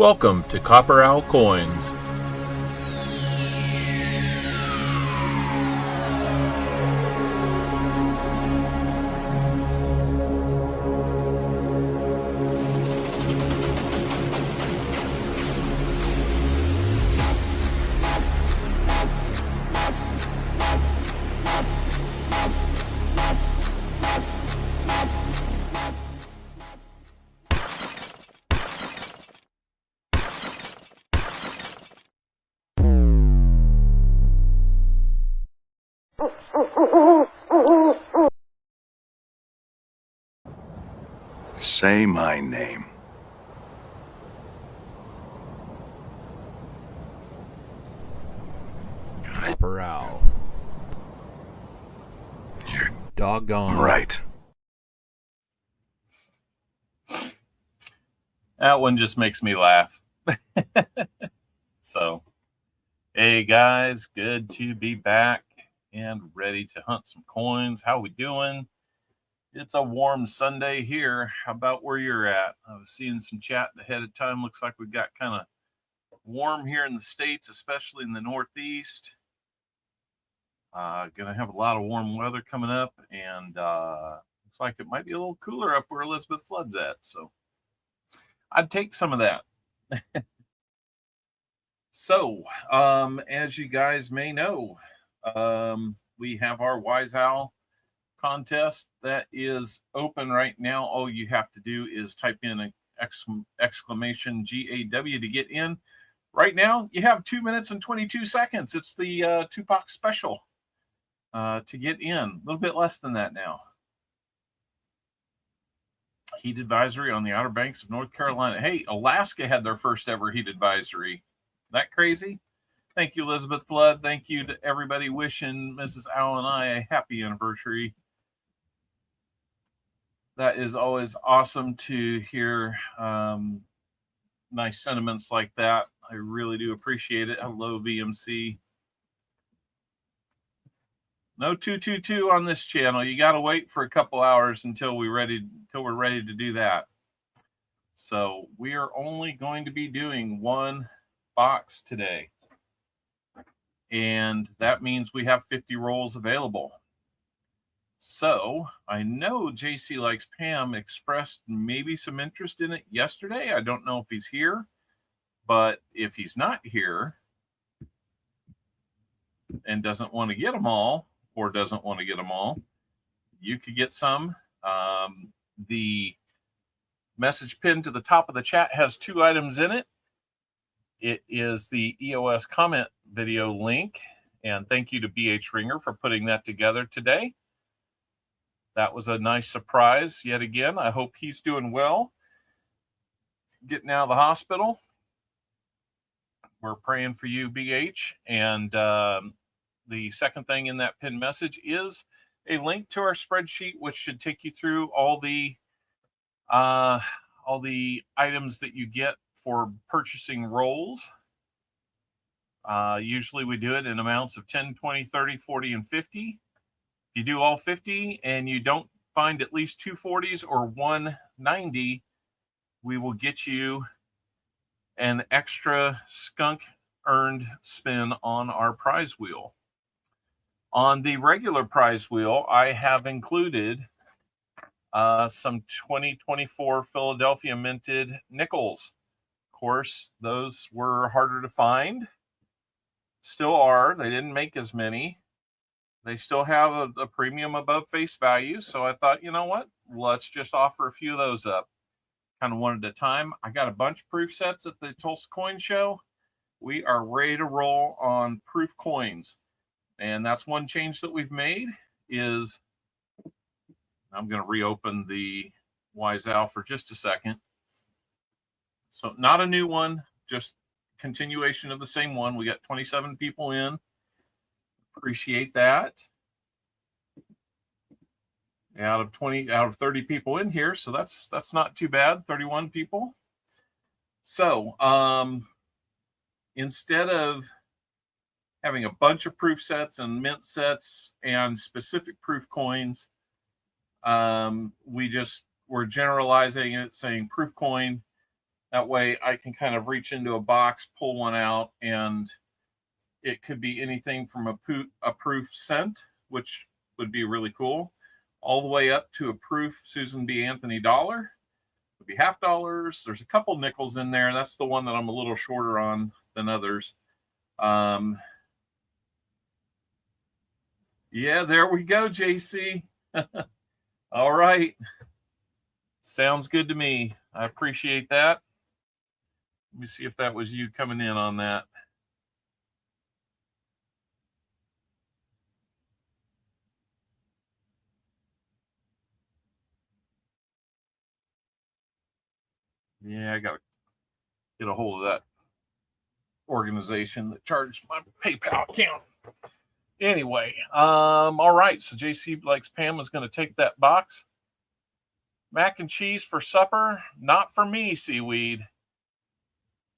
Welcome to CopperOwlCoins. Say my name. CopperOwl. You're doggone right. That one just makes me laugh. So, hey guys, good to be back and ready to hunt some coins. How we doing? It's a warm Sunday here. How about where you're at? I was seeing some chat ahead of time. Looks like we got kind of warm here in the States, especially in the Northeast. Gonna have a lot of warm weather coming up, and looks like it might be a little cooler up where Elizabeth Flood's at. So I'd take some of that. So, as you guys may know, we have our Wise Owl contest that is open right now. All you have to do is type in an exclamation GAW to get in. Right now, you have 2 minutes and 22 seconds. It's the Tupac special to get in. A little bit less than that now. Heat advisory on the Outer Banks of North Carolina. Hey, Alaska had their first ever heat advisory. That crazy? Thank you, Elizabeth Flood. Thank you to everybody wishing Mrs. Owl and I a happy anniversary. That is always awesome to hear nice sentiments like that. I really do appreciate it. Hello, VMC. No 222 on this channel. You got to wait for a couple hours until we're ready to do that. So we are only going to be doing one box today. And that means we have 50 rolls available. So I know JC Likes Pam expressed maybe some interest in it yesterday. I don't know if he's here, but if he's not here and doesn't want to get them all, you could get some. The message pinned to the top of the chat has 2 items in it. It is the EOS comment video link, and thank you to BH Ringer for putting that together today. That was a nice surprise yet again. I hope he's doing well, getting out of the hospital. We're praying for you, BH. And the second thing in that pinned message is a link to our spreadsheet, which should take you through all the items that you get for purchasing rolls. Usually we do it in amounts of 10, 20, 30, 40, and 50. If you do all 50 and you don't find at least 2 40s or 190, we will get you an extra skunk earned spin on our prize wheel. On the regular prize wheel, I have included some 2024 Philadelphia minted nickels. Of course, those were harder to find. Still are. They didn't make as many. They still have a premium above face value. So I thought, you know what? Let's just offer a few of those up. Kind of one at a time. I got a bunch of proof sets at the Tulsa Coin Show. We are ready to roll on proof coins. And that's one change that we've made is I'm going to reopen the Wise Owl for just a second. So not a new one, just continuation of the same one. We got 27 people in. Appreciate that. Out of 30 people in here, so that's not too bad. 31 people. So instead of having a bunch of proof sets and mint sets and specific proof coins, we're generalizing it, saying proof coin That way I can kind of reach into a box, pull one out, and it could be anything from a proof cent, which would be really cool, all the way up to a proof Susan B. Anthony dollar. Would be half dollars. There's a couple nickels in there. That's the one that I'm a little shorter on than others. Yeah, there we go, JC. All right. Sounds good to me. I appreciate that. Let me see if that was you coming in on that. Yeah, I got to get a hold of that organization that charged my PayPal account. Anyway, all right. So JC likes Pam is going to take that box. Mac and cheese for supper? Not for me, Seaweed.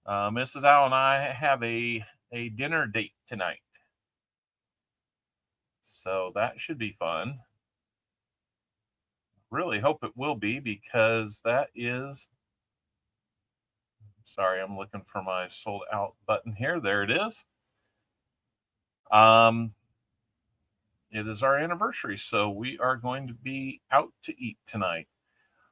Mrs. Al and I have a dinner date tonight. So that should be fun. Really hope it will be, because that is... Sorry, I'm looking for my sold out button here. There it is. It is our anniversary, so we are going to be out to eat tonight.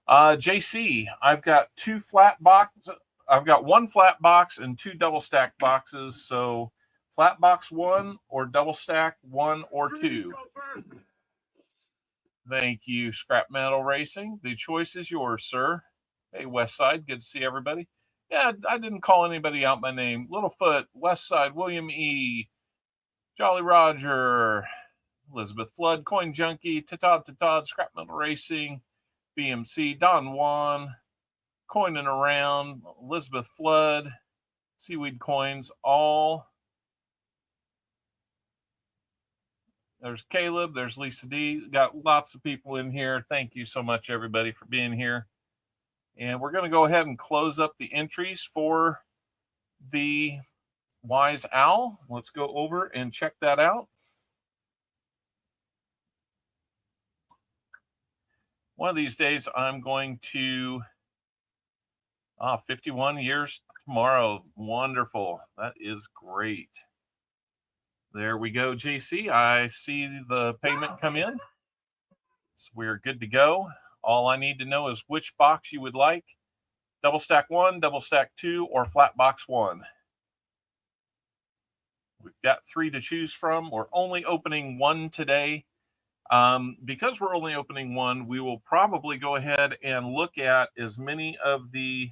JC, I've got two flat boxes. I've got one flat box and two double stack boxes. So flat box 1 or double stack 1 or 2. Thank you, Scrap Metal Racing. The choice is yours, sir. Hey, Westside, good to see everybody. Yeah, I didn't call anybody out by name. Littlefoot, Westside, William E., Jolly Roger, Elizabeth Flood, Coin Junkie, Tatod, Scrap Metal Racing, BMC, Don Juan, Coining Around, Elizabeth Flood, Seaweed Coins, all. There's Caleb, there's Lisa D. Got lots of people in here. Thank you so much, everybody, for being here. And we're going to go ahead and close up the entries for the Wise Owl. Let's go over and check that out. One of these days, I'm going to... 51 years tomorrow. Wonderful. That is great. There we go, JC. I see the payment come in. So we're good to go. All I need to know is which box you would like. Double stack 1, double stack 2, or flat box 1. We've got 3 to choose from. We're only opening 1 today. Because we're only opening 1, we will probably go ahead and look at as many of the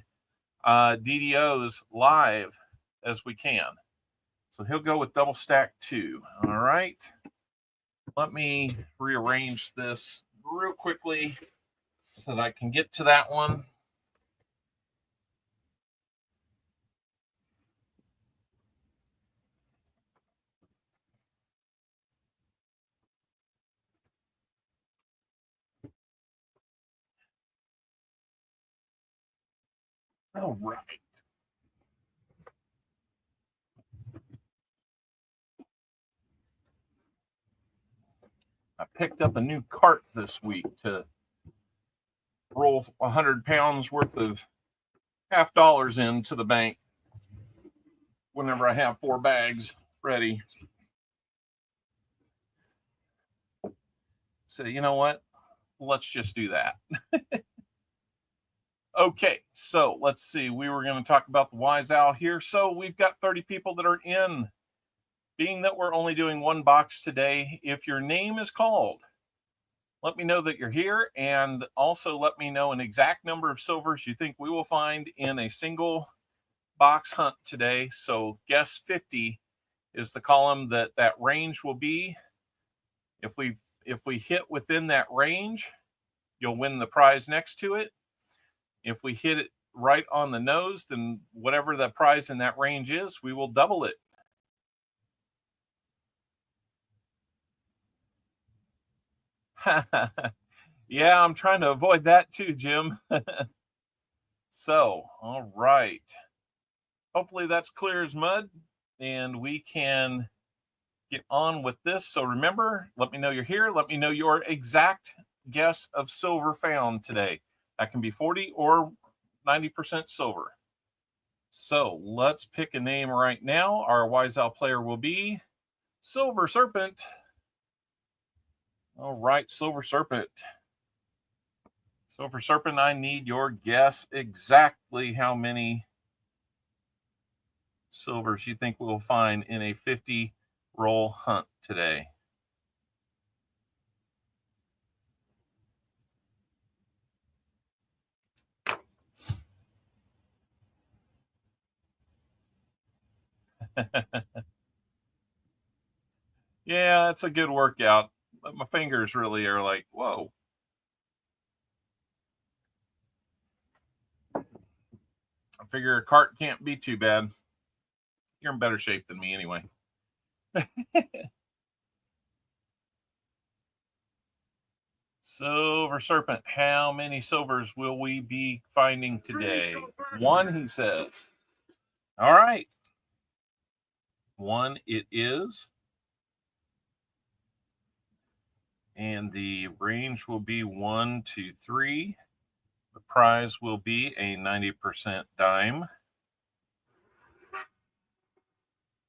DDOs live as we can. So he'll go with double stack 2. All right. Let me rearrange this real quickly so that I can get to that one. All right. I picked up a new cart this week to roll 100 pounds worth of half dollars into the bank whenever I have 4 bags ready. So you know what? Let's just do that. Okay, so let's see. We were going to talk about the Wise Owl here. So we've got 30 people that are in. Being that we're only doing 1 box today, if your name is called, let me know that you're here, and also let me know an exact number of silvers you think we will find in a single box hunt today. So guess 50 is the column that range will be. If we hit within that range, you'll win the prize next to it. If we hit it right on the nose, then whatever the prize in that range is, we will double it. Yeah, I'm trying to avoid that too, Jim. So, all right. Hopefully that's clear as mud, and we can get on with this. So remember, let me know you're here. Let me know your exact guess of silver found today. That can be 40 or 90% silver. So let's pick a name right now. Our Wise Owl player will be Silver Serpent. All right, Silver Serpent. Silver Serpent, I need your guess exactly how many silvers you think we'll find in a 50 roll hunt today. Yeah, it's a good workout, but my fingers really are like, whoa. I figure a cart can't be too bad. You're in better shape than me anyway. Silver Serpent, how many silvers will we be finding today? 1, he says. All right. 1 it is. And the range will be 1 to 3. The prize will be a 90% dime.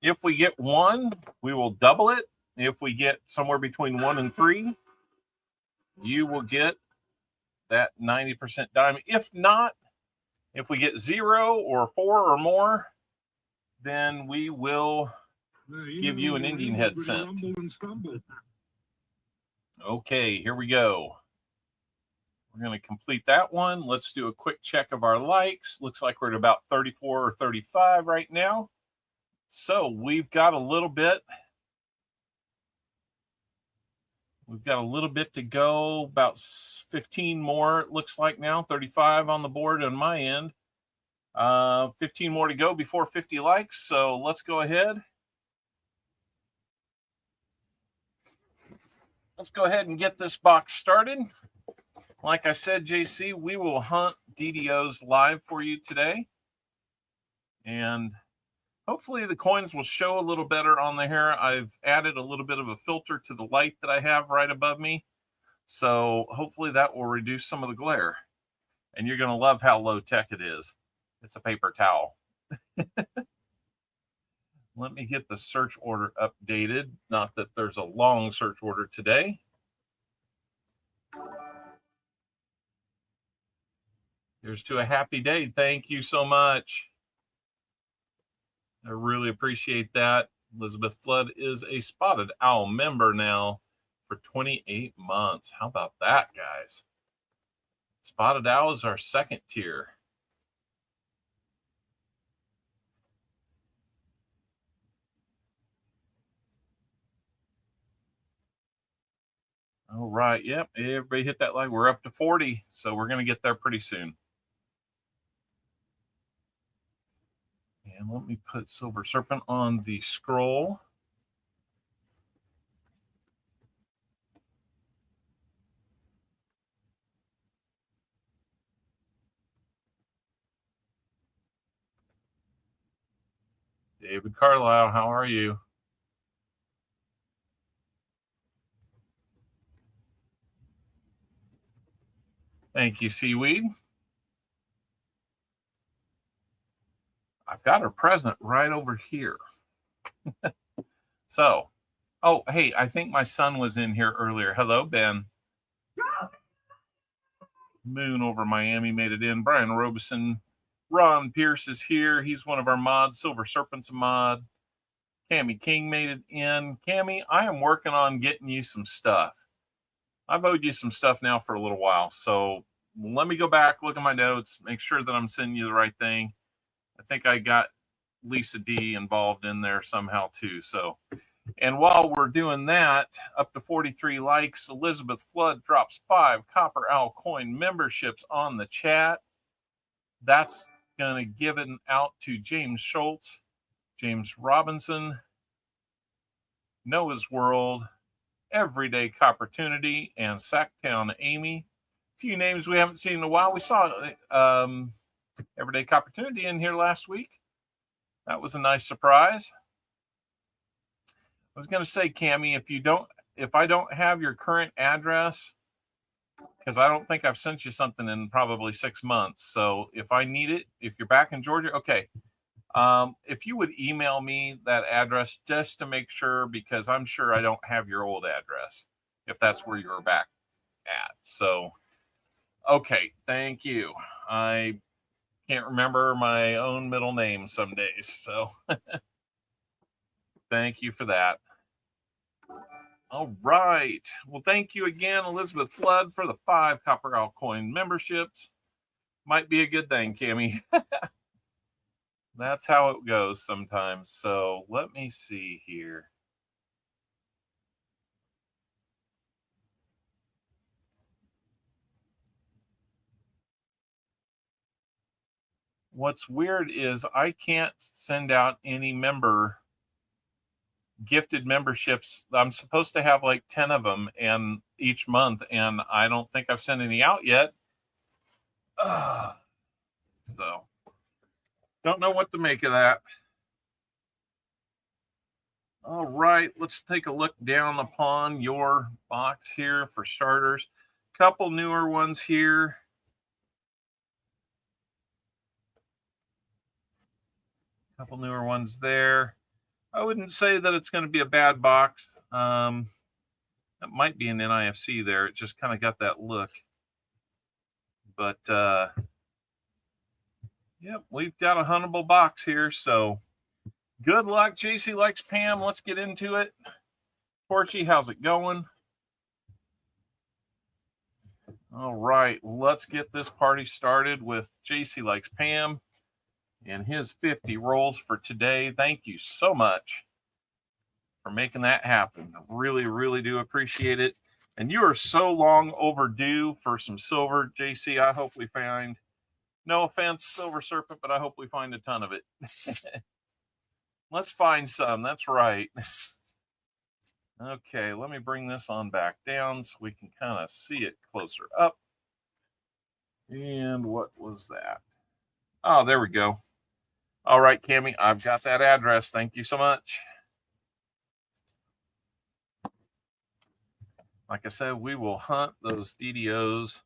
If we get 1, we will double it. If we get somewhere between 1 and 3, you will get that 90% dime. If not, if we get 0 or 4 or more, then we will give you an Indian head sent. Okay, here we go. We're going to complete that one. Let's do a quick check of our likes. Looks like we're at about 34 or 35 right now. So we've got a little bit. We've got a little bit to go, about 15 more, it looks like now, 35 on the board on my end. 15 more to go before 50 likes, so let's go ahead. Let's go ahead and get this box started. Like I said, JC, we will hunt DDOs live for you today. And hopefully the coins will show a little better on the hair. I've added a little bit of a filter to the light that I have right above me. So hopefully that will reduce some of the glare. And you're going to love how low tech it is. It's a paper towel. Let me get the search order updated. Not that there's a long search order today. Here's to a happy day. Thank you so much. I really appreciate that. Elizabeth Flood is a Spotted Owl member now for 28 months. How about that, guys? Spotted Owl is our 2nd tier. All right. Yep. Everybody hit that like. We're up to 40. So we're going to get there pretty soon. And let me put Silver Serpent on the scroll. David Carlisle, how are you? Thank you, Seaweed. I've got a present right over here. So, oh, hey, I think my son was in here earlier. Hello, Ben. Moon over Miami made it in. Brian Robeson. Ron Pierce is here. He's one of our mods. Silver Serpent's a mod. Cammy King made it in. Cammy, I am working on getting you some stuff. I've owed you some stuff now for a little while. So let me go back, look at my notes, make sure that I'm sending you the right thing. I think I got Lisa D involved in there somehow too. So, and while we're doing that, up to 43 likes, Elizabeth Flood drops 5 CopperOwlCoin memberships on the chat. That's going to give it out to James Schultz, James Robinson, Noah's World, Everyday Coppertunity, and Sacktown Amy. A few names we haven't seen in a while. We saw Everyday Coppertunity in here last week. That was a nice surprise. I was going to say, Cammy, if I don't have your current address, because I don't think I've sent you something in probably 6 months. So if I need it, if you're back in Georgia, okay, If you would email me that address just to make sure, because I'm sure I don't have your old address if that's where you're back at. So, okay, thank you. I can't remember my own middle name some days, so thank you for that. All right. Well, thank you again, Elizabeth Flood, for the 5 CopperOwlCoin memberships. Might be a good thing, Cammy. That's how it goes sometimes. So let me see here. What's weird is I can't send out any gifted memberships. I'm supposed to have like 10 of them and each month, and I don't think I've sent any out yet. So don't know what to make of that. All right, let's take a look down upon your box here for starters. Couple newer ones here. Couple newer ones there. I wouldn't say that it's going to be a bad box. That might be an NIFC there. It just kind of got that look. But, yep, we've got a huntable box here. So good luck. JC likes Pam. Let's get into it. Porchy, how's it going? All right, let's get this party started with JC likes Pam and his 50 rolls for today. Thank you so much for making that happen. I really, really do appreciate it. And you are so long overdue for some silver, JC. I hope we find, no offense, Silver Serpent, but I hope we find a ton of it. Let's find some. That's right. Okay, let me bring this on back down so we can kind of see it closer up. And what was that? Oh, there we go. All right, Cammy, I've got that address. Thank you so much. Like I said, we will hunt those DDOs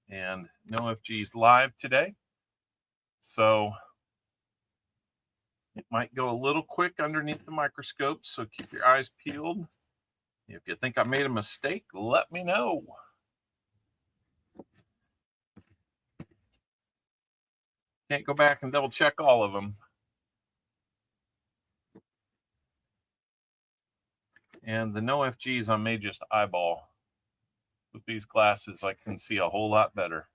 and no FGs live today. So it might go a little quick underneath the microscope, so keep your eyes peeled. If you think I made a mistake, let me know. Can't go back and double check all of them. And the no FGs I may just eyeball. With these glasses, I can see a whole lot better.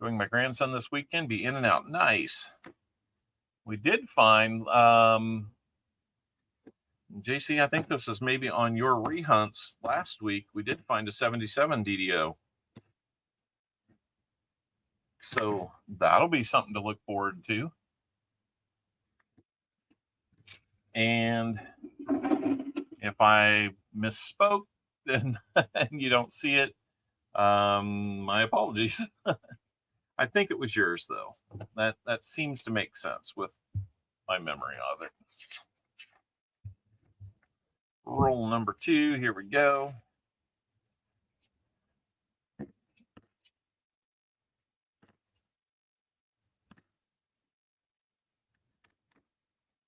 Doing my grandson this weekend, be in and out. Nice. We did find, JC, I think this is maybe on your rehunts last week. We did find a 77 DDO. So that'll be something to look forward to. And if I misspoke, then and you don't see it, my apologies. I think it was yours, though. That seems to make sense with my memory of it. Roll number 2. Here we go.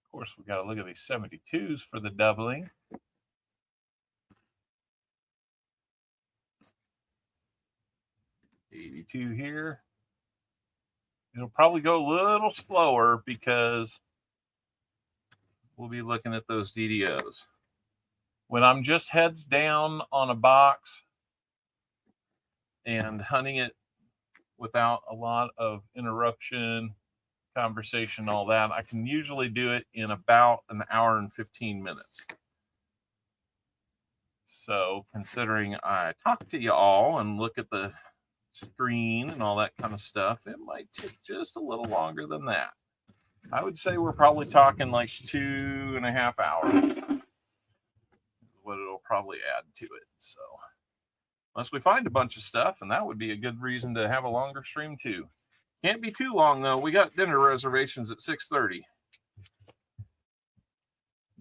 Of course, we got to look at these 72s for the doubling. $82 here. It'll probably go a little slower because we'll be looking at those DDOs. When I'm just heads down on a box and hunting it without a lot of interruption, conversation, all that, I can usually do it in about an hour and 15 minutes. So considering I talk to you all and look at the screen and all that kind of stuff, it might take just a little longer than that. I would say we're probably talking like 2.5 hours. What it'll probably add to it. So unless we find a bunch of stuff, and that would be a good reason to have a longer stream too. Can't be too long though. We got dinner reservations at 6:30.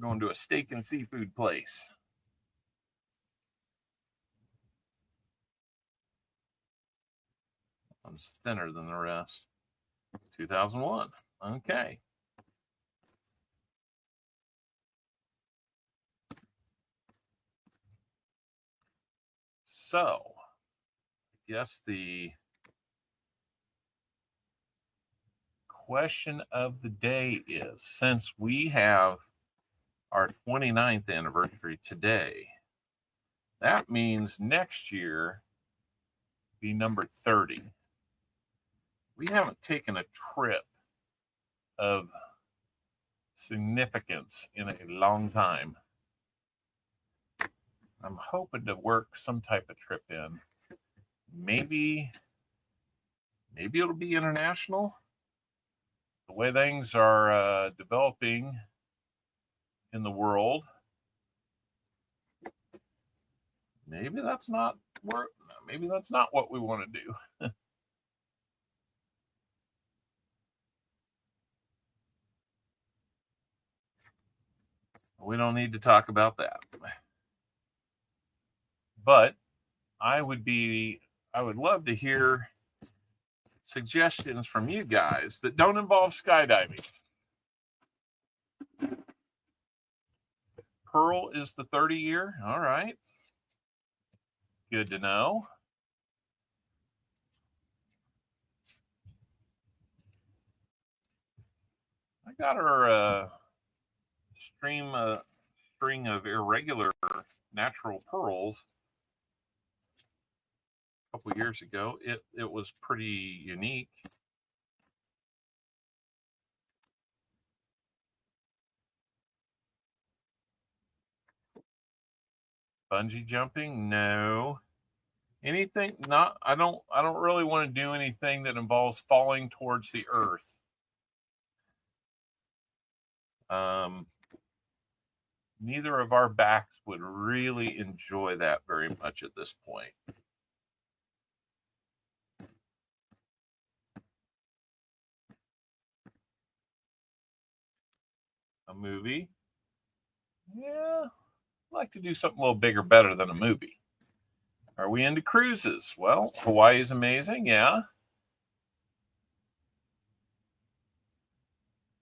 Going to a steak and seafood place. One's thinner than the rest. 2001. Okay. So, I guess the question of the day is, since we have our 29th anniversary today, that means next year be number 30. We haven't taken a trip of significance in a long time. I'm hoping to work some type of trip in. Maybe it'll be international. The way things are developing in the world, maybe that's not what we want to do. We don't need to talk about that. But I would love to hear suggestions from you guys that don't involve skydiving. Pearl is the 30 year. All right. Good to know. I got her string of irregular natural pearls a couple years ago. It was pretty unique. Bungee jumping? No. Anything? Not. I don't really want to do anything that involves falling towards the earth. Neither of our backs would really enjoy that very much at this point. A movie? Yeah, I'd like to do something a little bigger, better than a movie. Are we into cruises? Well, Hawaii is amazing, yeah.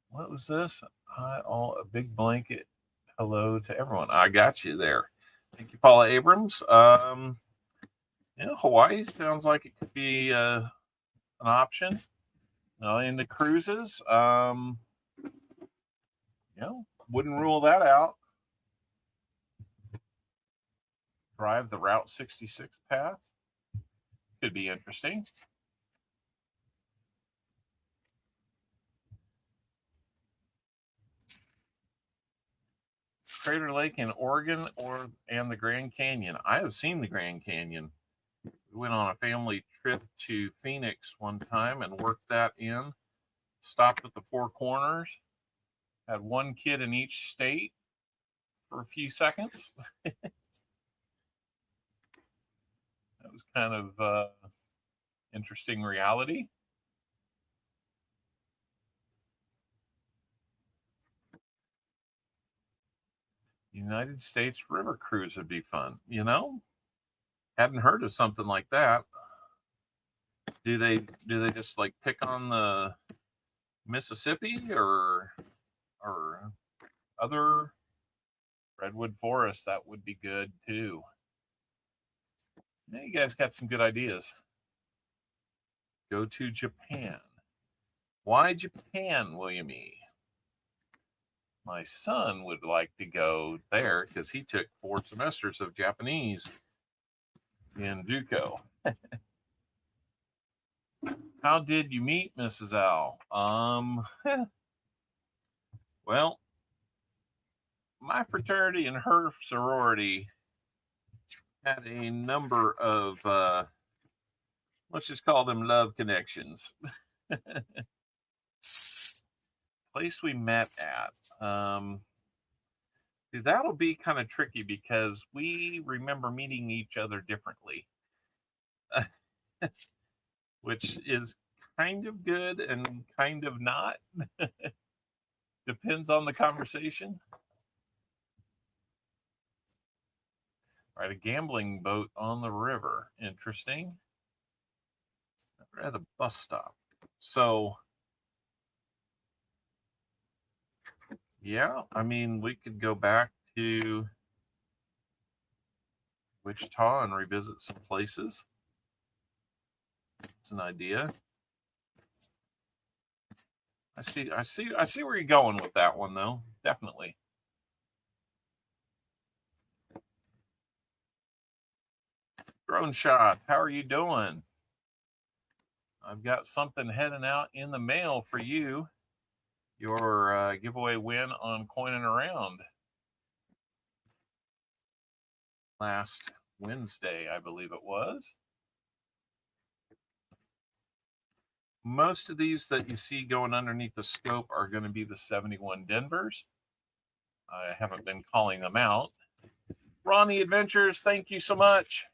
What was this? A big blanket. Hello to everyone. I got you there. Thank you, Paula Abrams. Hawaii sounds like it could be an option. Into cruises, wouldn't rule that out. Drive the Route 66 path. Could be interesting. Crater Lake in Oregon and the Grand Canyon. I have seen the Grand Canyon. We went on a family trip to Phoenix one time and worked that in. Stopped at the Four Corners. Had one kid in each state for a few seconds. That was kind of interesting reality. United States River Cruise would be fun. Hadn't heard of something like that. Do they just like pick on the Mississippi or other redwood forest? That would be good too. Yeah, you guys got some good ideas. Go to Japan. Why Japan, William E? My son would like to go there because he took 4 semesters of Japanese in JUCO. How did you meet Mrs. Al? Well, my fraternity and her sorority had a number of, let's just call them love connections. Place we met at. That'll be kind of tricky because we remember meeting each other differently. Which is kind of good and kind of not. Depends on the conversation. Right, a gambling boat on the river. Interesting. We're at a bus stop. So, yeah, I mean, we could go back to Wichita and revisit some places. It's an idea. I see where you're going with that one, though. Definitely. Drone Shot, how are you doing? I've got something heading out in the mail for you. Your giveaway win on Coining Around last Wednesday, I believe it was. Most of these that you see going underneath the scope are going to be the 71 Denvers. I haven't been calling them out. Ronnie Adventures, thank you so much.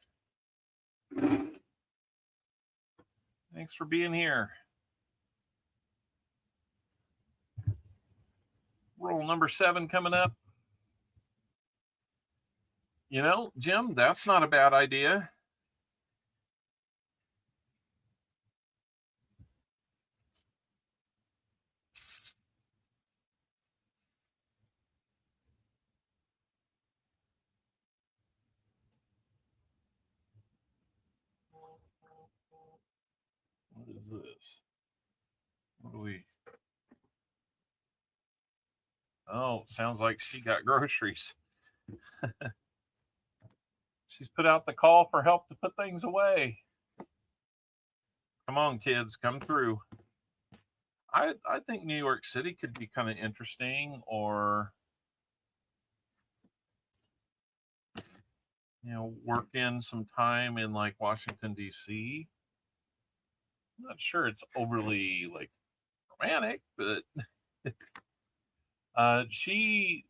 Thanks for being here. Roll number 7 coming up. You know, Jim, that's not a bad idea. What is this? What do we... Oh, sounds like she got groceries. She's put out the call for help to put things away. Come on, kids, come through. I think New York City could be kind of interesting, or, you know, work in some time in like Washington, D.C. I'm not sure it's overly like romantic, but she's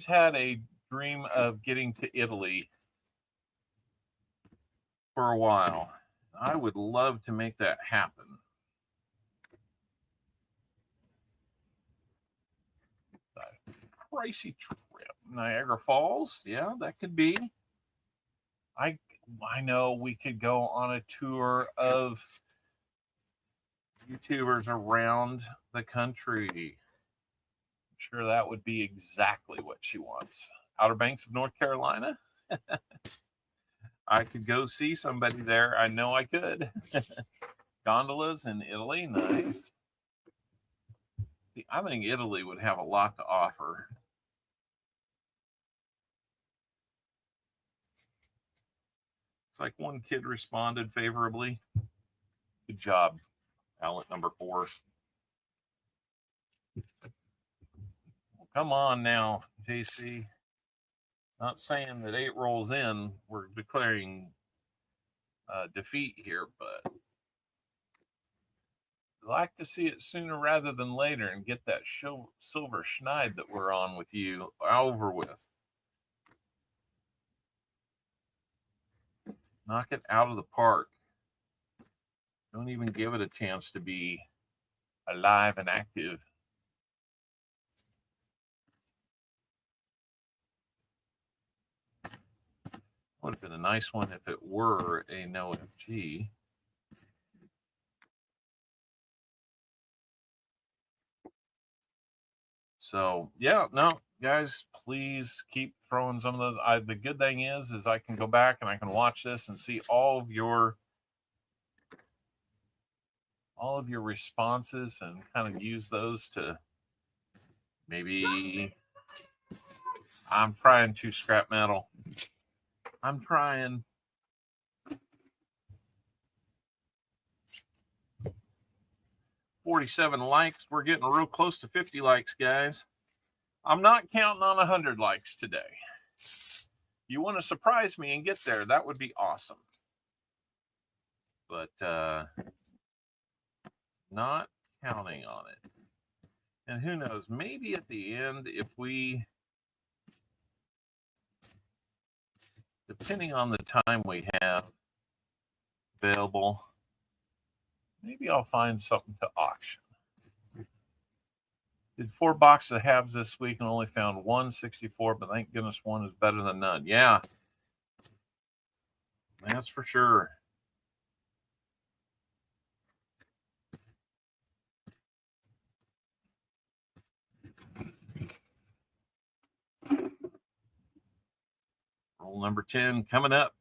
had a dream of getting to Italy for a while. I would love to make that happen. Pricey trip. Niagara Falls, yeah, that could be. I know we could go on a tour of YouTubers around the country. I'm sure that would be exactly what she wants. Outer Banks of North Carolina. I could go see somebody there. I know I could. Gondolas in Italy, nice. See, I think Italy would have a lot to offer. It's like one kid responded favorably. Good job, Alec number 4. Well, come on now, JC. Not saying that 8 rolls in, we're declaring defeat here, but I'd like to see it sooner rather than later and get that silver schneid that we're on with you over with. Knock it out of the park. Don't even give it a chance to be alive and active. Would have been a nice one if it were a no FG. So yeah, no, guys, please keep throwing some of those. The good thing is I can go back and I can watch this and see all of your responses and kind of use those to maybe. I'm trying to scrap metal. I'm trying. $47 likes. We're getting real close to 50 likes, guys. I'm not counting on 100 likes today. You want to surprise me and get there, that would be awesome. But not counting on it. And who knows, maybe at the end, if we, depending on the time we have available, maybe I'll find something to auction. Did 4 boxes of halves this week and only found 164, but thank goodness one is better than none. Yeah, that's for sure. Roll Hole number 10 coming up.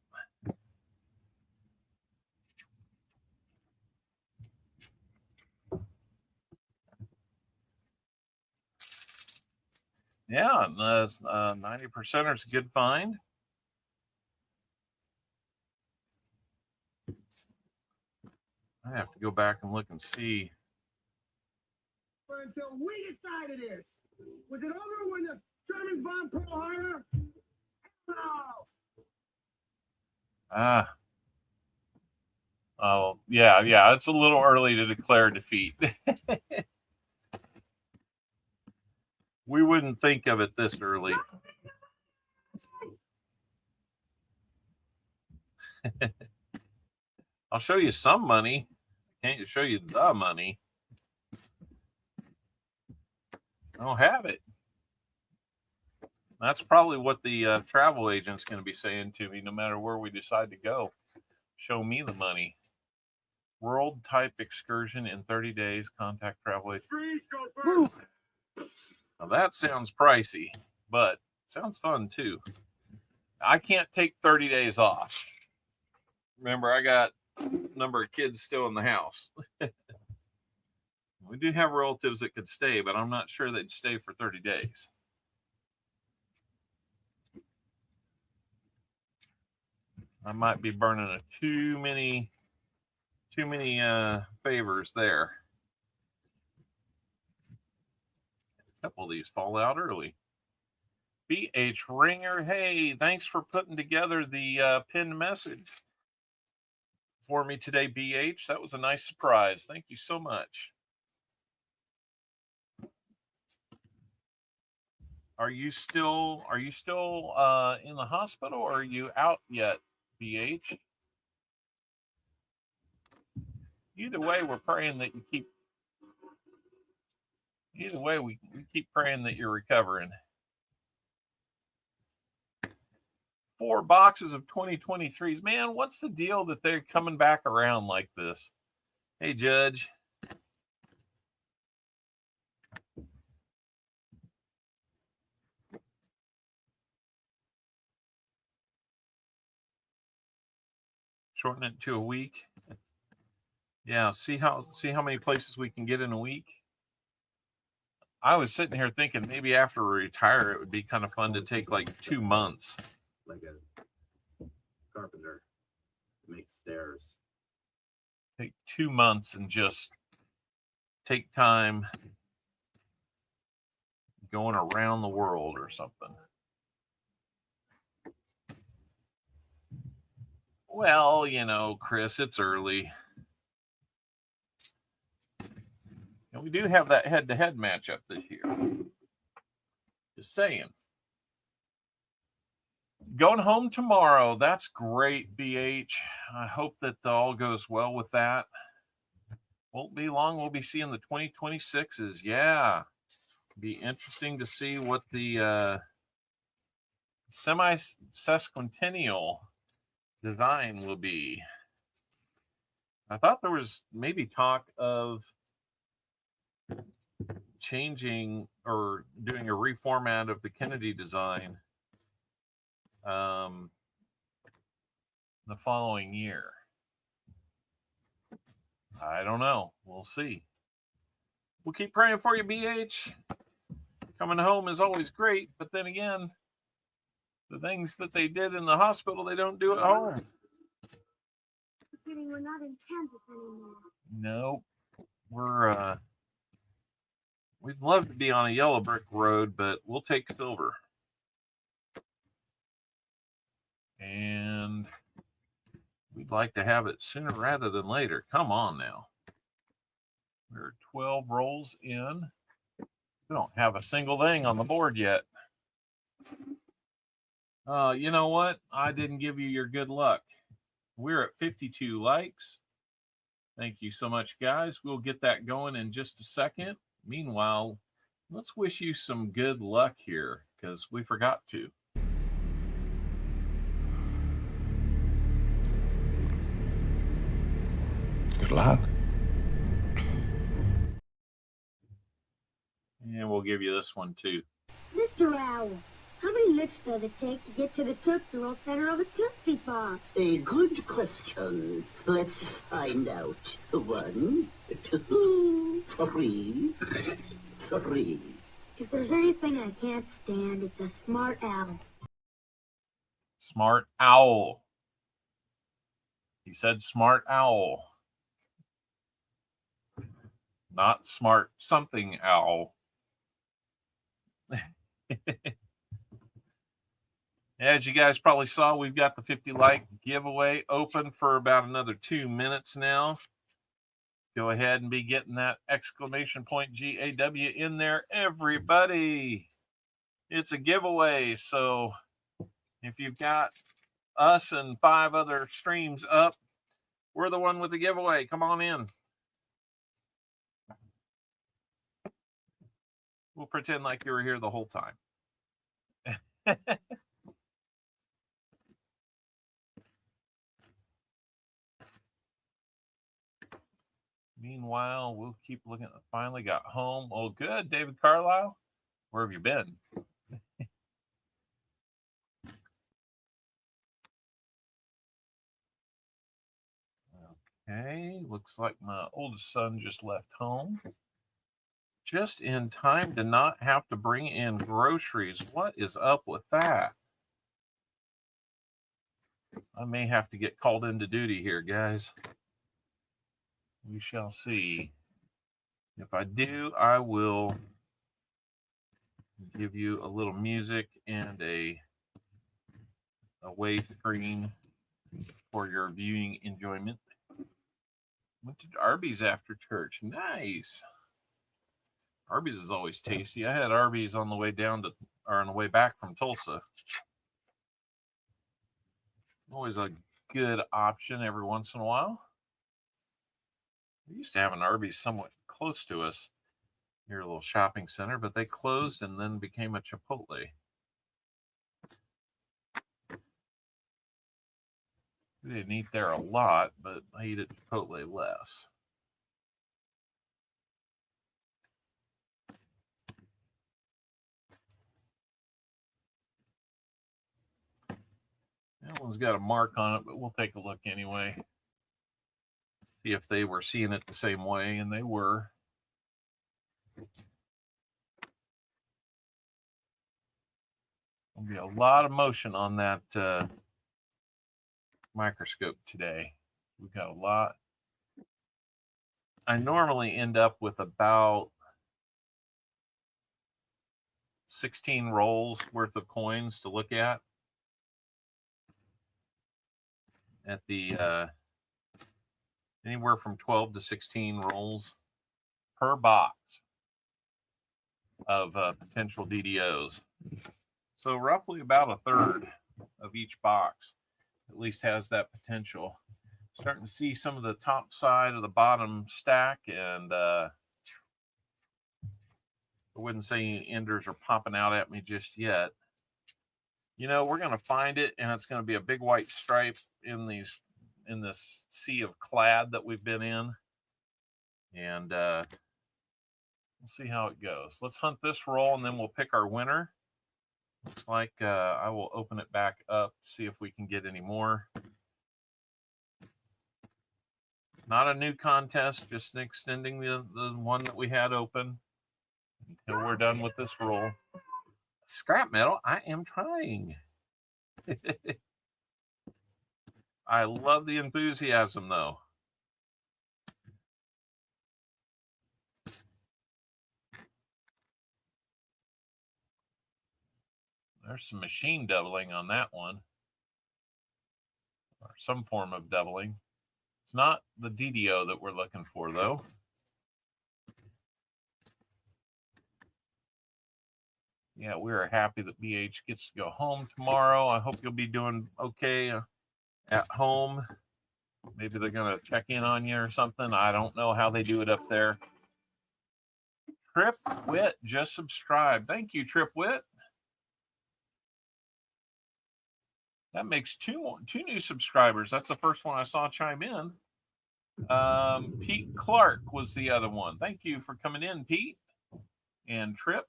Yeah, 90%er is a good find. I have to go back and look and see. Until we decided this. Was it over when the Germans bombed Pearl Harbor? No. Oh, yeah. It's a little early to declare defeat. We wouldn't think of it this early. I'll show you some money. Can't show you the money. I don't have it. That's probably what the travel agent's going to be saying to me no matter where we decide to go. Show me the money. World type excursion in 30 days. Contact travel agent. Woo. Now that sounds pricey, but sounds fun too. I can't take 30 days off. Remember, I got a number of kids still in the house. We do have relatives that could stay, but I'm not sure they'd stay for 30 days. I might be burning too many favors there. A couple of these fall out early. BH Ringer, hey, thanks for putting together the pinned message for me today, BH. That was a nice surprise. Thank you so much. Are you still in the hospital, or are you out yet, BH? Either way, we're praying that you keep. Either way, we keep praying that you're recovering. 4 boxes of 2023s. Man, what's the deal that they're coming back around like this? Hey, Judge. Shorten it to a week. Yeah, see how many places we can get in a week. I was sitting here thinking maybe after we retire, it would be kind of fun to take like 2 months. Like a carpenter makes stairs. Take 2 months and just take time going around the world or something. Well, you know, Chris, it's early. And we do have that head-to-head matchup this year. Just saying. Going home tomorrow. That's great, BH. I hope that all goes well with that. Won't be long. We'll be seeing the 2026s. Yeah. Be interesting to see what the semi-sesquicentennial design will be. I thought there was maybe talk of changing or doing a reformat of the Kennedy design the following year. I don't know. We'll see. We'll keep praying for you, BH. Coming home is always great, but then again, the things that they did in the hospital, they don't do at home. We're not in Kansas anymore. Nope. We'd love to be on a yellow brick road, but we'll take silver. And we'd like to have it sooner rather than later. Come on now. We're 12 rolls in. We don't have a single thing on the board yet. You know what? I didn't give you your good luck. We're at 52 likes. Thank you so much, guys. We'll get that going in just a second. Meanwhile, let's wish you some good luck here because we forgot to. Good luck. And we'll give you this one too. Mr. Owl, how many licks does does it take to get to the Tootsie Roll center of a Tootsie Pop? A good question. Let's find out. 1, 2, 3, 3. If there's anything I can't stand, it's a smart owl. Smart owl. He said smart owl. Not smart something owl. As you guys probably saw, we've got the 50 like giveaway open for about another 2 minutes now. Go ahead and be getting that exclamation point GAW in there, everybody. It's a giveaway, so if you've got us and 5 other streams up, we're the one with the giveaway. Come on in. We'll pretend like you were here the whole time. Meanwhile, we'll keep looking. Finally got home. Oh, good. David Carlisle, where have you been? Okay, looks like my oldest son just left home. Just in time to not have to bring in groceries. What is up with that? I may have to get called into duty here, guys. We shall see. If I do, I will give you a little music and a away screen for your viewing enjoyment. Went to Arby's after church. Nice. Arby's is always tasty. I had Arby's on the way down to, or on the way back from Tulsa. Always a good option every once in a while. We used to have an Arby's somewhat close to us near a little shopping center, but they closed and then became a Chipotle. We didn't eat there a lot, but I eat at Chipotle less. That one's got a mark on it, but we'll take a look anyway. See if they were seeing it the same way, and they were. There'll be a lot of motion on that microscope today. We've got a lot. I normally end up with about 16 rolls worth of coins to look at the anywhere from 12 to 16 rolls per box of potential DDOs. So roughly about a third of each box at least has that potential. Starting to see some of the top side of the bottom stack, and I wouldn't say any enders are popping out at me just yet. You know, we're going to find it, and it's going to be a big white stripe in this sea of clad that we've been in, and we'll see how it goes. Let's hunt this roll, and then we'll pick our winner. Looks like I will open it back up, see if we can get any more. Not a new contest, just extending the one that we had open until we're done with this roll. Scrap metal, I am trying. I love the enthusiasm, though. There's some machine doubling on that one, or some form of doubling. It's not the DDO that we're looking for, though. Yeah, we're happy that BH gets to go home tomorrow. I hope you'll be doing okay at home. Maybe they're going to check in on you or something. I don't know how they do it up there. Trip Wit just subscribed. Thank you, Trip Wit. That makes two new subscribers. That's the first one I saw chime in. Pete Clark was the other one. Thank you for coming in, Pete and Trip.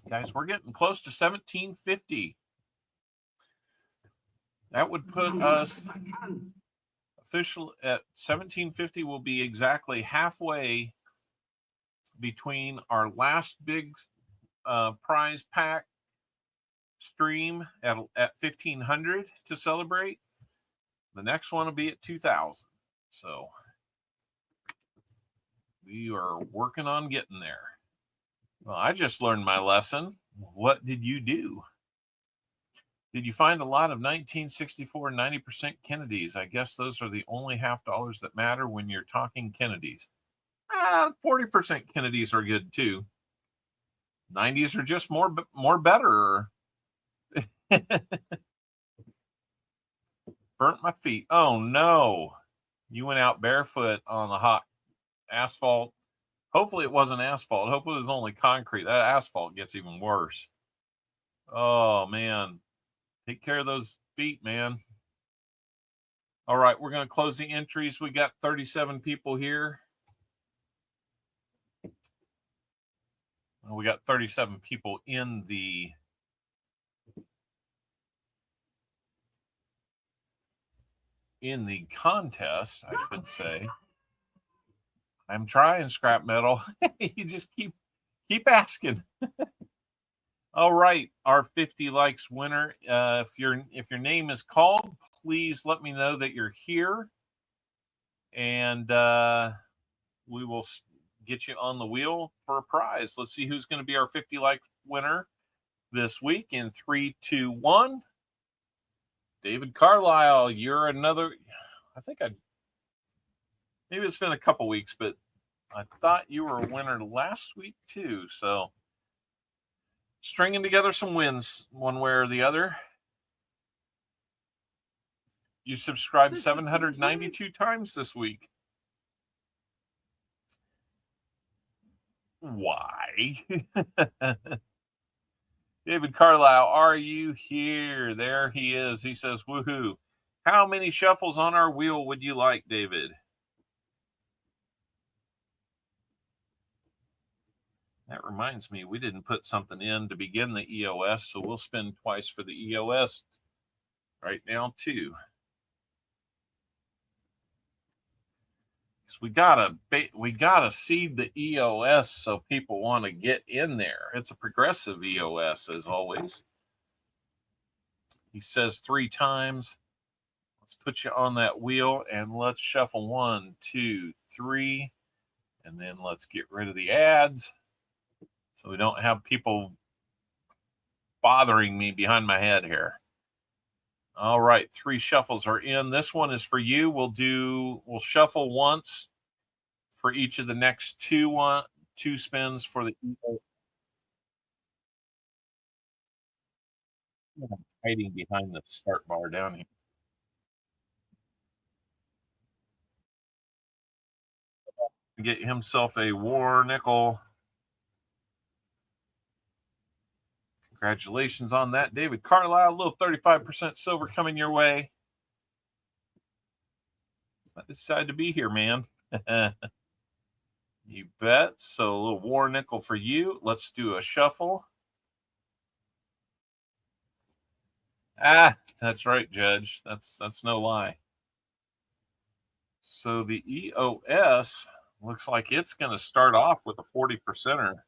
Guys, we're getting close to 1750. That would put us official at 1750 will be exactly halfway between our last big prize pack stream at 1500 to celebrate. The next one will be at 2000. So we are working on getting there. Well, I just learned my lesson. What did you do? Did you find a lot of 1964 90% Kennedys? I guess those are the only half dollars that matter when you're talking Kennedys. 40% Kennedys are good too. 90s are just more better. Burnt my feet. Oh no. You went out barefoot on the hot asphalt. Hopefully it wasn't asphalt. Hopefully it was only concrete. That asphalt gets even worse. Oh man. Take care of those feet, man. All right, we're going to close the entries. We got 37 people here. We got 37 people in the contest, I should say. I'm trying, scrap metal. You just keep asking. All right, our 50 likes winner. If your name is called, please let me know that you're here, and we will get you on the wheel for a prize. Let's see who's going to be our 50 like winner this week. In 3, 2, 1. David Carlisle, you're another. I think maybe it's been a couple weeks, but I thought you were a winner last week too. So stringing together some wins one way or the other. You subscribed 792 times this week. Why? David Carlisle, are you here? There he is. He says, woohoo. How many shuffles on our wheel would you like, David? That reminds me, we didn't put something in to begin the EOS, so we'll spin twice for the EOS right now, too. We gotta seed the EOS so people want to get in there. It's a progressive EOS as always. He says 3 times. Let's put you on that wheel and let's shuffle 1, 2, 3, and then let's get rid of the ads so we don't have people bothering me behind my head here. All right, 3 shuffles are in. This one is for you. We'll shuffle once for each of the next 2 spins for the hiding behind the start bar down here. Get himself a war nickel. Congratulations on that, David Carlisle. A little 35% silver coming your way. I decided to be here, man. You bet. So a little war nickel for you. Let's do a shuffle. That's right, Judge. That's no lie. So the EOS looks like it's going to start off with a 40%er.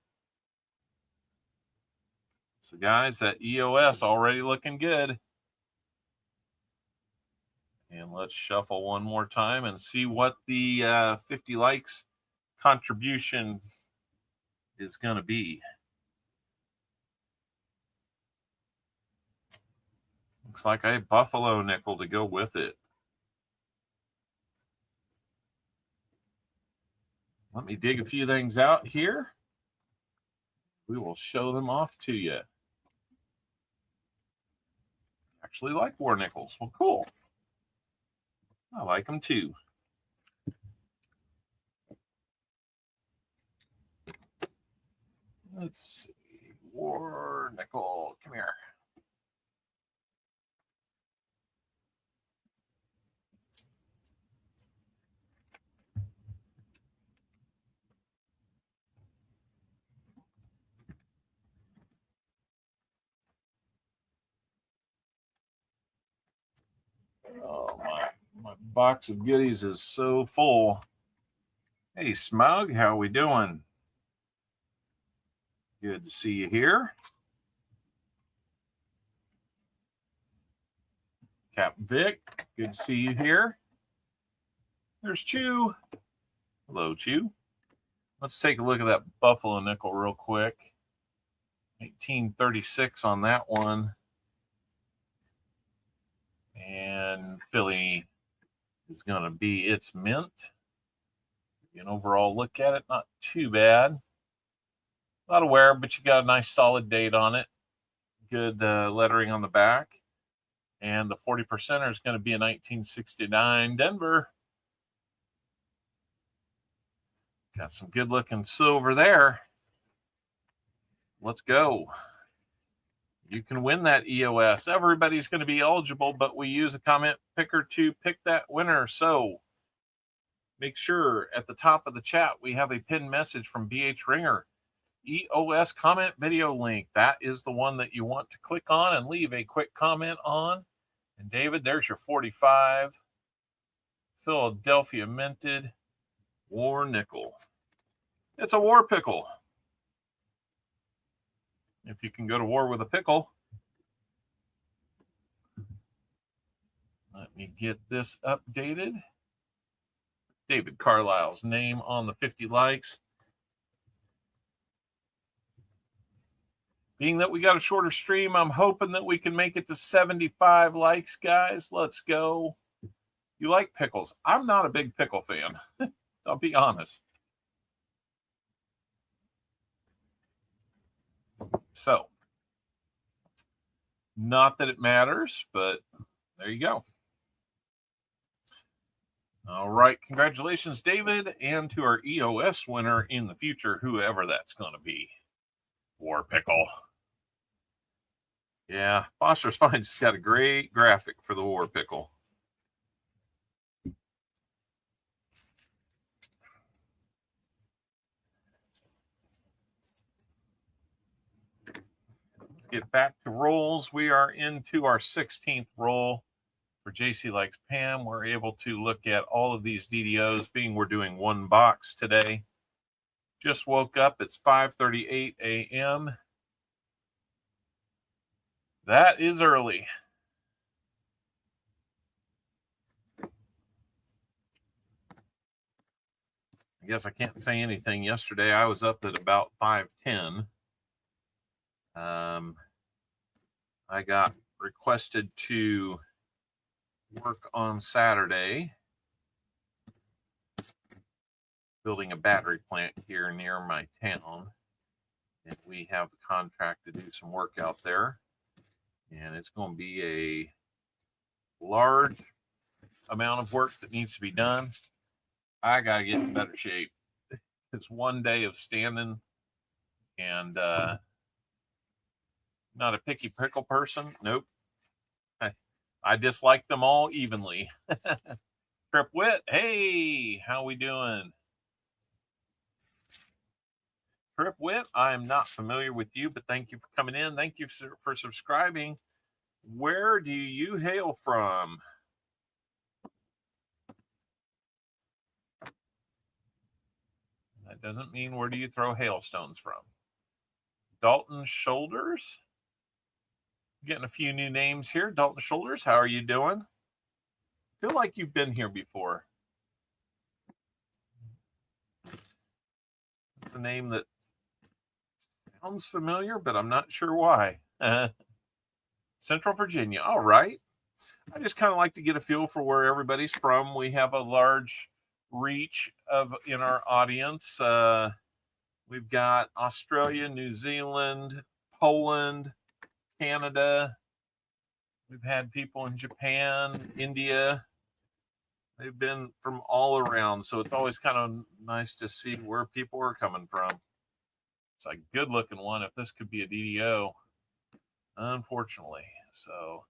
So, guys, that EOS already looking good. And let's shuffle one more time and see what the 50 likes contribution is going to be. Looks like a buffalo nickel to go with it. Let me dig a few things out here. We will show them off to you. Actually like war nickels. Well, cool. I like them too. Let's see. War nickel. Come here. Oh, my box of goodies is so full. Hey, Smug, how we doing? Good to see you here. Cap Vic, good to see you here. There's Chew. Hello, Chew. Let's take a look at that Buffalo nickel real quick. 1836 on that one. And Philly is going to be its mint. An overall look at it, not too bad. Not aware, but you got a nice solid date on it. Good lettering on the back. And the 40%er is going to be a 1969 Denver. Got some good looking silver there. Let's go. You can win that EOS. Everybody's going to be eligible, but we use a comment picker to pick that winner. So make sure at the top of the chat we have a pinned message from BH Ringer. EOS comment video link. That is the one that you want to click on and leave a quick comment on. And David, there's your 45. Philadelphia minted war nickel. It's a war pickle. If you can go to war with a pickle. Let me get this updated. David Carlisle's name on the 50 likes. Being that we got a shorter stream, I'm hoping that we can make it to 75 likes, guys. Let's go. You like pickles? I'm not a big pickle fan. I'll be honest. So, not that it matters, but there you go. All right. Congratulations, David, and to our EOS winner in the future, whoever that's going to be. War pickle. Yeah, Foster's Finds has got a great graphic for the war pickle. Let's get back to rolls. We are into our 16th roll for JC Likes Pam. We're able to look at all of these DDOs, being we're doing one box today. Just woke up. It's 5:38 a.m. That is early. I guess I can't say anything. Yesterday, I was up at about 5:10. I got requested to work on Saturday, building a battery plant here near my town. And we have the contract to do some work out there. And it's going to be a large amount of work that needs to be done. I got to get in better shape. It's one day of standing and not a picky pickle person. Nope. I dislike them all evenly. Trip Wit, hey, how we doing? Trip Wit, I'm not familiar with you, but thank you for coming in. Thank you for subscribing. Where do you hail from? That doesn't mean where do you throw hailstones from. Dalton Shoulders. Getting a few new names here. Dalton Shoulders, how are you doing? Feel like you've been here before. It's a name that sounds familiar, but I'm not sure why. Central Virginia. All right. I just kind of like to get a feel for where everybody's from. We have a large reach in our audience. We've got Australia, New Zealand, Poland, Canada. We've had people in Japan, India. They've been from all around, so it's always kind of nice to see where people are coming from. It's a good looking one if this could be a DDO, unfortunately. So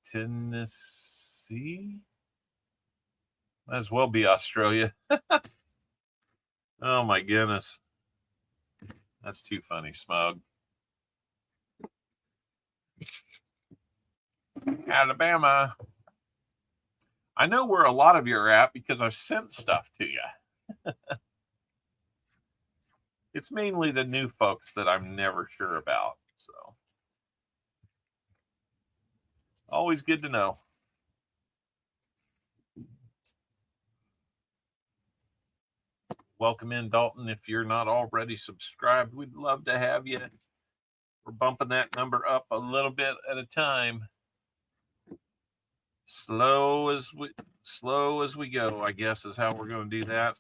Tennessee might as well be Australia. Oh my goodness, that's too funny. Smug. Alabama. I know where a lot of you are at because I've sent stuff to you. It's mainly the new folks that I'm never sure about. So always good to know. Welcome in, Dalton. If you're not already subscribed, we'd love to have you. We're bumping that number up a little bit at a time. Slow as we go, I guess, is how we're going to do that.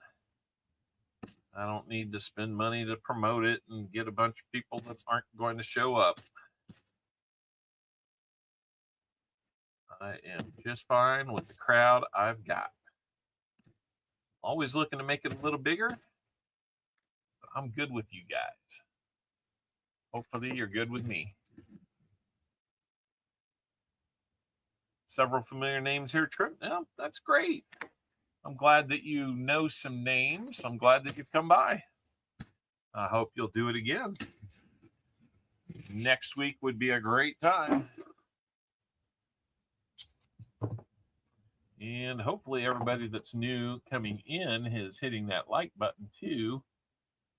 I don't need to spend money to promote it and get a bunch of people that aren't going to show up. I am just fine with the crowd I've got. Always looking to make it a little bigger, but I'm good with you guys. Hopefully you're good with me. Several familiar names here, Trip. Yeah, that's great. I'm glad that you know some names. I'm glad that you've come by. I hope you'll do it again. Next week would be a great time. And hopefully everybody that's new coming in is hitting that like button too.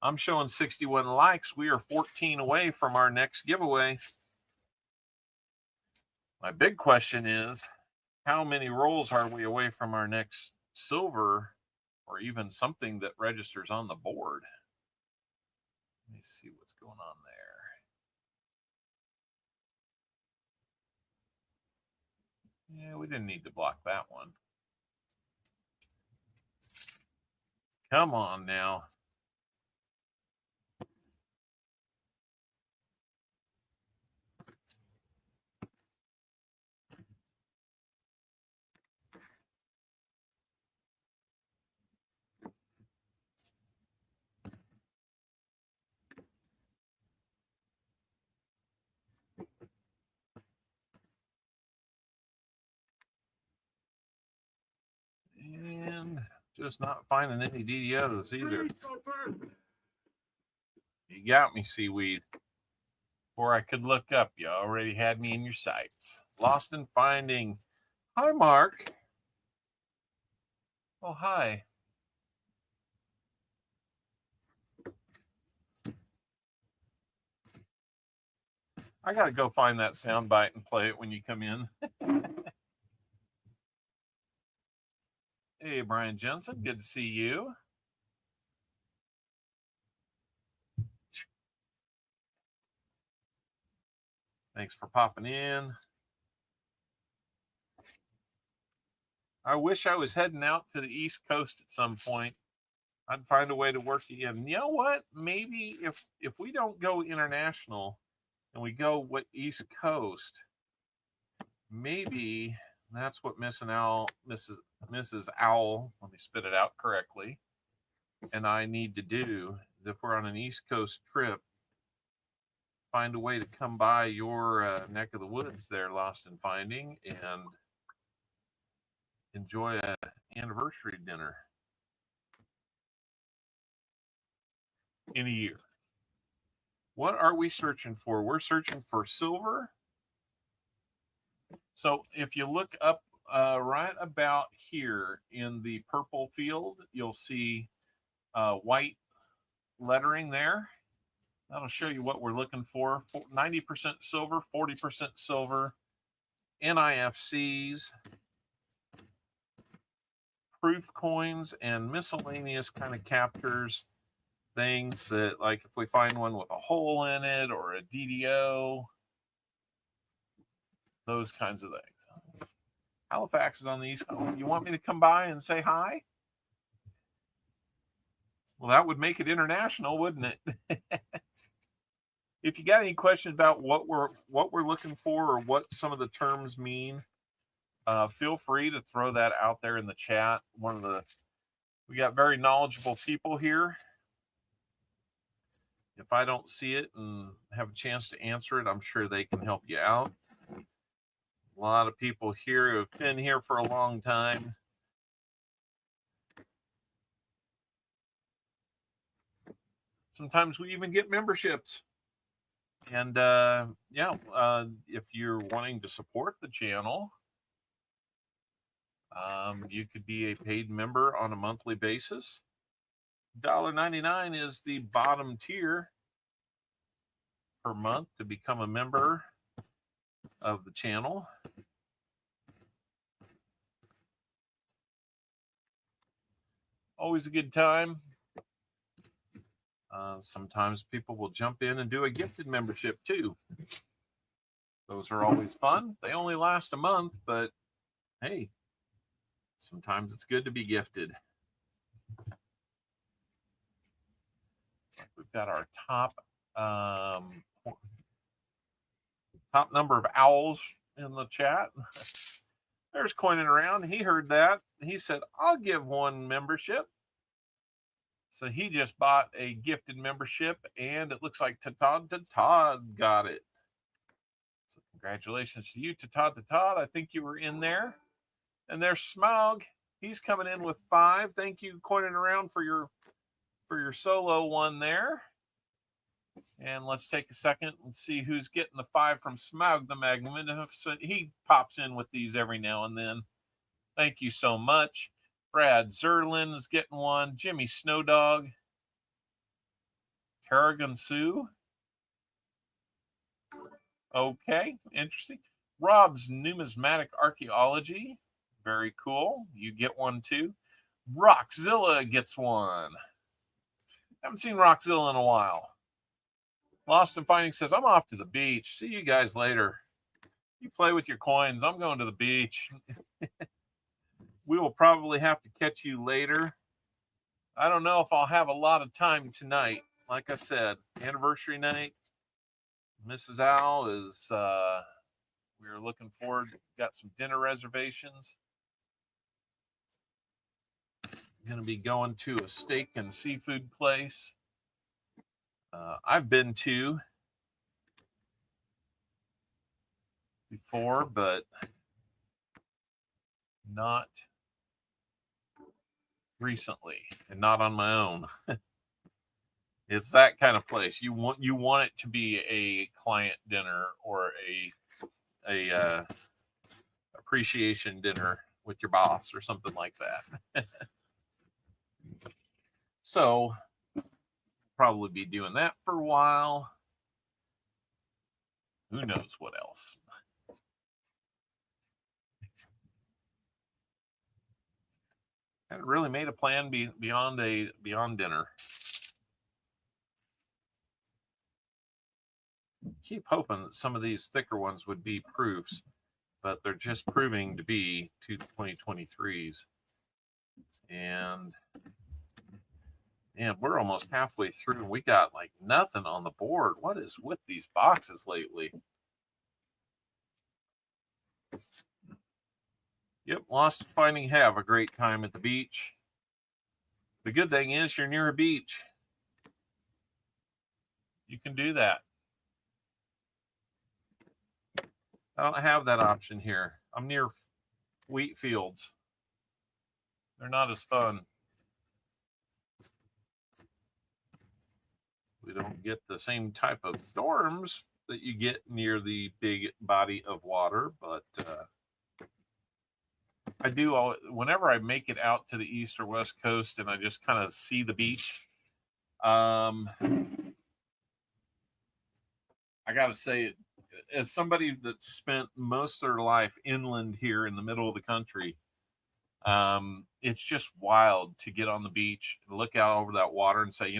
I'm showing 61 likes. We are 14 away from our next giveaway. My big question is, how many rolls are we away from our next silver or even something that registers on the board? Let me see what's going on there. Yeah, we didn't need to block that one. Come on now. And just not finding any DDOs either. You got me, Seaweed. Before I could look up, you already had me in your sights. Lost and finding. Hi, Mark. Oh, hi. I got to go find that sound bite and play it when you come in. Hey, Brian Jensen, good to see you. Thanks for popping in. I wish I was heading out to the East Coast at some point. I'd find a way to work you in. You know what? Maybe if we don't go international and we go East Coast, maybe that's what Mrs. Owl, let me spit it out correctly, and I need to do is if we're on an East Coast trip, find a way to come by your neck of the woods there, Lost and Finding, and enjoy an anniversary dinner in a year. What are we searching for? We're searching for silver. So if you look up right about here in the purple field, you'll see white lettering there. That'll show you what we're looking for. 90% silver, 40% silver, NIFCs, proof coins, and miscellaneous kind of captures. Things that, like if we find one with a hole in it or a DDO, those kinds of things. Halifax is on the East Coast. You want me to come by and say hi? Well, that would make it international, wouldn't it? If you got any questions about what we're looking for or what some of the terms mean, feel free to throw that out there in the chat. We got very knowledgeable people here. If I don't see it and have a chance to answer it, I'm sure they can help you out. A lot of people here who have been here for a long time. Sometimes we even get memberships. And if you're wanting to support the channel, You could be a paid member on a monthly basis. $1.99 is the bottom tier per month to become a member of the channel. Always a good time. Sometimes people will jump in and do a gifted membership too. Those are always fun. They only last a month, but hey, sometimes it's good to be gifted. We've got our top number of owls in the chat. There's Coining Around. He heard that. He said, I'll give one membership. So he just bought a gifted membership, and it looks like Todd got it. So congratulations to you, Todd. I think you were in there. And there's Smaug. He's coming in with 5. Thank you, Coining Around, for your solo one there. And let's take a second and see who's getting the 5 from Smaug the Magnificent. He pops in with these every now and then. Thank you so much. Brad Zerlin is getting 1. Jimmy Snowdog. Tarragon Sue. Okay, interesting. Rob's Numismatic Archaeology. Very cool. You get 1 too. Rockzilla gets 1. Haven't seen Rockzilla in a while. Lost and Finding says, I'm off to the beach. See you guys later. You play with your coins. I'm going to the beach. We will probably have to catch you later. I don't know if I'll have a lot of time tonight. Like I said, anniversary night. Mrs. Owl is, we're looking forward. Got some dinner reservations. Going to be going to a steak and seafood place. I've been to before, but not recently, and not on my own. It's that kind of place. You want it to be a client dinner or a appreciation dinner with your boss or something like that. So probably be doing that for a while. Who knows what else? Haven't really made a plan beyond dinner. Keep hoping that some of these thicker ones would be proofs, but they're just proving to be 2023s. And we're almost halfway through, and we got like nothing on the board. What is with these boxes lately? Yep, Lost and Finding have a great time at the beach. The good thing is you're near a beach. You can do that. I don't have that option here. I'm near wheat fields. They're not as fun. We don't get the same type of storms that you get near the big body of water, but I do whenever I make it out to the east or west coast and I just kind of see the beach. I gotta say, as somebody that spent most of their life inland here in the middle of the country, it's just wild to get on the beach and look out over that water and say,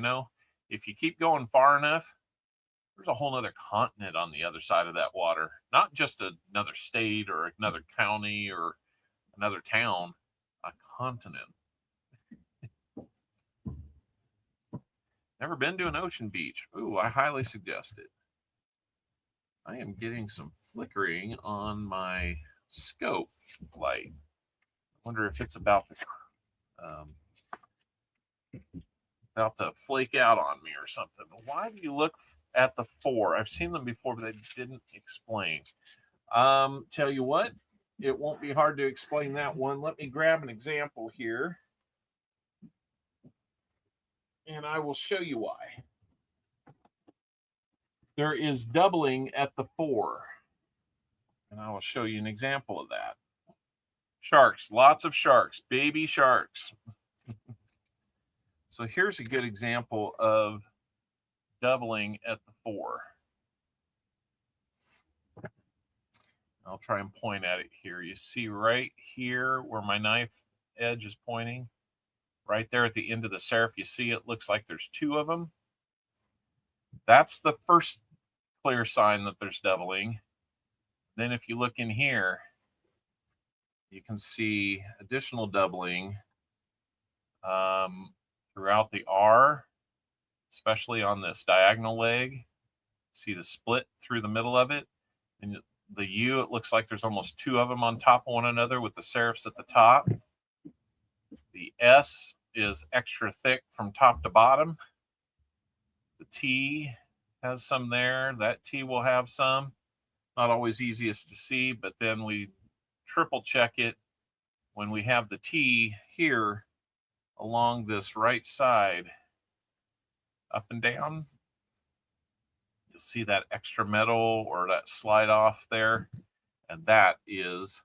if you keep going far enough, there's a whole other continent on the other side of that water. Not just another state or another county or another town, a continent. Never been to an ocean beach. Ooh, I highly suggest it. I am getting some flickering on my scope light. I wonder if it's about to flake out on me or something. Why do you look at the 4? I've seen them before, but they didn't explain. Tell you what, it won't be hard to explain that one. Let me grab an example here, and I will show you why. There is doubling at the 4, and I will show you an example of that. Sharks, lots of sharks, baby sharks. So here's a good example of doubling at the 4. I'll try and point at it here. You see right here where my knife edge is pointing, right there at the end of the serif, you see it looks like there's 2 of them. That's the first clear sign that there's doubling. Then if you look in here, you can see additional doubling throughout the R, especially on this diagonal leg. See the split through the middle of it. And the U, it looks like there's almost 2 of them on top of one another with the serifs at the top. The S is extra thick from top to bottom. The T has some there. That T will have some. Not always easiest to see, but then we triple check it when we have the T here along this right side, up and down. You'll see that extra metal or that slide off there, and that is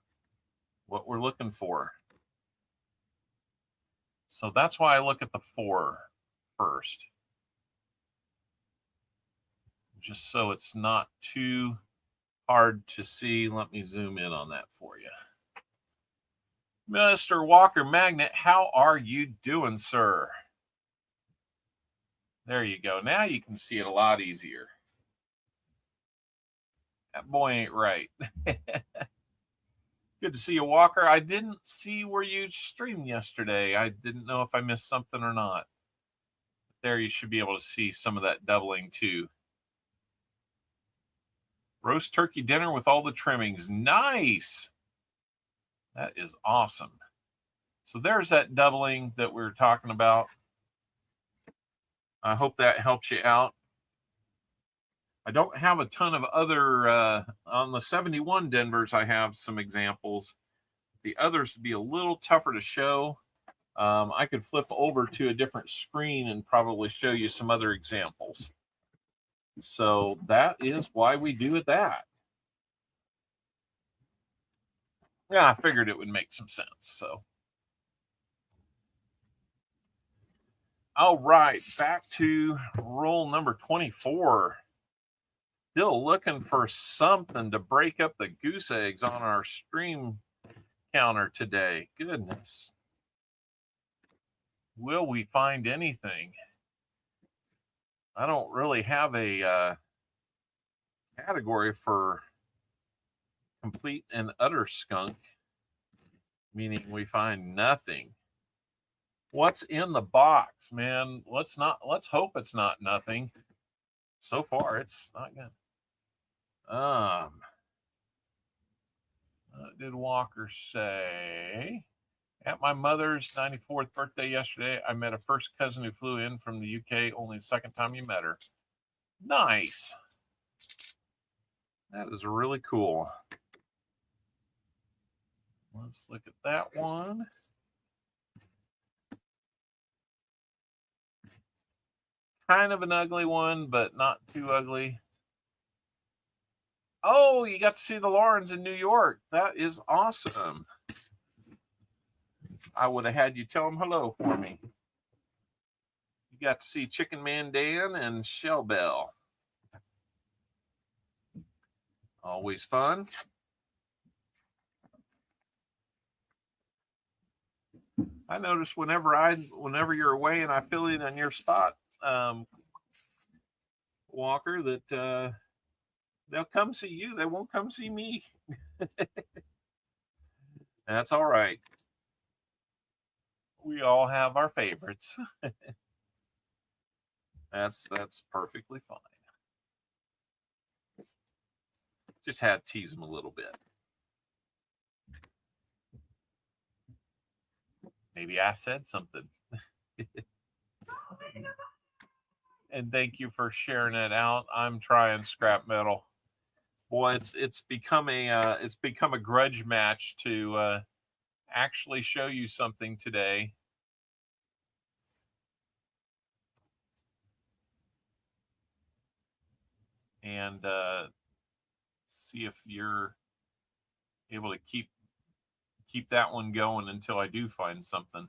what we're looking for. So that's why I look at the 4 first, just so it's not too hard to see. Let me zoom in on that for you. Mr. Walker Magnet, how are you doing, sir? There you go. Now you can see it a lot easier. That boy ain't right. Good to see you, Walker. I didn't see where you streamed yesterday. I didn't know if I missed something or not. There you should be able to see some of that doubling too. Roast turkey dinner with all the trimmings. Nice. That is awesome. So there's that doubling that we were talking about. I hope that helps you out. I don't have a ton of other, on the 71 Denvers, I have some examples. The others would be a little tougher to show. I could flip over to a different screen and probably show you some other examples. So that is why we do it that. Yeah, I figured it would make some sense. So, all right, back to roll number 24. Still looking for something to break up the goose eggs on our stream counter today. Goodness. Will we find anything? I don't really have a category for complete and utter skunk, meaning we find nothing. What's in the box, man? Let's hope it's not nothing. So far, it's not good. What did Walker say? At my mother's 94th birthday yesterday, I met a first cousin who flew in from the UK, only the second time you met her. Nice. That is really cool. Let's look at that one. Kind of an ugly one, but not too ugly. Oh, you got to see the Laurens in New York. That is awesome. I would have had you tell them hello for me. You got to see Chicken Man Dan and Shell Bell. Always fun. I notice whenever you're away and I fill in on your spot, Walker, that they'll come see you. They won't come see me. That's all right. We all have our favorites. That's perfectly fine. Just had to tease them a little bit. Maybe I said something. And thank you for sharing it out. I'm trying scrap metal. Boy, it's become a grudge match to actually show you something today. And see if you're able to keep keep that one going until I do find something.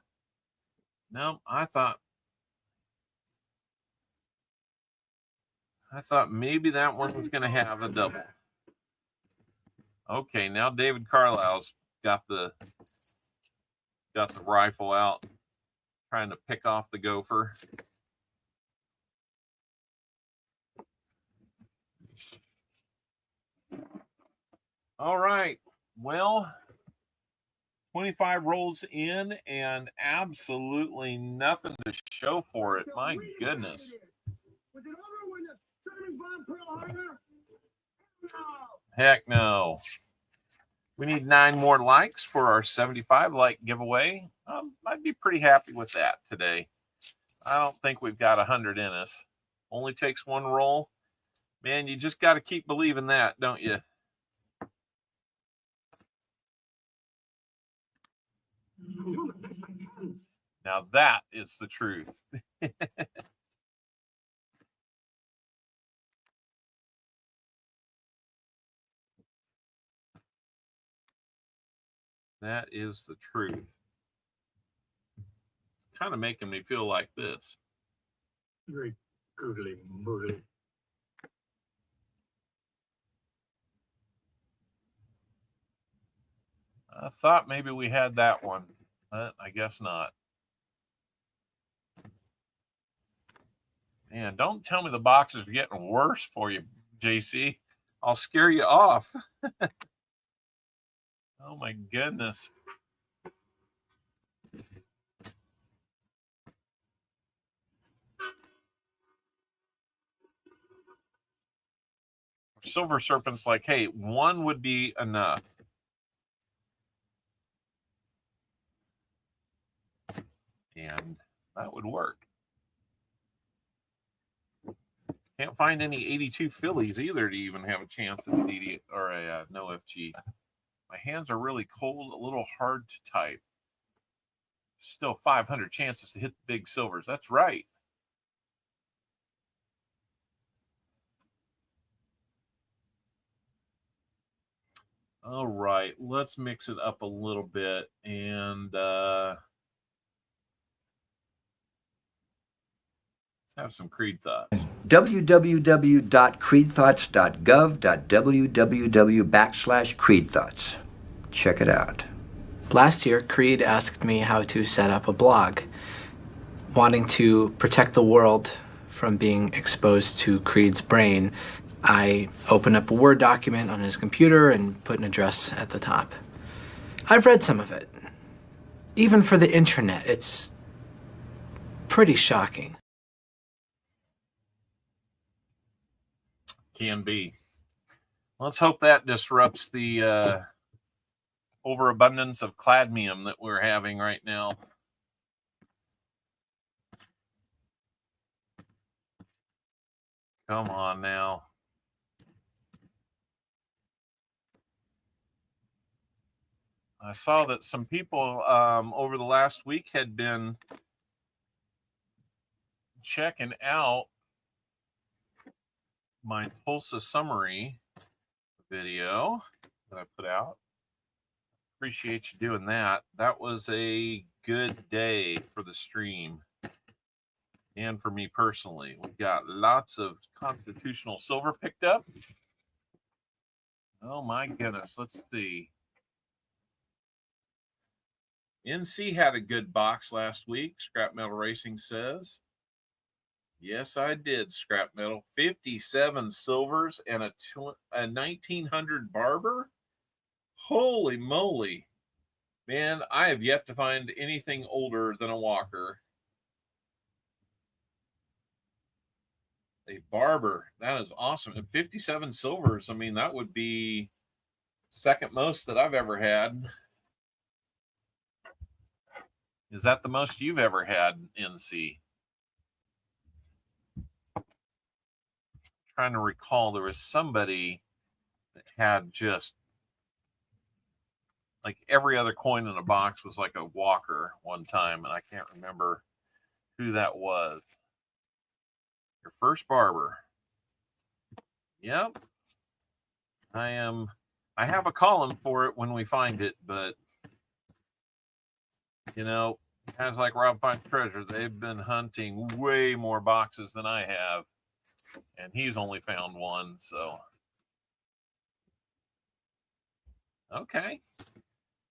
No, I thought maybe that one was going to have a double. Okay, now David Carlisle's got the rifle out, trying to pick off the gopher. All right. Well, 25 rolls in and absolutely nothing to show for it. My goodness. Was it over when the Germans bombed Pearl Harbor? No. Heck no. We need 9 more likes for our 75 like giveaway. I'd be pretty happy with that today. I don't think we've got 100 in us. Only takes 1 roll. Man, you just got to keep believing that, don't you? Now that is the truth. That is the truth. It's kind of making me feel like this. Very googly moogly. I thought maybe we had that one, but I guess not. Man, don't tell me the boxes are getting worse for you, JC. I'll scare you off. Oh my goodness. Silver Serpent's like, hey, 1 would be enough. And that would work. Can't find any 82 Phillies either to even have a chance at a DD or a no FG. My hands are really cold, a little hard to type. Still 500 chances to hit the big silvers. That's right. All right, let's mix it up a little bit and have some Creed thoughts. www.creedthoughts.gov.www/creedthoughts. Check it out. Last year, Creed asked me how to set up a blog. Wanting to protect the world from being exposed to Creed's brain, I opened up a Word document on his computer and put an address at the top. I've read some of it. Even for the internet, it's pretty shocking. Can be. Let's hope that disrupts the overabundance of cadmium that we're having right now. Come on now. I saw that some people over the last week had been checking out my Pulsa summary video that I put out. Appreciate you doing that. That was a good day for the stream and for me personally. We got lots of constitutional silver picked up. Oh my goodness. Let's see. NC had a good box last week, Scrap Metal Racing says. Yes, I did, Scrap Metal. 57 silvers and a 1900 Barber. Holy moly. Man, I have yet to find anything older than a Walker. A Barber. That is awesome. And 57 silvers. I mean, that would be second most that I've ever had. Is that the most you've ever had, NC? Trying to recall, there was somebody that had just like every other coin in a box was like a Walker one time, and I can't remember who that was. Your first Barber. Yep. I have a column for it when we find it, but You know, guys like Rob Finds Treasure, they've been hunting way more boxes than I have, and he's only found one. So, okay,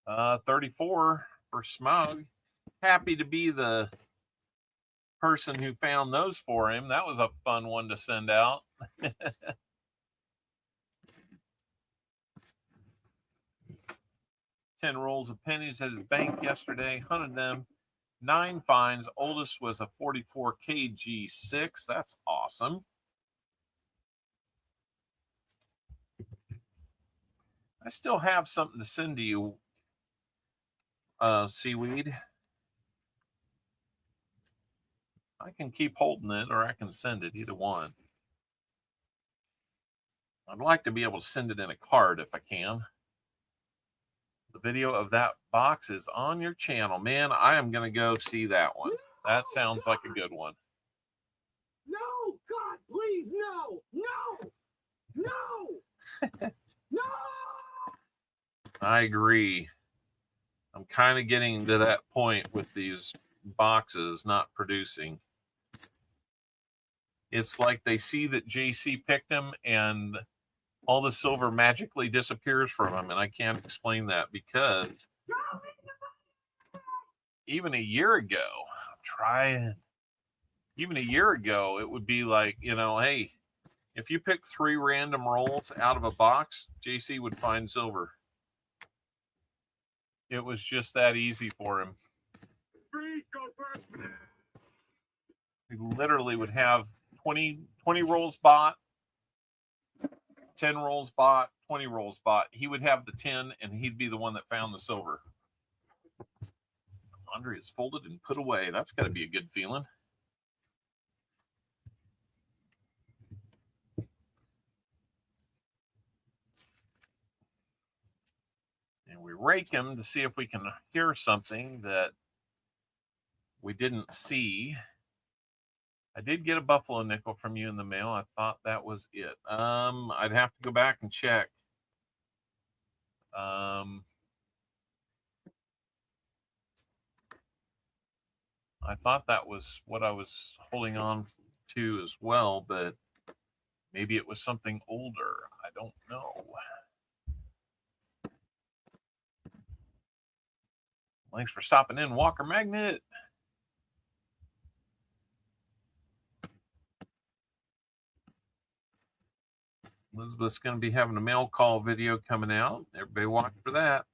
34 for Smug. Happy to be the person who found those for him. That was a fun one to send out. 10 rolls of pennies at his bank yesterday, hunted them. 9 finds. Oldest was a 44 kg 6. That's awesome. I still have something to send to you, Seaweed. I can keep holding it or I can send it, either one. I'd like to be able to send it in a card if I can. The video of that box is on your channel. Man, I am going to go see that one. That sounds like a good one. No, God, please, no, no, no, no. I agree. I'm kind of getting to that point with these boxes not producing. It's like they see that JC picked them and all the silver magically disappears from them, and I can't explain that because even a year ago, even a year ago, it would be like, you know, hey, if you pick 3 random rolls out of a box, JC would find silver. It was just that easy for him. He literally would have 20 rolls bought, 10 rolls bought, 20 rolls bought. He would have the 10, and he'd be the one that found the silver. Laundry is folded and put away. That's got to be a good feeling. And we rake him to see if we can hear something that we didn't see. I did get a buffalo nickel from you in the mail. I thought that was it. I'd have to go back and check. I thought that was what I was holding on to as well, but maybe it was something older. I don't know. Thanks for stopping in, Walker Magnet. Elizabeth's going to be having a mail call video coming out. Everybody watch for that.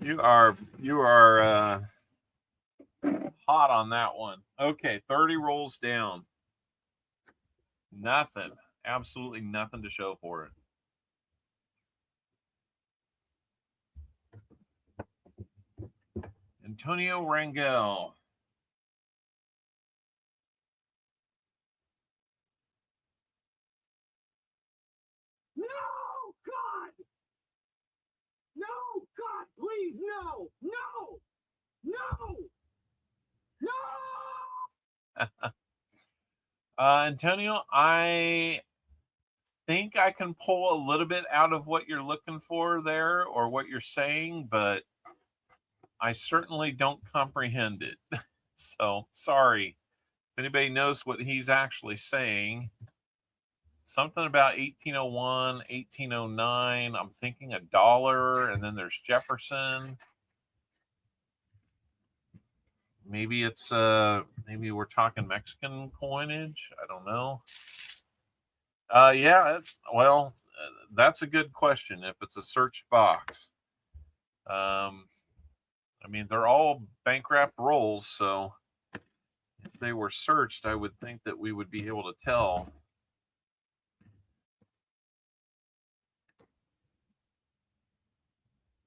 You are hot on that one. Okay, 30 rolls down. Nothing. Absolutely nothing to show for it. Antonio Rangel. No, God! No, God, please, no, no, no, no! Antonio, I think I can pull a little bit out of what you're looking for there or what you're saying, but I certainly don't comprehend it. So sorry. If anybody knows what he's actually saying, something about 1801, 1809. I'm thinking $1, and then there's Jefferson. Maybe it's maybe we're talking Mexican coinage. I don't know. Yeah, that's a good question. If it's a search box, I mean, they're all bank wrapped rolls, so if they were searched, I would think that we would be able to tell.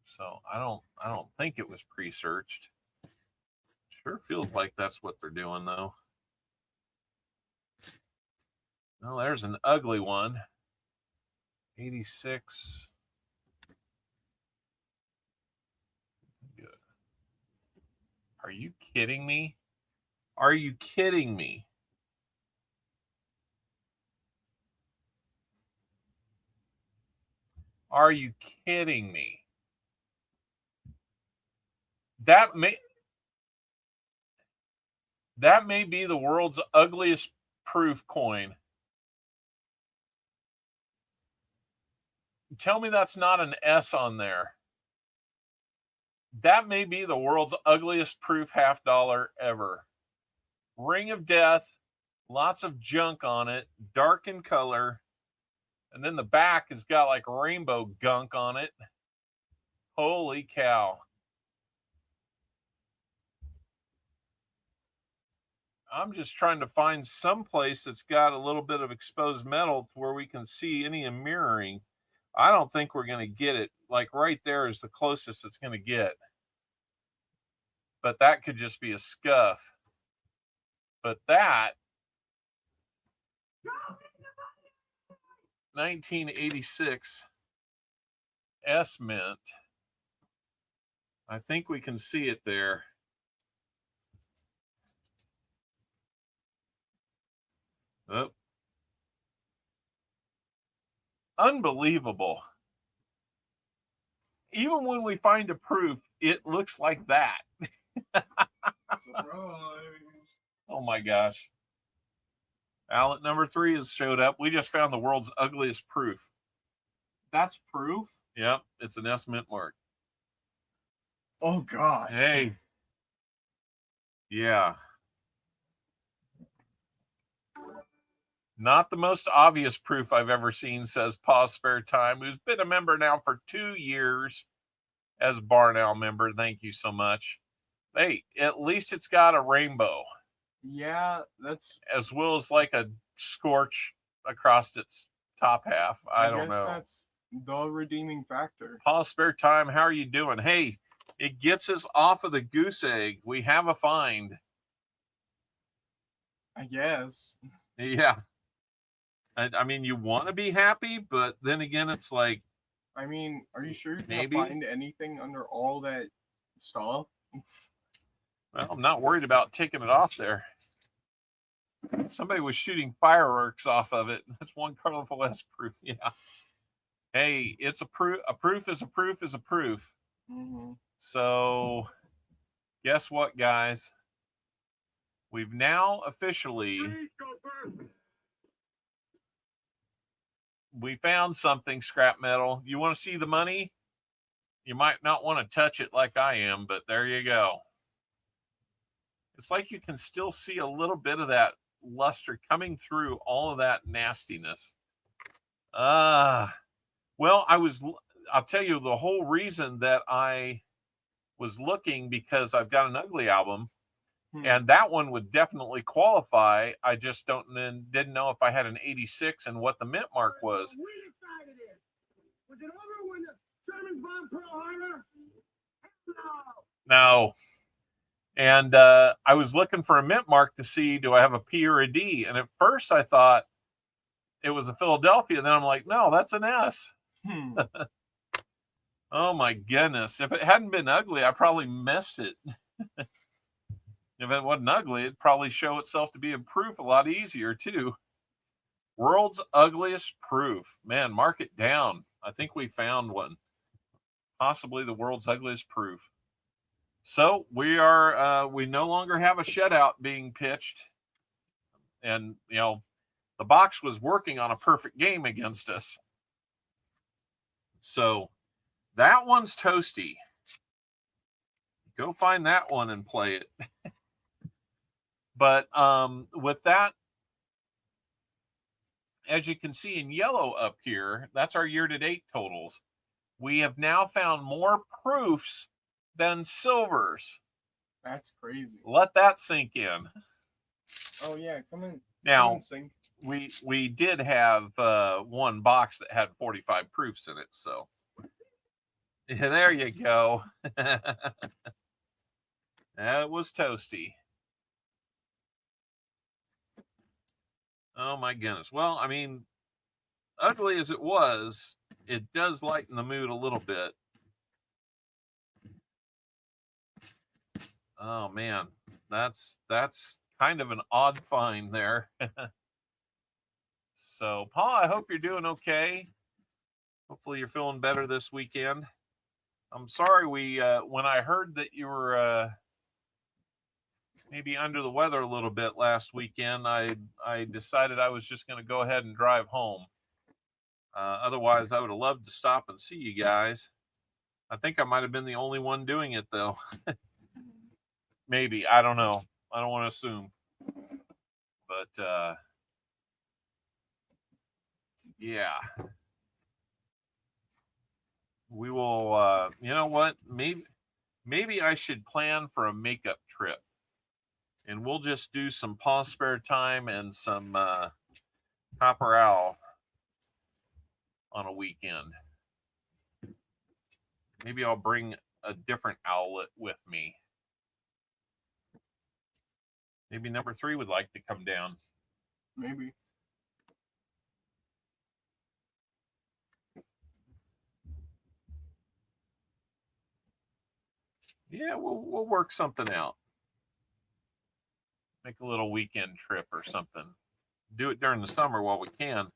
So I don't think it was pre-searched. Sure feels like that's what they're doing, though. Well, there's an ugly one. 86. Good. Are you kidding me? Are you kidding me? Are you kidding me? That may be the world's ugliest proof coin. Tell me that's not an S on there. That may be the world's ugliest proof half dollar ever. Ring of Death, lots of junk on it, dark in color. And then the back has got like rainbow gunk on it. Holy cow. I'm just trying to find some place that's got a little bit of exposed metal to where we can see any mirroring. I don't think we're going to get it. Like right there is the closest it's going to get. But that could just be a scuff. But that 1986 S Mint. I think we can see it there. Oh. Unbelievable. Even when we find a proof, it looks like that. Surprise. Oh my gosh. Ballot number 3 has showed up. We just found the world's ugliest proof. That's proof? Yep, it's an S Mint mark. Oh gosh. Hey. Yeah. Not the most obvious proof I've ever seen, says Pause Spare Time, who's been a member now for 2 years as Barn Owl member. Thank you so much. Hey, at least it's got a rainbow. Yeah, that's... As well as like a scorch across its top half. I don't know. That's the redeeming factor. Pause Spare Time, how are you doing? Hey, it gets us off of the goose egg. We have a find. I guess. Yeah. I mean, you want to be happy, but then again, it's like... I mean, are you sure you're maybe going to find anything under all that stuff? Well, I'm not worried about taking it off there. Somebody was shooting fireworks off of it. That's one colorful S proof. Yeah. Hey, it's a proof. A proof is a proof is a proof. Mm-hmm. So, guess what, guys? We've now officially... we found something, scrap metal. You want to see the money? You might not want to touch it like I am, but there you go. It's like you can still see a little bit of that luster coming through all of that nastiness. Well, I'll tell you the whole reason that I was looking, because I've got an ugly album, and that one would definitely qualify. I just didn't know if I had an 86 and what the mint mark was. We decided it. Was it over when the Germans bombed Pearl Harbor? No. And I was looking for a mint mark to see, do I have a P or a D? And at first I thought it was a Philadelphia. Then I'm like, no, that's an S. Oh my goodness. If it hadn't been ugly, I probably missed it. If it wasn't ugly, it'd probably show itself to be a proof a lot easier too. World's ugliest proof. Man, mark it down. I think we found one. Possibly the world's ugliest proof. So we are, we no longer have a shutout being pitched. And, you know, the box was working on a perfect game against us. So that one's toasty. Go find that one and play it. But with that, as you can see in yellow up here, that's our year-to-date totals. We have now found more proofs than silvers. That's crazy. Let that sink in. Oh yeah, come in. Now, come in, Sink. we did have one box that had 45 proofs in it, so yeah, there you go. That was toasty. Oh my goodness. Well, I mean, ugly as it was, it does lighten the mood a little bit. Oh man, that's kind of an odd find there. So, Paul, I hope you're doing okay. Hopefully, you're feeling better this weekend. I'm sorry when I heard that you were maybe under the weather a little bit last weekend, I decided I was just going to go ahead and drive home. Otherwise, I would have loved to stop and see you guys. I think I might have been the only one doing it, though. Maybe. I don't know. I don't want to assume. But, yeah. We will, you know what? Maybe I should plan for a makeup trip. And we'll just do some Paw Spare Time and some Copper Owl on a weekend. Maybe I'll bring a different owlet with me. Maybe number 3 would like to come down. Maybe. Yeah, we'll work something out. Make a little weekend trip or something. Do it during the summer while we can.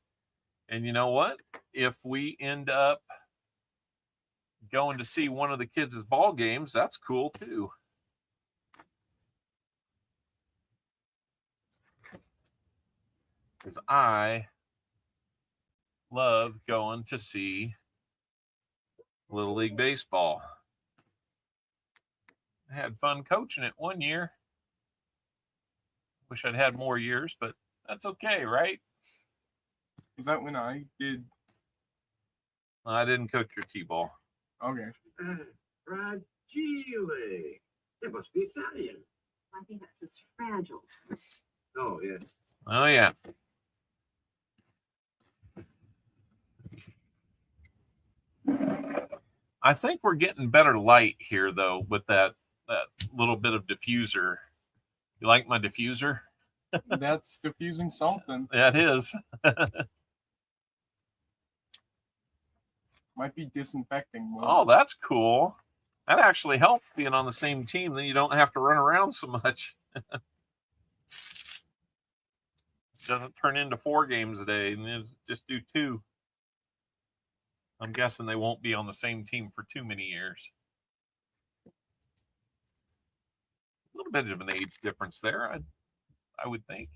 And you know what? If we end up going to see one of the kids' ball games, that's cool too. Because I love going to see Little League Baseball. I had fun coaching it one year. Wish I'd had more years, but that's okay, right? Is that when I did? I didn't coach your T-ball. Okay. Fragile. It must be Italian. I think that's just fragile. Oh, yeah. Oh, yeah. I think we're getting better light here, though, with that little bit of diffuser. You like my diffuser? That's diffusing something. Yeah, it is. Might be disinfecting more. Oh, that's cool. That actually helps being on the same team. Then you don't have to run around so much. Doesn't turn into 4 games a day, and then just do 2. I'm guessing they won't be on the same team for too many years. A little bit of an age difference there, I would think.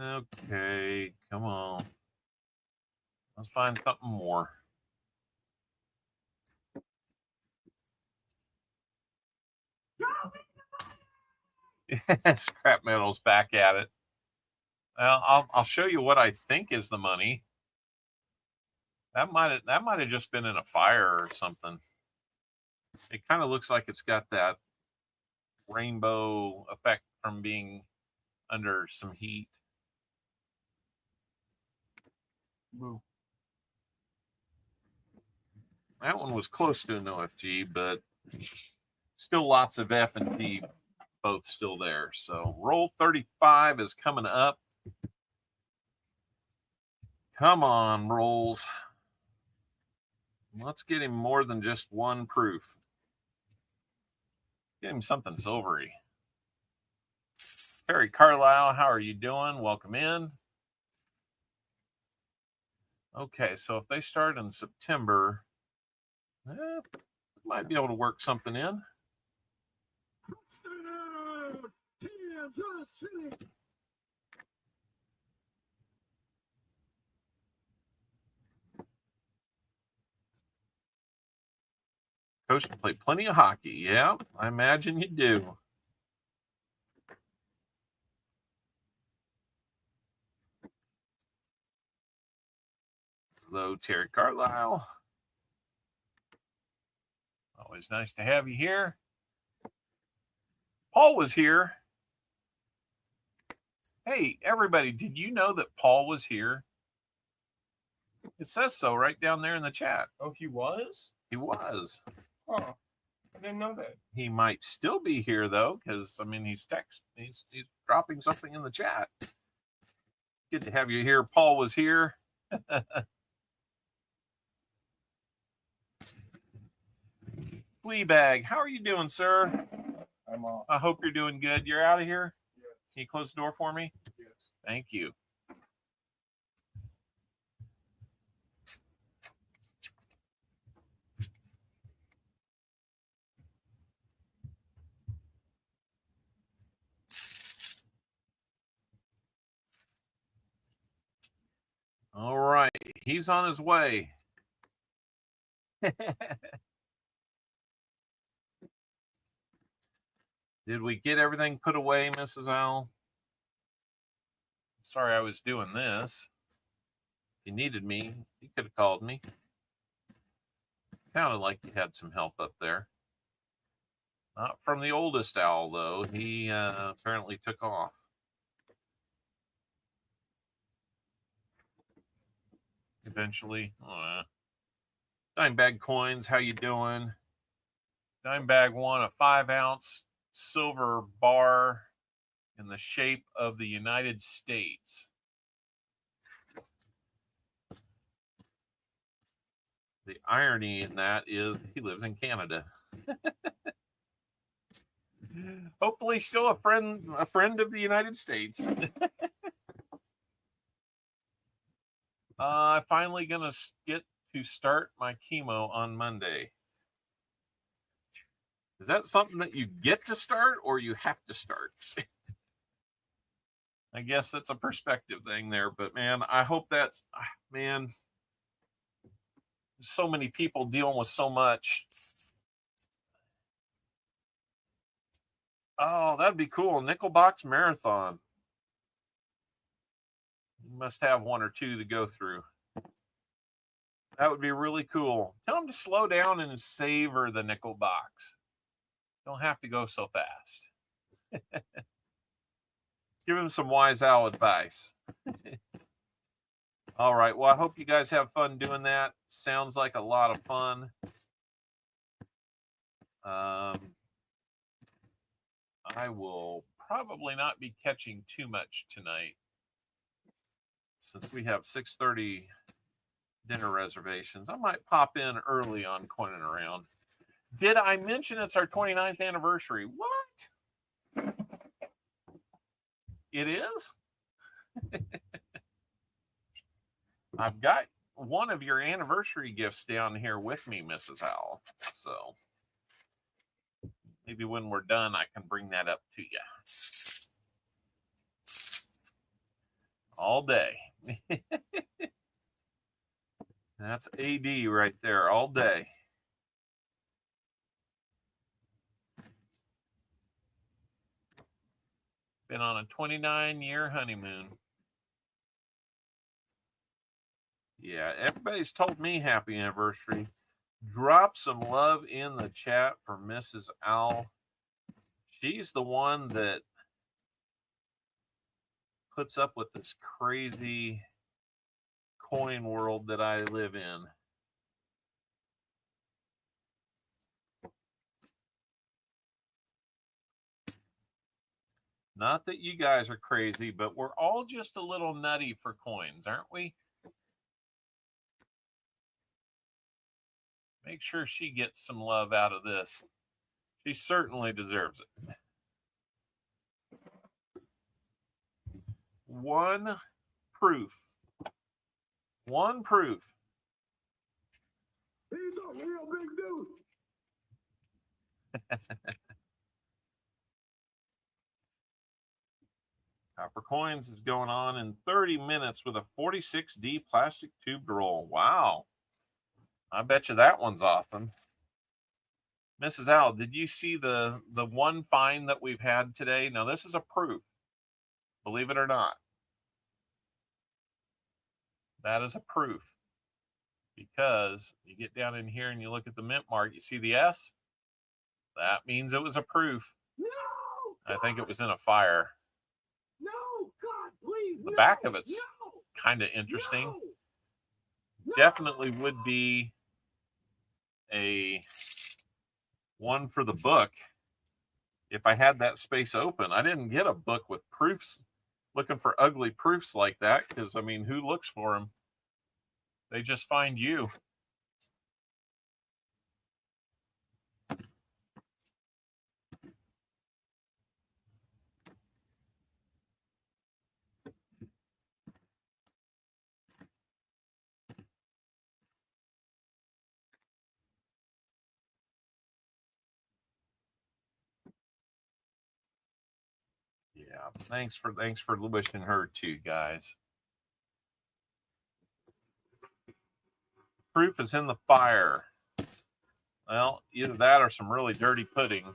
Okay, come on. Let's find something more. Scrap metal's back at it. I'll show you what I think is the money. That might have just been in a fire or something. It kind of looks like it's got that rainbow effect from being under some heat. Boo. That one was close to an OFG, but still lots of F and D both still there. So roll 35 is coming up. Come on, rolls. Let's get him more than just one proof. Get him something silvery. Harry Carlisle, how are you doing? Welcome in. Okay, so if they start in September, might be able to work something in. Kansas City. Coach can play plenty of hockey. Yeah, I imagine you do. Hello, Terry Carlisle. Always nice to have you here. Paul was here. Hey, everybody, did you know that Paul was here? It says so right down there in the chat. Oh, he was? He was. Huh. I didn't know that. He might still be here though, because I mean he's dropping something in the chat. Good to have you here. Paul was here. Fleabag, how are you doing, sir? I'm off. I hope you're doing good. You're out of here? Yes. Can you close the door for me? Yes. Thank you. All right. He's on his way. Did we get everything put away, Mrs. Owl? Sorry I was doing this. If you needed me, you could have called me. Sounded like you had some help up there. Not from the oldest owl, though. He apparently took off. Eventually. Dimebag Coins, how you doing? Dimebag won a 5-ounce silver bar in the shape of the United States. The irony in that is he lives in Canada. Hopefully still a friend of the United States. I'm finally gonna get to start my chemo on Monday. Is that something that you get to start or you have to start? I guess it's a perspective thing there, but man, I hope that's, man, so many people dealing with so much. Oh, that'd be cool. Nickel Box Marathon. You must have one or two to go through. That would be really cool. Tell them to slow down and savor the nickel box. Don't have to go so fast. Give him some wise owl advice. All right. Well, I hope you guys have fun doing that. Sounds like a lot of fun. I will probably not be catching too much tonight since we have 6:30 dinner reservations. I might pop in early on Coining Around. Did I mention it's our 29th anniversary? What? It is? I've got one of your anniversary gifts down here with me, Mrs. Owl. So maybe when we're done, I can bring that up to you. All day. That's AD right there, all day. Been on a 29-year honeymoon. Yeah, everybody's told me happy anniversary. Drop some love in the chat for Mrs. Owl. She's the one that puts up with this crazy coin world that I live in. Not that you guys are crazy, but we're all just a little nutty for coins, aren't we? Make sure she gets some love out of this. She certainly deserves it. One proof. One proof. He's a real big dude. CopperCoins is going on in 30 minutes with a 46D plastic tube roll. Wow. I bet you that one's awesome. Mrs. Owl, did you see the one find that we've had today? Now, this is a proof. Believe it or not. That is a proof. Because you get down in here and you look at the mint mark, you see the S? That means it was a proof. No! I think it was in a fire. No, God, please. The back of it's kind of interesting. No. Definitely would be a one for the book. If I had that space open, I didn't get a book with proofs, looking for ugly proofs like that, because, I mean, who looks for them? They just find you. Yeah, thanks for wishing her too, guys. Proof is in the fire. Well, either that or some really dirty pudding.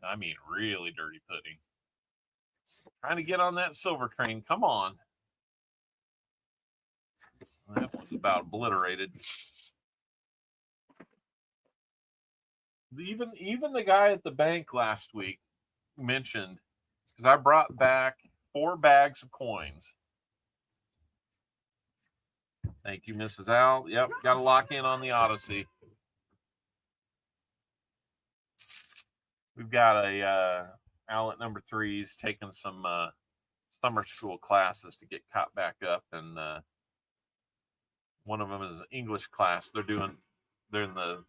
I mean, really dirty pudding. Trying to get on that silver train. Come on. That was about obliterated. Even the guy at the bank last week mentioned, because I brought back 4 bags of coins. Thank you, Mrs. Al. Yep, got to lock in on the Odyssey. We've got a Al at number 3's taking some summer school classes to get caught back up, and one of them is English class. They're in the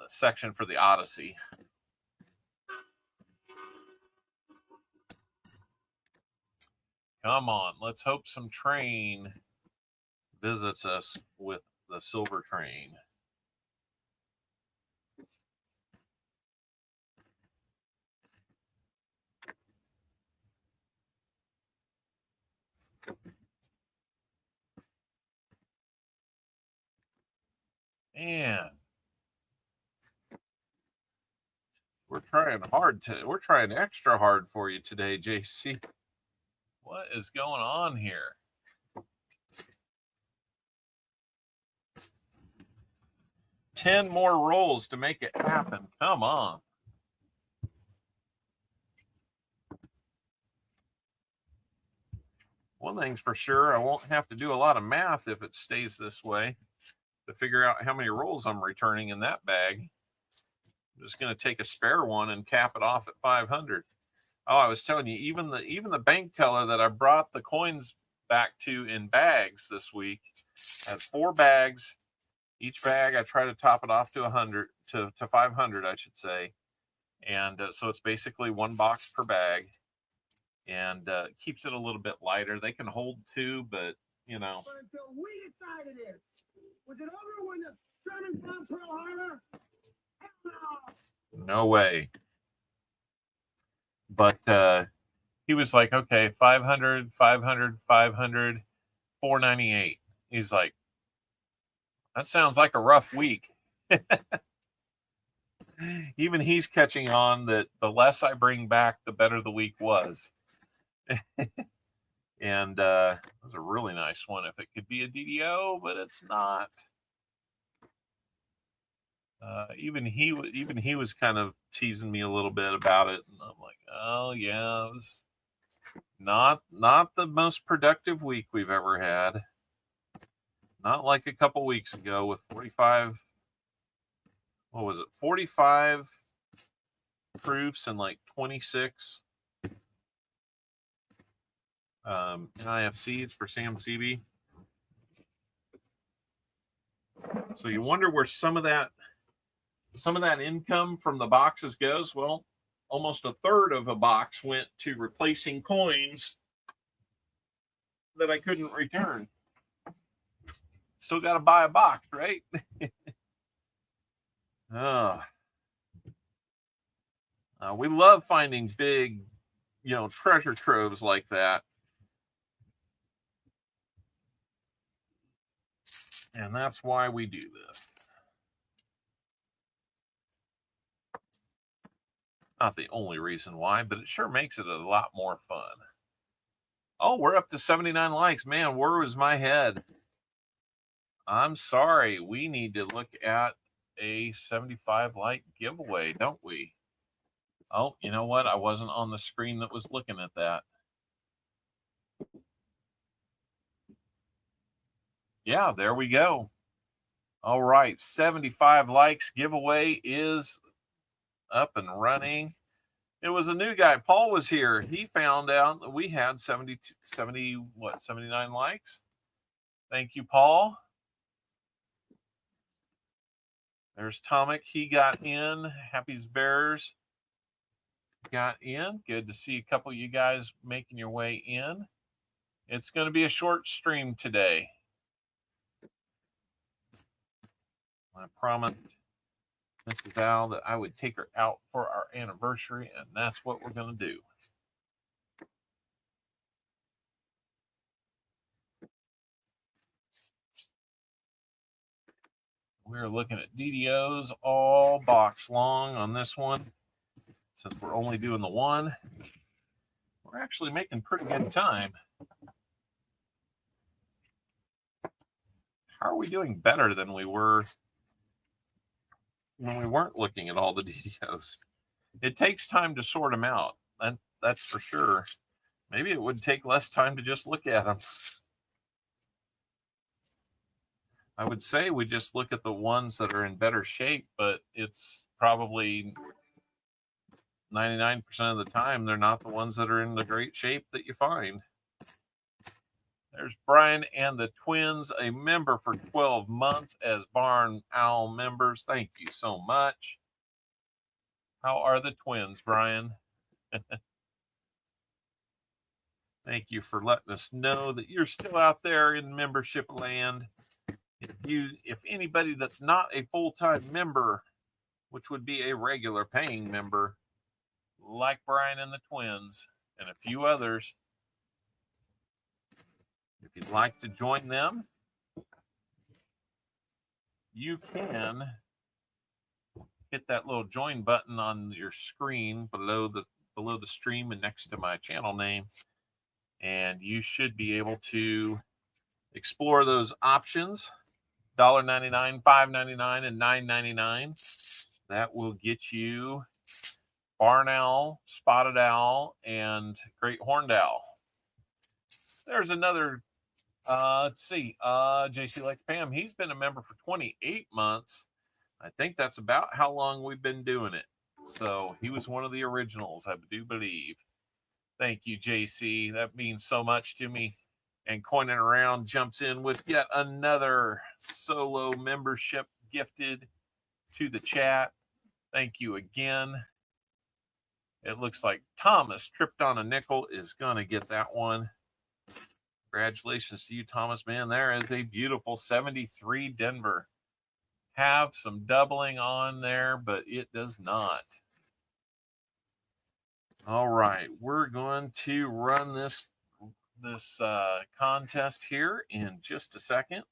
section for the Odyssey. Come on, let's hope some train visits us with the silver train. Man, we're trying extra hard for you today, JC. What is going on here? Ten more rolls to make it happen. Come on. One thing's for sure, I won't have to do a lot of math if it stays this way to figure out how many rolls I'm returning in that bag. I'm just going to take a spare one and cap it off at 500. Oh, I was telling you, even the bank teller that I brought the coins back to in bags this week has 4 bags. Each bag I try to top it off to 100 to 500, I should say, and so it's basically 1 box per bag, and keeps it a little bit lighter. They can hold 2, but you know. But until we decided it, was it over when the Germans bombed Pearl Harbor? Hell no. No way. But he was like, okay, 500, 500, 500, 498. He's like, that sounds like a rough week. Even he's catching on that the less I bring back, the better the week was. And it was a really nice one. If it could be a DDO, but it's not. Even he was kind of teasing me a little bit about it, and I'm like, oh yeah, it was not the most productive week we've ever had. Not like a couple weeks ago with 45. What was it? 45 proofs and like 26 NIFCs for Sam CB. So you wonder where some of that income from the boxes goes. Well, almost a third of a box went to replacing coins that I couldn't return. Still got to buy a box, right? We love finding big, treasure troves like that. And that's why we do this. Not the only reason why, but it sure makes it a lot more fun. Oh, we're up to 79 likes. Man, where was my head? I'm sorry. We need to look at a 75 like giveaway, don't we? Oh, you know what? I wasn't on the screen that was looking at that. Yeah, there we go. All right, 75 likes giveaway is up and running. It was a new guy. Paul was here. He found out that we had 79 likes. Thank you, Paul. There's Tomic. He got in. Happy's Bears got in. Good to see a couple of you guys making your way in. It's going to be a short stream today. I promised Mrs. Al that I would take her out for our anniversary, and that's what we're going to do. We're looking at DDOs all box long on this one. Since we're only doing the one, we're actually making pretty good time. How are we doing better than we were when we weren't looking at all the DDOs? It takes time to sort them out. That's for sure. Maybe it would take less time to just look at them. I would say we just look at the ones that are in better shape, but it's probably 99% of the time they're not the ones that are in the great shape that you find. There's Brian and the twins, a member for 12 months as Barn Owl members. Thank you so much. How are the twins, Brian? Thank you for letting us know that you're still out there in membership land. If anybody that's not a full-time member, which would be a regular paying member, like Brian and the twins and a few others, if you'd like to join them, you can hit that little join button on your screen below the stream and next to my channel name, and you should be able to explore those options. $1.99, $5.99, and $9.99. That will get you Barn Owl, Spotted Owl, and Great Horned Owl. There's another, let's see, JC Like Pam. He's been a member for 28 months. I think that's about how long we've been doing it. So he was one of the originals, I do believe. Thank you, JC. That means so much to me. And Coining Around jumps in with yet another solo membership gifted to the chat. Thank you again. It looks like Thomas Tripped on a Nickel is going to get that one. Congratulations to you, Thomas. Man, there is a beautiful 73 Denver. Have some doubling on there, but it does not. All right, we're going to run this contest here in just a second.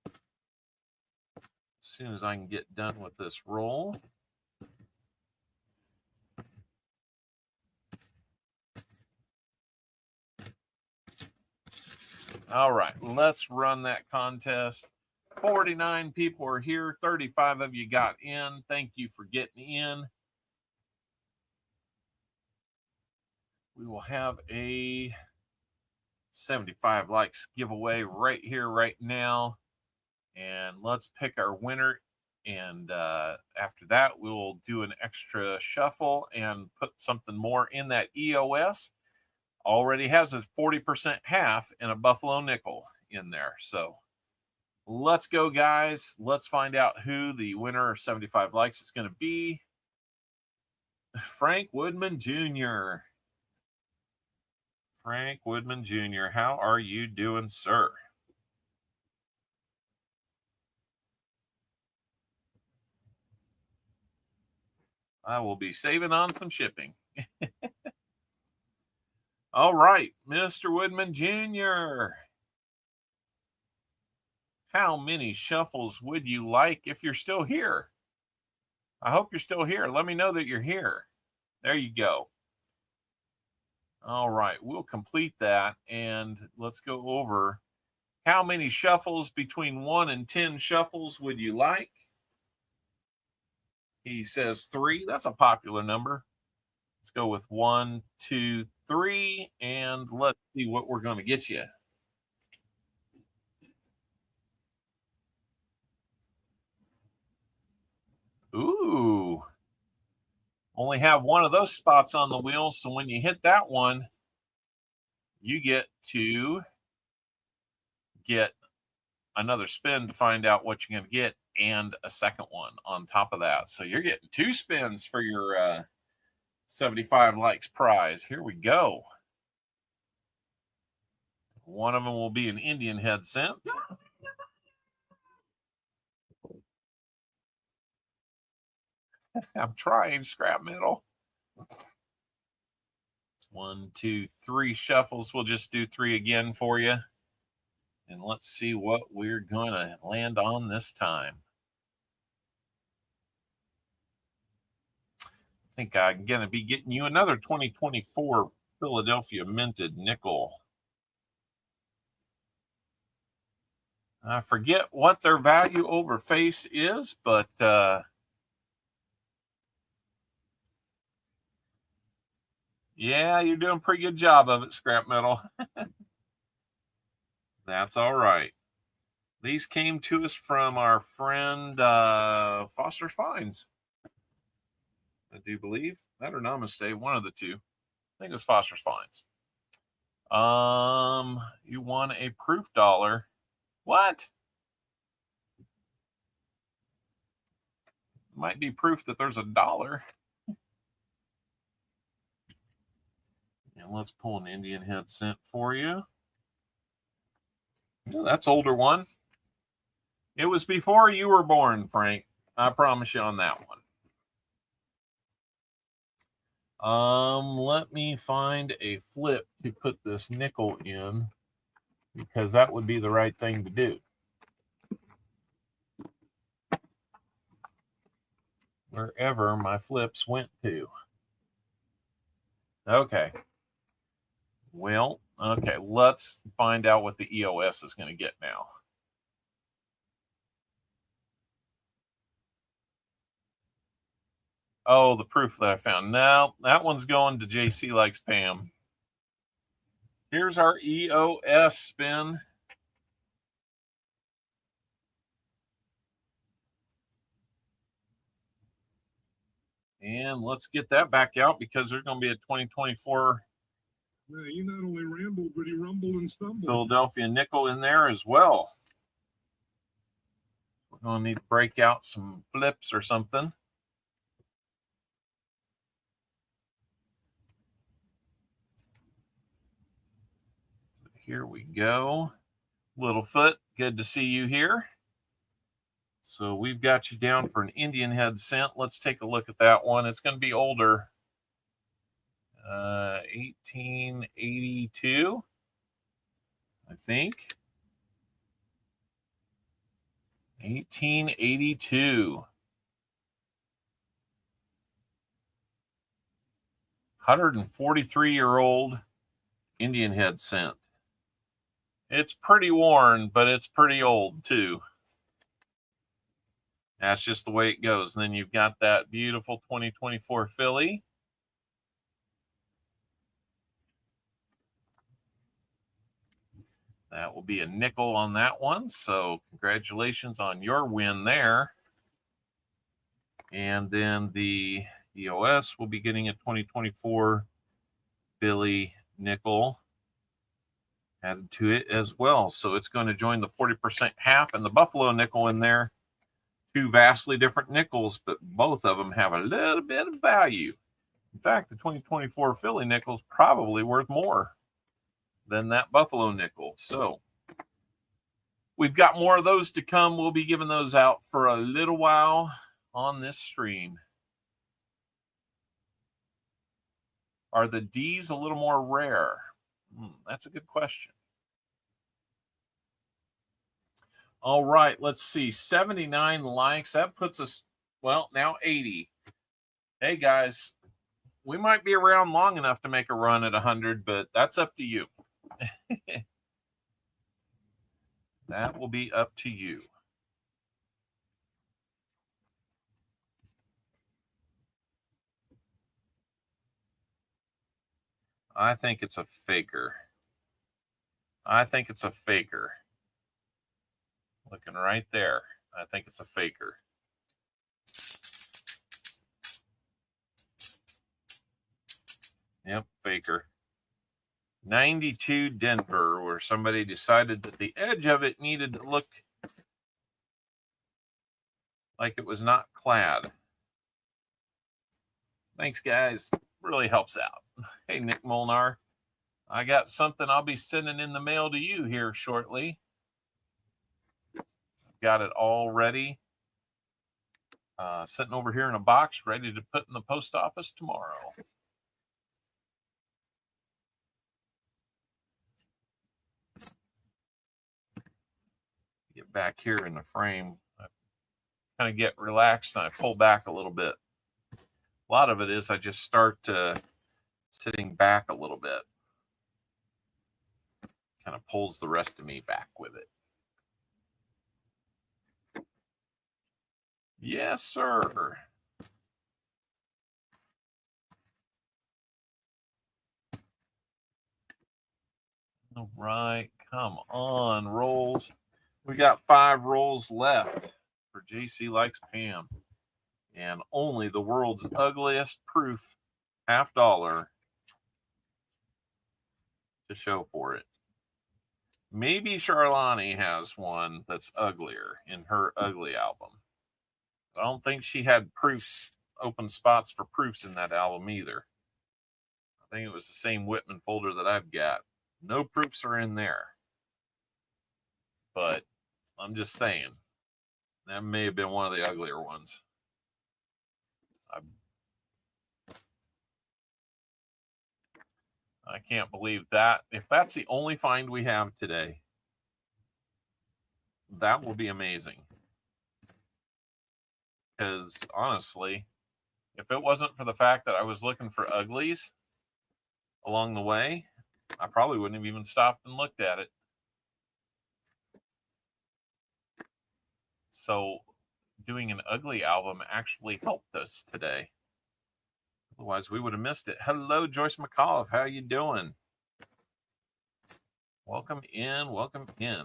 As soon as I can get done with this roll. All right, let's run that contest. 49 people are here. 35 of you got in. Thank you for getting in. We will have a 75 likes giveaway right here, right now. And let's pick our winner. And after that, we'll do an extra shuffle and put something more in that EOS. Already has a 40% half and a Buffalo nickel in there. So let's go, guys. Let's find out who the winner of 75 likes is going to be. Frank Woodman Jr. Frank Woodman Jr., how are you doing, sir? I will be saving on some shipping. All right, Mr. Woodman Jr. How many shuffles would you like if you're still here? I hope you're still here. Let me know that you're here. There you go. All right, we'll complete that, and let's go over how many shuffles between 1 and 10 shuffles would you like? He says 3. That's a popular number. Let's go with 1, 2, 3, and let's see what we're going to get you. Only have one of those spots on the wheel, so when you hit that one, you get to get another spin to find out what you're going to get, and a second one on top of that. So you're getting 2 spins for your 75 likes prize. Here we go. One of them will be an Indian head cent. I'm trying, scrap metal. 1, 2, 3 shuffles. We'll just do 3 again for you. And let's see what we're going to land on this time. I think I'm going to be getting you another 2024 Philadelphia minted nickel. I forget what their value over face is, but yeah, you're doing a pretty good job of it, scrap metal. That's all right. These came to us from our friend Foster's Finds, I do believe. That or Namaste, one of the two. I think it was Foster's Finds. You won a proof dollar. What? Might be proof that there's a dollar. And let's pull an Indian head cent for you. Oh, that's older one. It was before you were born, Frank. I promise you on that one. Let me find a flip to put this nickel in, because that would be the right thing to do. Wherever my flips went to. Okay. Well, okay, let's find out what the EOS is going to get now. Oh, the proof that I found. No, that one's going to JC Likes Pam. Here's our EOS spin. And let's get that back out, because there's going to be a 2024 You not only rambled, but he rumbled and stumbled. Philadelphia nickel in there as well. We're going to need to break out some flips or something. Here we go. Littlefoot, good to see you here. So we've got you down for an Indian head cent. Let's take a look at that one. It's going to be older. 1882, I think. 1882. 143-year-old Indian head cent. It's pretty worn, but it's pretty old too. That's just the way it goes. And then you've got that beautiful 2024 Philly. That will be a nickel on that one. So congratulations on your win there. And then the EOS will be getting a 2024 Philly nickel added to it as well. So it's going to join the 40% half and the Buffalo nickel in there. 2 vastly different nickels, but both of them have a little bit of value. In fact, the 2024 Philly nickel is probably worth more than that Buffalo nickel. So we've got more of those to come. We'll be giving those out for a little while on this stream. Are the D's a little more rare? That's a good question. All right, let's see. 79 likes. That puts us, well, now 80. Hey, guys, we might be around long enough to make a run at 100, but that's up to you. That will be up to you. I think it's a faker. I think it's a faker. Looking right there. I think it's a faker. Yep, faker. 92 Denver, where somebody decided that the edge of it needed to look like it was not clad. Thanks, guys. Really helps out. Hey, Nick Molnar. I got something I'll be sending in the mail to you here shortly. Got it all ready. Sitting over here in a box, ready to put in the post office tomorrow. Get back here in the frame. I kind of get relaxed and I pull back a little bit. A lot of it is I just start sitting back a little bit. Kind of pulls the rest of me back with it. Yes, sir. All right, come on, rolls. We got 5 rolls left for JC Likes Pam. And only the world's ugliest proof $50 to show for it. Maybe Charlani has one that's uglier in her ugly album. I don't think she had proofs, open spots for proofs in that album either. I think it was the same Whitman folder that I've got. No proofs are in there. But I'm just saying, that may have been one of the uglier ones. I can't believe that. If that's the only find we have today, that will be amazing. Because honestly, if it wasn't for the fact that I was looking for uglies along the way, I probably wouldn't have even stopped and looked at it. So doing an ugly album actually helped us today. Otherwise, we would have missed it. Hello, Joyce McAuliffe. How you doing? Welcome in. Welcome in.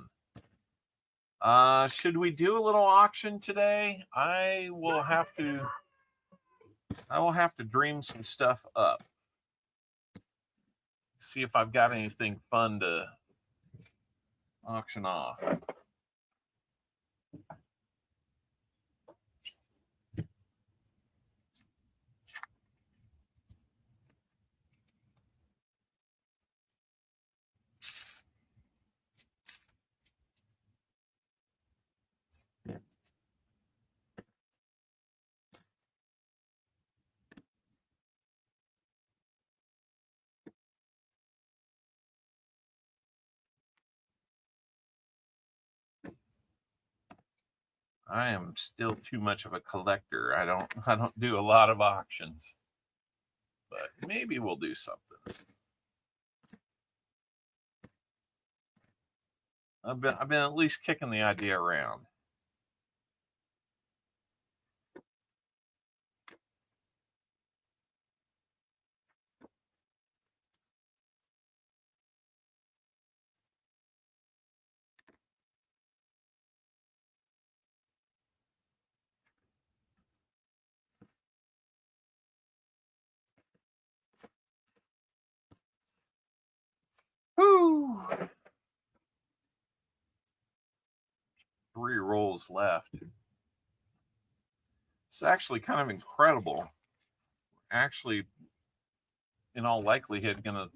Should we do a little auction today? I will have to dream some stuff up. See if I've got anything fun to auction off. I am still too much of a collector. I don't do a lot of auctions. But maybe we'll do something. I've been at least kicking the idea around. Woo! 3 rolls left. It's actually kind of incredible. Actually, in all likelihood, going to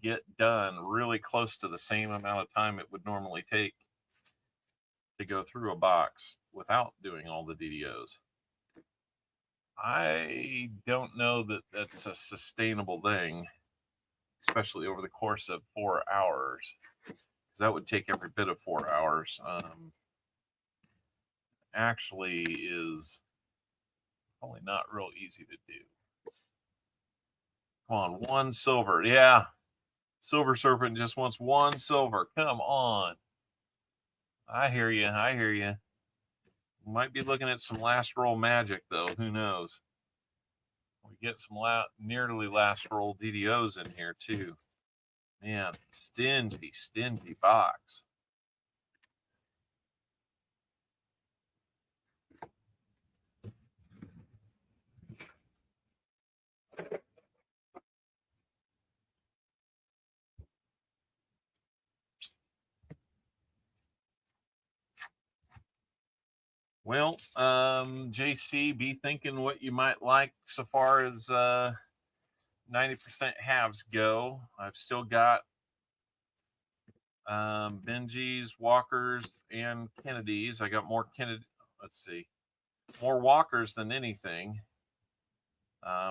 get done really close to the same amount of time it would normally take to go through a box without doing all the DDOs. I don't know that that's a sustainable thing, especially over the course of 4 hours. That would take every bit of 4 hours. Actually is probably not real easy to do. Come on, 1 silver. Yeah. Silver Serpent just wants 1 silver. Come on. I hear you. I hear you. Might be looking at some last roll magic, though. Who knows? We get some nearly last roll DDOs in here, too. Man, stingy box. Well, JC, be thinking what you might like so far as 90% halves go. I've still got Benjis, Walkers, and Kennedys. I got more Kennedy. Let's see, more Walkers than anything.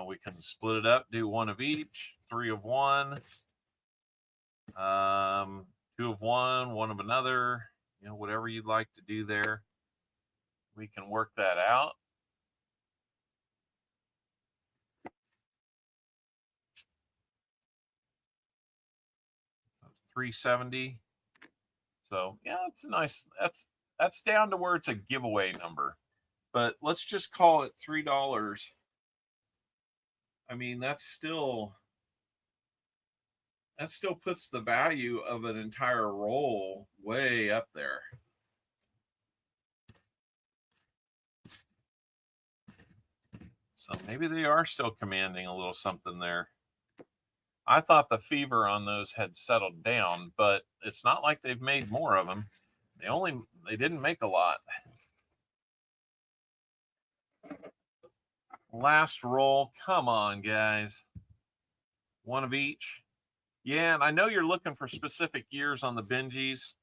We can split it up, do one of each, 3 of one, 2 of one of another. You know, whatever you'd like to do there, we can work that out. So 370. So yeah, it's a nice. That's down to where it's a giveaway number, but let's just call it $3. I mean, that still puts the value of an entire roll way up there. So maybe they are still commanding a little something there. I thought the fever on those had settled down, but it's not like they've made more of them. They didn't make a lot. Last roll. Come on, guys. One of each. Yeah, and I know you're looking for specific years on the Benjis.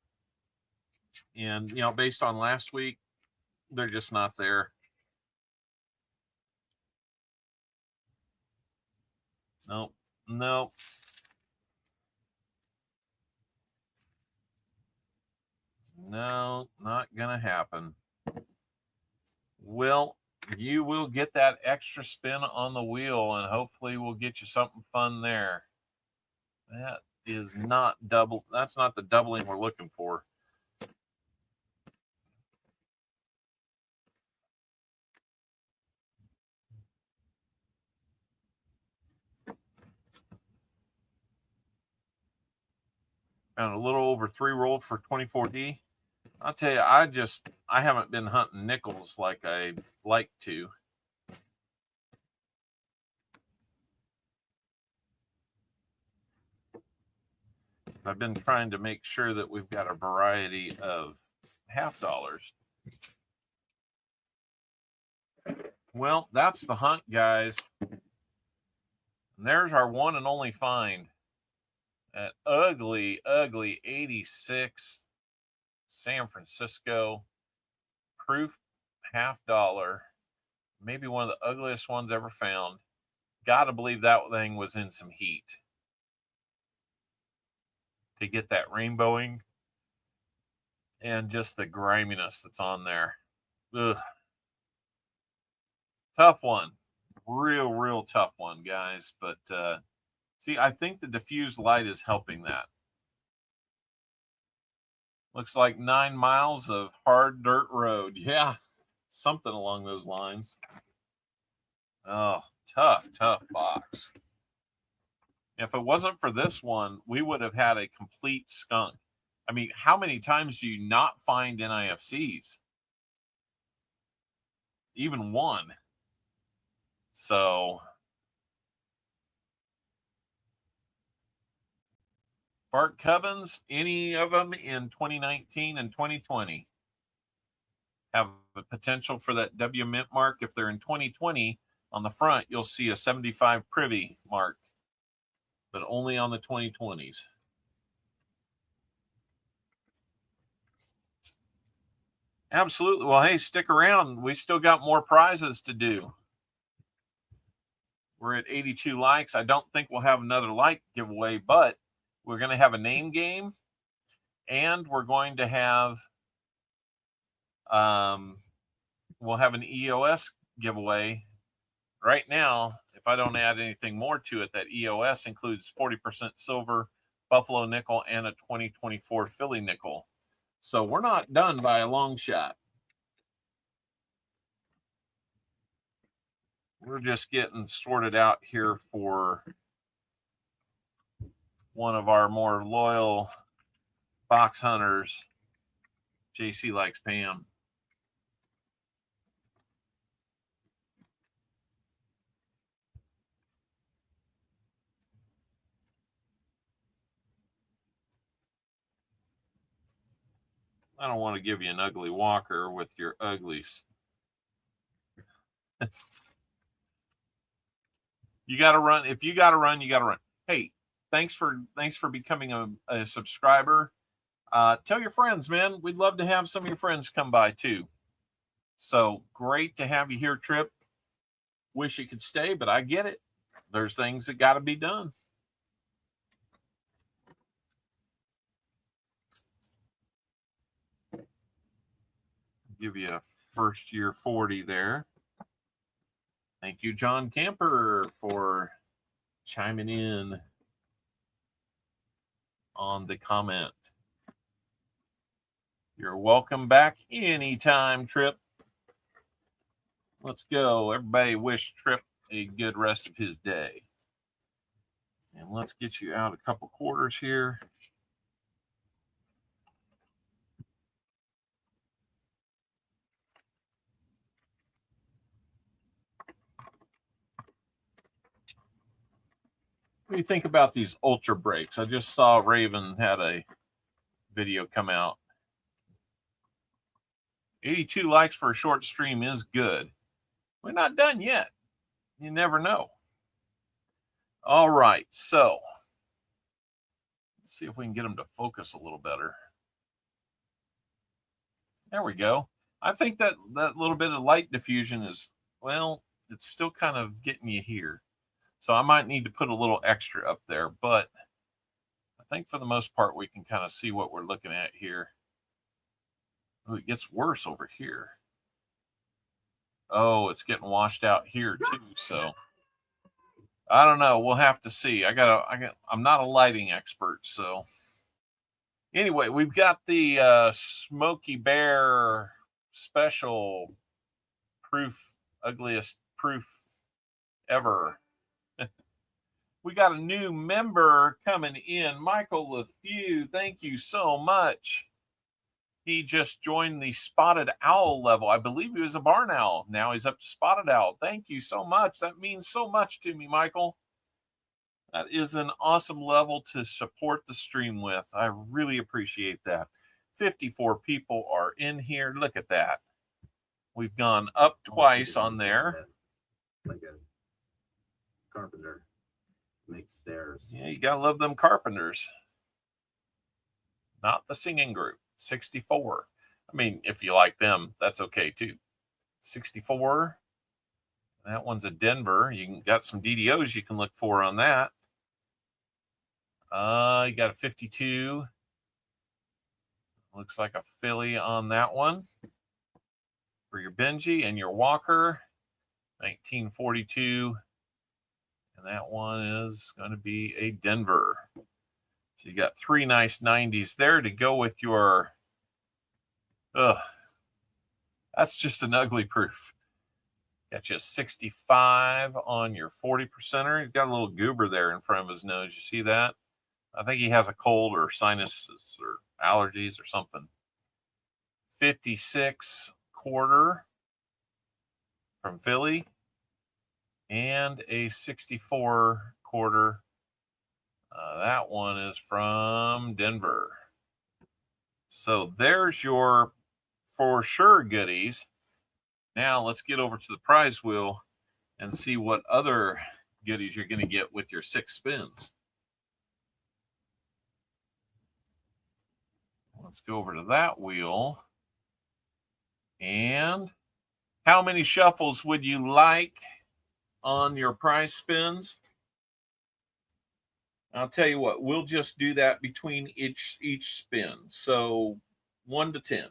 And, you know, based on last week, they're just not there. Nope. Nope. No, not gonna happen. Well, you will get that extra spin on the wheel, and hopefully we'll get you something fun there. That is not double. That's not the doubling we're looking for. And a little over 3 rolled for 24D. I'll tell you, I haven't been hunting nickels like I'd like to. I've been trying to make sure that we've got a variety of half dollars. Well, that's the hunt, guys. And there's our one and only find. That ugly, ugly 86 San Francisco proof half dollar. Maybe one of the ugliest ones ever found. Gotta believe that thing was in some heat to get that rainbowing and just the griminess that's on there. Ugh. Tough one. Real tough one, guys. But see, I think the diffused light is helping that. Looks like 9 miles of hard dirt road. Yeah, something along those lines. Oh, tough box. If it wasn't for this one, we would have had a complete skunk. I mean, how many times do you not find NIFCs? Even one. So Bart Cubbins, any of them in 2019 and 2020 have the potential for that W mint mark. If they're in 2020, on the front, you'll see a 75 privy mark, but only on the 2020s. Absolutely. Well, hey, stick around. We still got more prizes to do. We're at 82 likes. I don't think we'll have another like giveaway, but we're going to have a name game, and we're going to have we'll have an EOS giveaway. Right now, if I don't add anything more to it, that EOS includes 40% silver, Buffalo nickel, and a 2024 Philly nickel. So we're not done by a long shot. We're just getting sorted out here for one of our more loyal box hunters. JC likes Pam. I don't want to give you an ugly walker with your uglies. You got to run. If you got to run, you got to run. Hey, thanks for becoming a subscriber. Tell your friends, man. We'd love to have some of your friends come by too. So great to have you here, Trip. Wish you could stay, but I get it. There's things that got to be done. Give you a first year 40 there. Thank you, John Camper, for chiming in on the comment. You're welcome back anytime, Trip. Let's go. Everybody wish Trip a good rest of his day. And let's get you out a couple quarters here. What do you think about these ultra breaks? I just saw Raven had a video come out. 82 likes for a short stream is good. We're not done yet. You never know. All right, so let's see if we can get them to focus a little better. There we go. I think that little bit of light diffusion is, well, it's still kind of getting you here. So I might need to put a little extra up there, but I think for the most part, we can kind of see what we're looking at here. Oh, it gets worse over here. Oh, it's getting washed out here too. So I don't know. We'll have to see. I'm not a lighting expert. So anyway, we've got the Smoky Bear special proof, ugliest proof ever. We got a new member coming in, Michael LeFew. Thank you so much. He just joined the Spotted Owl level. I believe he was a barn owl. Now he's up to Spotted Owl. Thank you so much. That means so much to me, Michael. That is an awesome level to support the stream with. I really appreciate that. 54 people are in here. Look at that. We've gone up twice on there. Like a carpenter makes stairs. Yeah, you gotta love them carpenters. Not the singing group. 64. I mean, if you like them, that's okay too. 64. That one's a Denver. You got some DDOs you can look for on that. You got a 52. Looks like a Philly on that one. For your Benji and your Walker. 1942. And that one is going to be a Denver. So you got 3 nice 90s there to go with your, that's just an ugly proof. Got you a 65 on your 40%er. He's got a little goober there in front of his nose. You see that? I think he has a cold or sinuses or allergies or something. 56 quarter from Philly. And a 64 quarter. That one is from Denver. So there's your for sure goodies. Now let's get over to the prize wheel and see what other goodies you're going to get with your 6 spins. Let's go over to that wheel. And how many shuffles would you like on your prize spins? I'll tell you what, we'll just do that between each spin. So 1 to 10.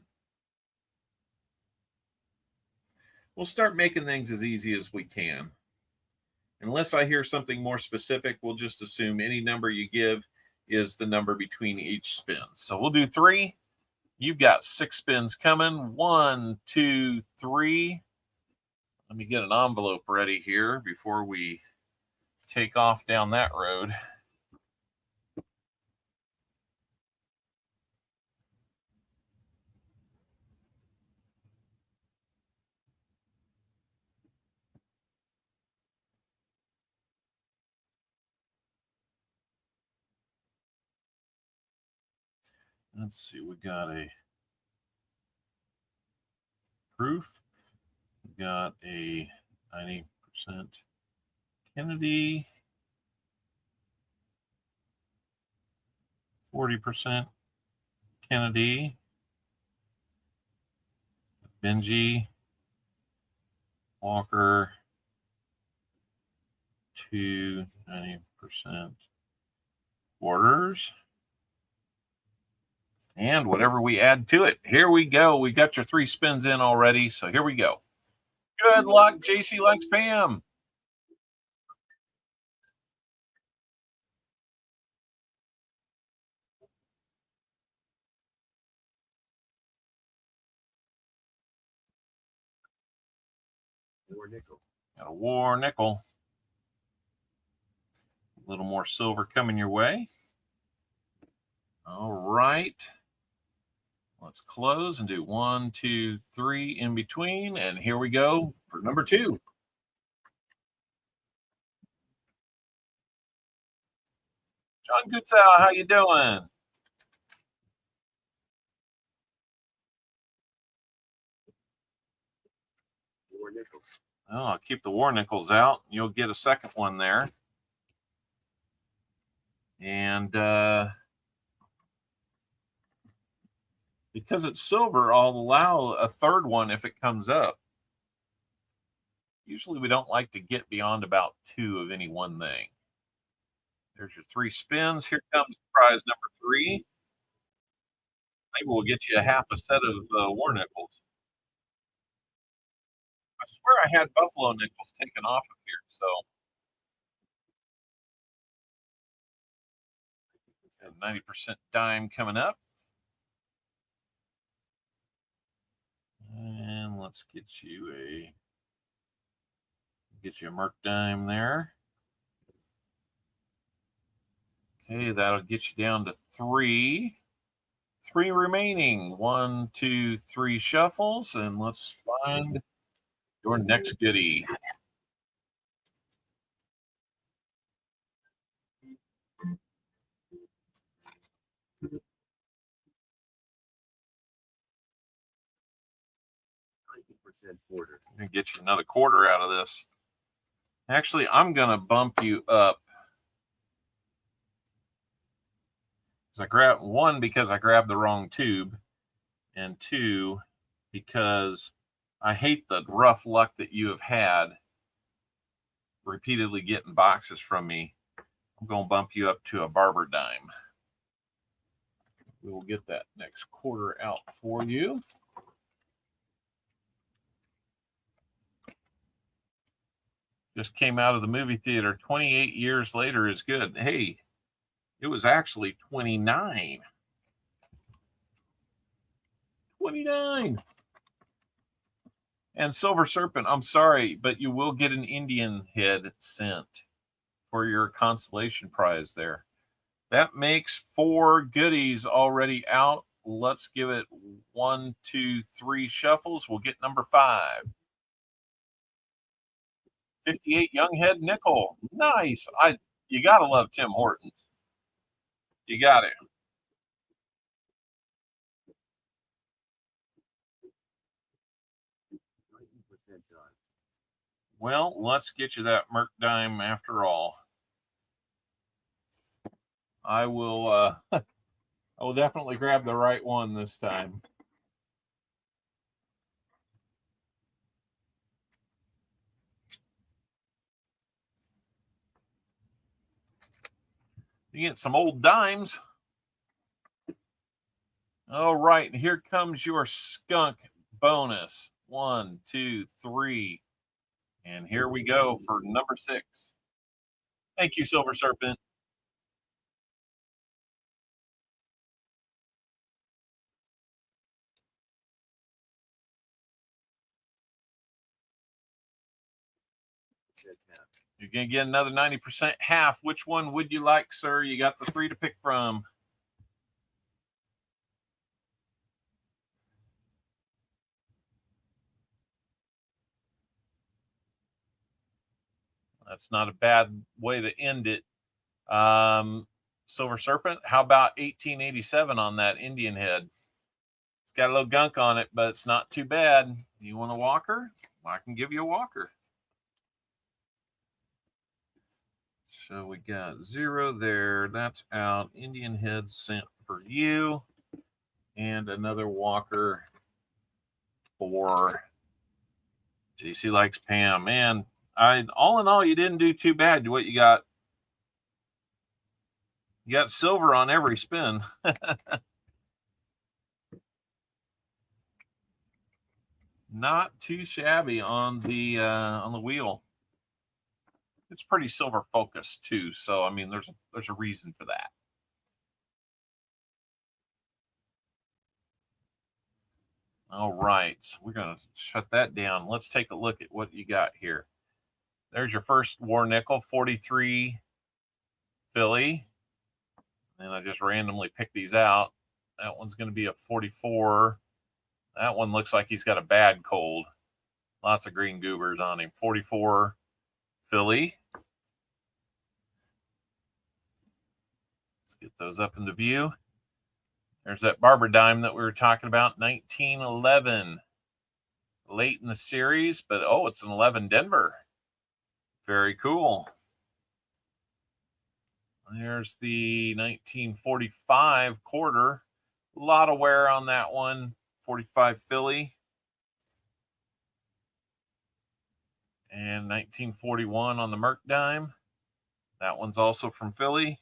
We'll start making things as easy as we can. Unless I hear something more specific, we'll just assume any number you give is the number between each spin. So we'll do 3. You've got 6 spins coming. 1, 2, 3. Let me get an envelope ready here before we take off down that road. Let's see, we got a proof. We've got a 90% Kennedy, 40% Kennedy, Benji, Walker, 2 90% orders, and whatever we add to it. Here we go. We got your 3 spins in already, so here we go. Good luck, JC likes Pam. War nickel. Got a war nickel. A little more silver coming your way. All right. Let's close and do 1, 2, 3 in between. And here we go for number 2. John Gutzow, how you doing? War nickels. Oh, I'll keep the war nickels out. You'll get a second one there. And because it's silver, I'll allow a third one if it comes up. Usually we don't like to get beyond about 2 of any one thing. There's your 3 spins. Here comes prize number 3. Maybe we'll get you a half a set of war nickels. I swear I had buffalo nickels taken off of here, so 90% dime coming up. And let's get you a Merc dime there. Okay, that'll get you down to 3. 3 remaining. 1, 2, 3 shuffles, and let's find your next goodie. Quarter. I'm going to get you another quarter out of this. Actually, I'm going to bump you up. I grabbed 1 because I grabbed the wrong tube, and 2 because I hate the rough luck that you have had repeatedly getting boxes from me. I'm going to bump you up to a barber dime. We will get that next quarter out for you. Just came out of the movie theater. 28 years later is good. Hey, it was actually 29. 29. And Silver Serpent, I'm sorry, but you will get an Indian head sent for your consolation prize there. That makes 4 goodies already out. Let's give it 1, 2, 3 shuffles. We'll get number 5. 58 Younghead nickel. Nice. You got to love Tim Hortons. You got it. Well, let's get you that Merc dime after all. I will I will definitely grab the right one this time. You get some old dimes. All right, here comes your skunk bonus. 1, 2, 3. And here we go for number 6. Thank you, Silver Serpent. You're going to get another 90% half. Which one would you like, sir? You got the 3 to pick from. That's not a bad way to end it. Silver Serpent, how about 1887 on that Indian head? It's got a little gunk on it, but it's not too bad. You want a walker? I can give you a walker. So we got 0 there. That's out. Indian head sent for you. And another walker for JC Likes Pam. Man, all in all, you didn't do too bad. What you got? You got silver on every spin. Not too shabby on the wheel. It's pretty silver focused too, so I mean, there's a reason for that. All right, so we're gonna shut that down. Let's take a look at what you got here. There's your first war nickel, 43 Philly. And I just randomly picked these out. That one's going to be a 44. That one looks like he's got a bad cold. Lots of green goobers on him. 44 Philly. Let's get those up into view. There's that Barber dime that we were talking about, 1911. Late in the series, but oh, it's an 11 Denver. Very cool. There's the 1945 quarter. A lot of wear on that one. 45 Philly. And 1941 on the Merc dime. That one's also from Philly.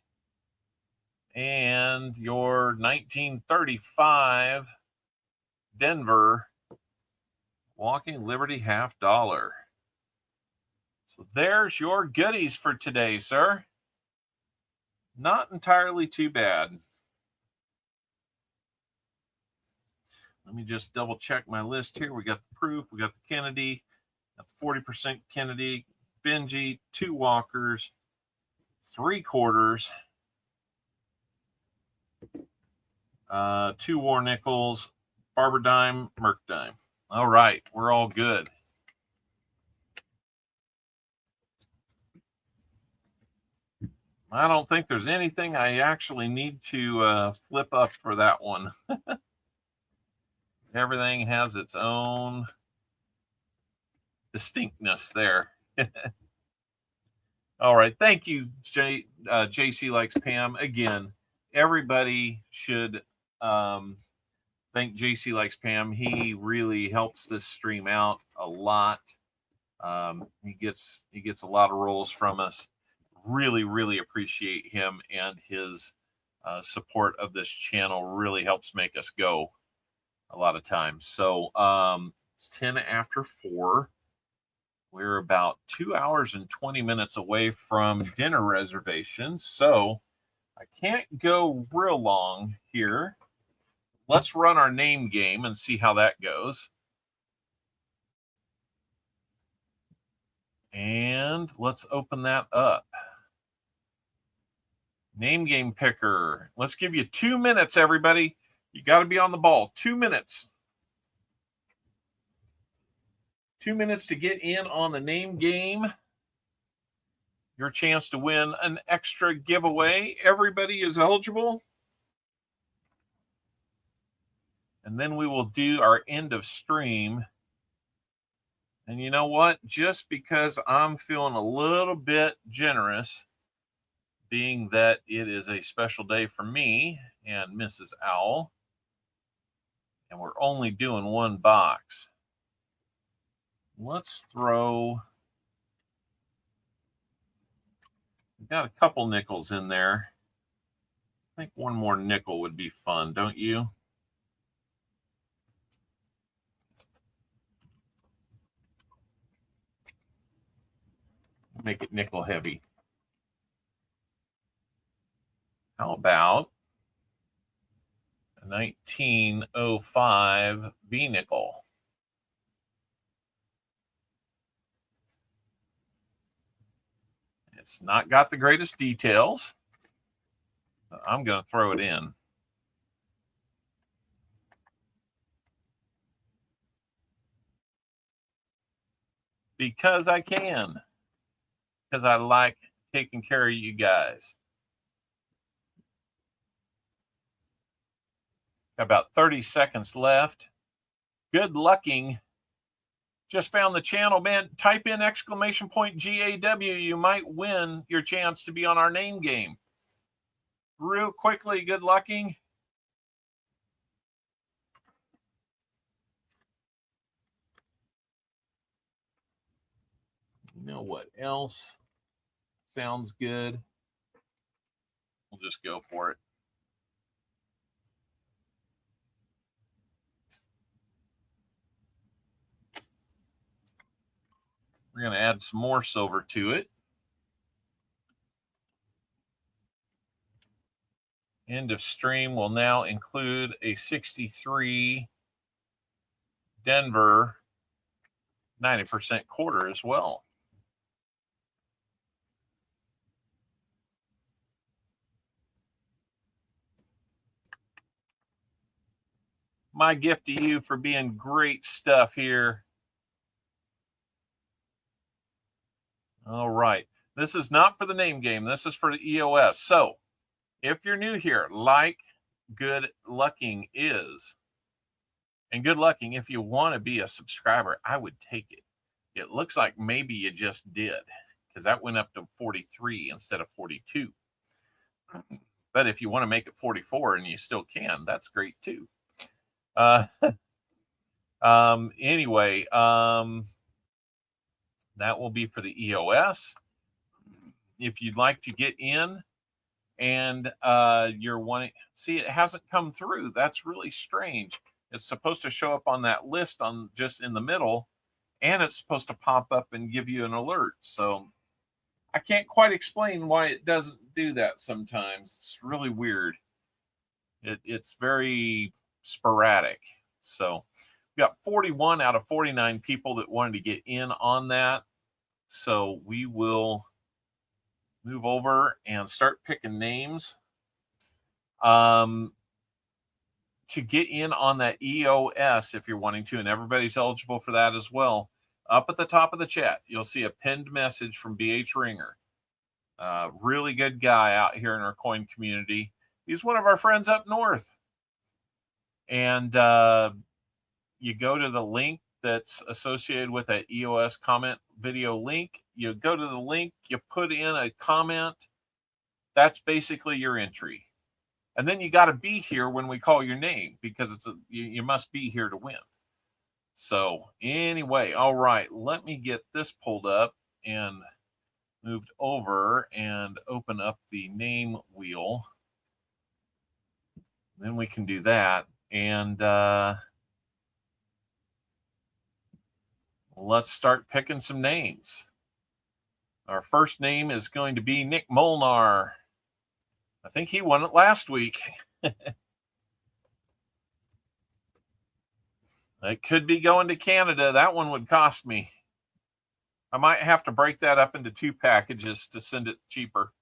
And your 1935 Denver Walking Liberty $50. So there's your goodies for today, sir. Not entirely too bad. Let me just double check my list here. We got the proof, we got the Kennedy, got the 40% Kennedy, Benji, 2 walkers, 3 quarters, 2 war nickels, Barber dime, Merc dime. All right, we're all good. I don't think there's anything I actually need to flip up for that one. Everything has its own distinctness there. All right. Thank you, JC Likes Pam. Again, everybody should thank JC Likes Pam. He really helps this stream out a lot. He gets a lot of rolls from us. Really, really appreciate him, and his support of this channel really helps make us go a lot of times. So it's 10 after 4. We're about 2 hours and 20 minutes away from dinner reservations, so I can't go real long here. Let's run our name game and see how that goes. And let's open that up. Name game picker. Let's give you 2 minutes, everybody. You got to be on the ball. 2 minutes. 2 minutes to get in on the name game. Your chance to win an extra giveaway. Everybody is eligible. And then we will do our end of stream. And you know what? Just because I'm feeling a little bit generous, being that it is a special day for me and Mrs. Owl, and we're only doing 1 box, let's throw, we've got a couple nickels in there. I think 1 more nickel would be fun, don't you? Make it nickel heavy. How about a 1905 V nickel? It's not got the greatest details, but I'm going to throw it in. Because I can. Because I like taking care of you guys. Got about 30 seconds left. Good lucking. Just found the channel, man. Type in exclamation point GAW. You might win your chance to be on our name game. Real quickly, good lucking. You know what else sounds good? We'll just go for it. We're going to add some more silver to it. End of stream will now include a 63 Denver 90% quarter as well. My gift to you for being great stuff here. All right. This is not for the name game. This is for the EOS. So if you're new here, like Good Lucking is, and Good Lucking, if you want to be a subscriber, I would take it. It looks like maybe you just did, because that went up to 43 instead of 42. But if you want to make it 44 and you still can, that's great too. Anyway, that will be for the EOS. If you'd like to get in and you're wanting, see, it hasn't come through. That's really strange. It's supposed to show up on that list on just in the middle, and it's supposed to pop up and give you an alert. So I can't quite explain why it doesn't do that sometimes. It's really weird. It's very sporadic. So we got 41 out of 49 people that wanted to get in on that. So we will move over and start picking names. To get in on that EOS, if you're wanting to, and everybody's eligible for that as well, up at the top of the chat, you'll see a pinned message from BH Ringer. Really good guy out here in our coin community. He's one of our friends up north. And you go to the link that's associated with that EOS comment video link. You go to the link, you put in a comment. That's basically your entry. And then you got to be here when we call your name, because you must be here to win. So anyway, all right, let me get this pulled up and moved over and open up the name wheel. Then we can do that. And let's start picking some names. Our first name is going to be Nick Molnar. I think he won it last week. It could be going to Canada. That one would cost me. I might have to break that up into 2 packages to send it cheaper.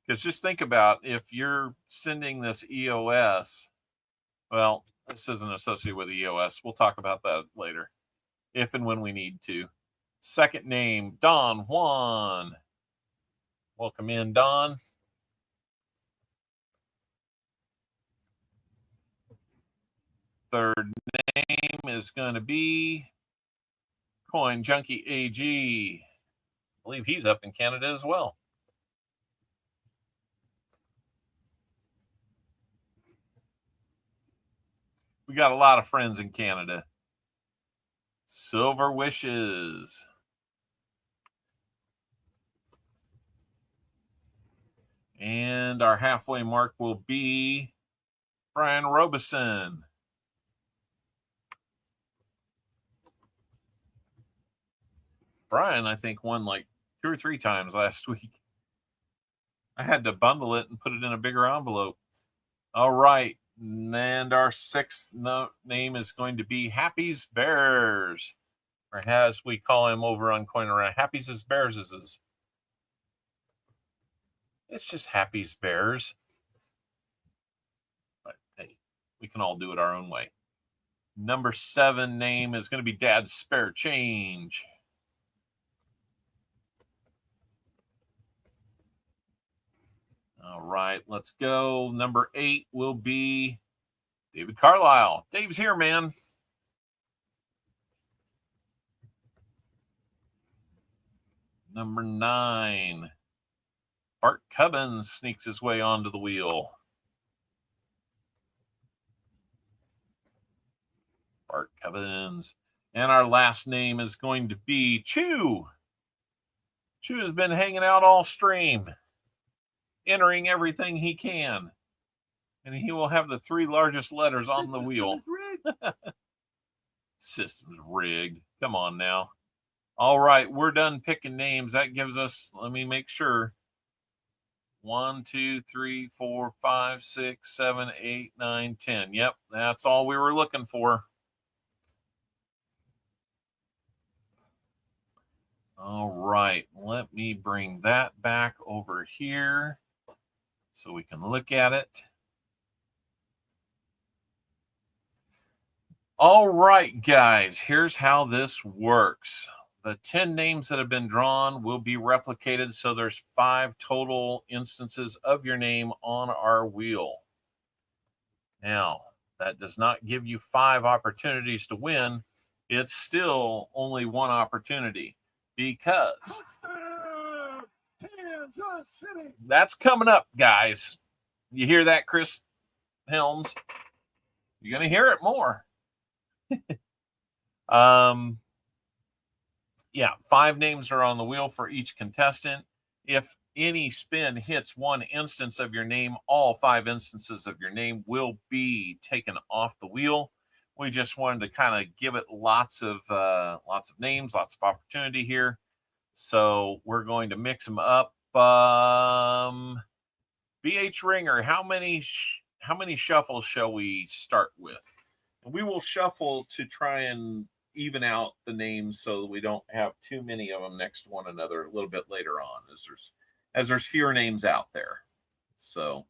Because just think about, if you're sending this EOS, well, this isn't associated with EOS. We'll talk about that later, if and when we need to. Second name, Don Juan. Welcome in, Don. Third name is going to be Coin Junkie AG. I believe he's up in Canada as well. We got a lot of friends in Canada. Silver Wishes. And our halfway mark will be Brian Robeson. Brian, I think, won like 2 or 3 times last week. I had to bundle it and put it in a bigger envelope. All right. And our 6th name is going to be Happy's Bears, or as we call him over on Coinorama, Happy's Bears. It's just Happy's Bears. But hey, we can all do it our own way. Number 7 name is going to be Dad's Spare Change. All right, let's go. Number 8 will be David Carlisle. Dave's here, man. Number 9. Bart Cubbins sneaks his way onto the wheel. Bart Cubbins. And our last name is going to be Chew. Chew has been hanging out all stream, entering everything he can. And he will have the 3 largest letters on the wheel. System's rigged. Come on now. All right, we're done picking names. That gives us, let me make sure, 1, 2, 3, 4, 5, 6, 7, 8, 9, 10. Yep, that's all we were looking for. All right, let me bring that back over here so we can look at it. All right, guys, here's how this works. The 10 names that have been drawn will be replicated, so there's 5 total instances of your name on our wheel. Now, that does not give you 5 opportunities to win. It's still only 1 opportunity because that's coming up, guys. You hear that, Chris Helms? You're going to hear it more. Yeah, 5 names are on the wheel for each contestant. If any spin hits 1 instance of your name, all 5 instances of your name will be taken off the wheel. We just wanted to kind of give it lots of names, lots of opportunity here. So we're going to mix them up. BH Ringer, how many shuffles shall we start with? We will shuffle to try and even out the names so that we don't have too many of them next to one another a little bit later on as there's fewer names out there. So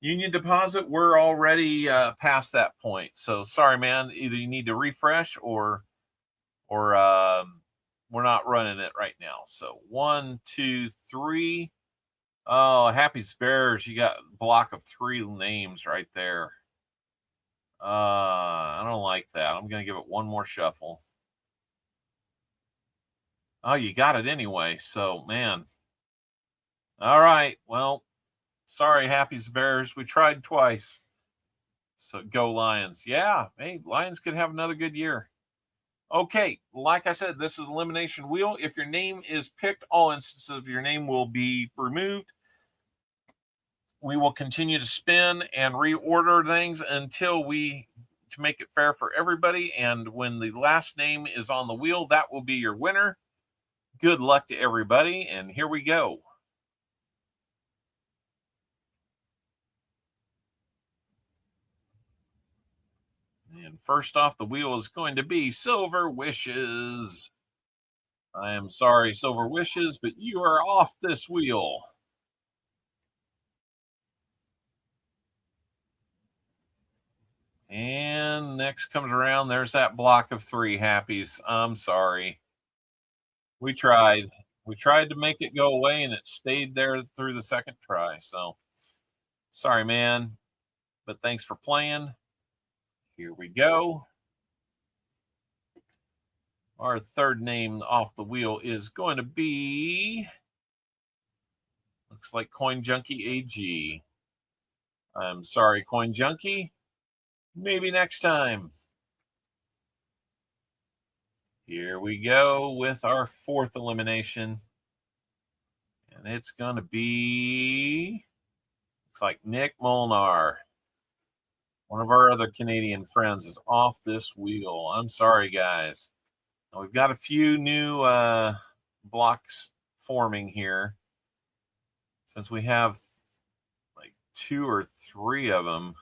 Union Deposit, we're already past that point. So sorry, man. Either you need to refresh or we're not running it right now. So 1, 2, 3. Oh, Happy Bears, you got a block of 3 names right there. I don't like that. I'm going to give it 1 more shuffle. Oh, you got it anyway. So, man. All right. Well, sorry, Happy Bears. We tried twice. So, go Lions. Yeah. Hey, Lions could have another good year. Okay. Like I said, this is elimination wheel. If your name is picked, all instances of your name will be removed. We will continue to spin and reorder things until to make it fair for everybody. And when the last name is on the wheel, that will be your winner. Good luck to everybody. And here we go. And first off the wheel is going to be Silver Wishes. I am sorry, Silver Wishes, but you are off this wheel. And next comes around, there's that block of 3 Happies. I'm sorry. We tried. We tried to make it go away, and it stayed there through the second try. So, sorry, man. But thanks for playing. Here we go. Our third name off the wheel is going to be, looks like Coin Junkie AG. I'm sorry, Coin Junkie. Maybe next time. Here we go with our 4th elimination. And it's going to be, looks like Nick Molnar. One of our other Canadian friends is off this wheel. I'm sorry, guys. Now, we've got a few new blocks forming here. Since we have like 2 or 3 of them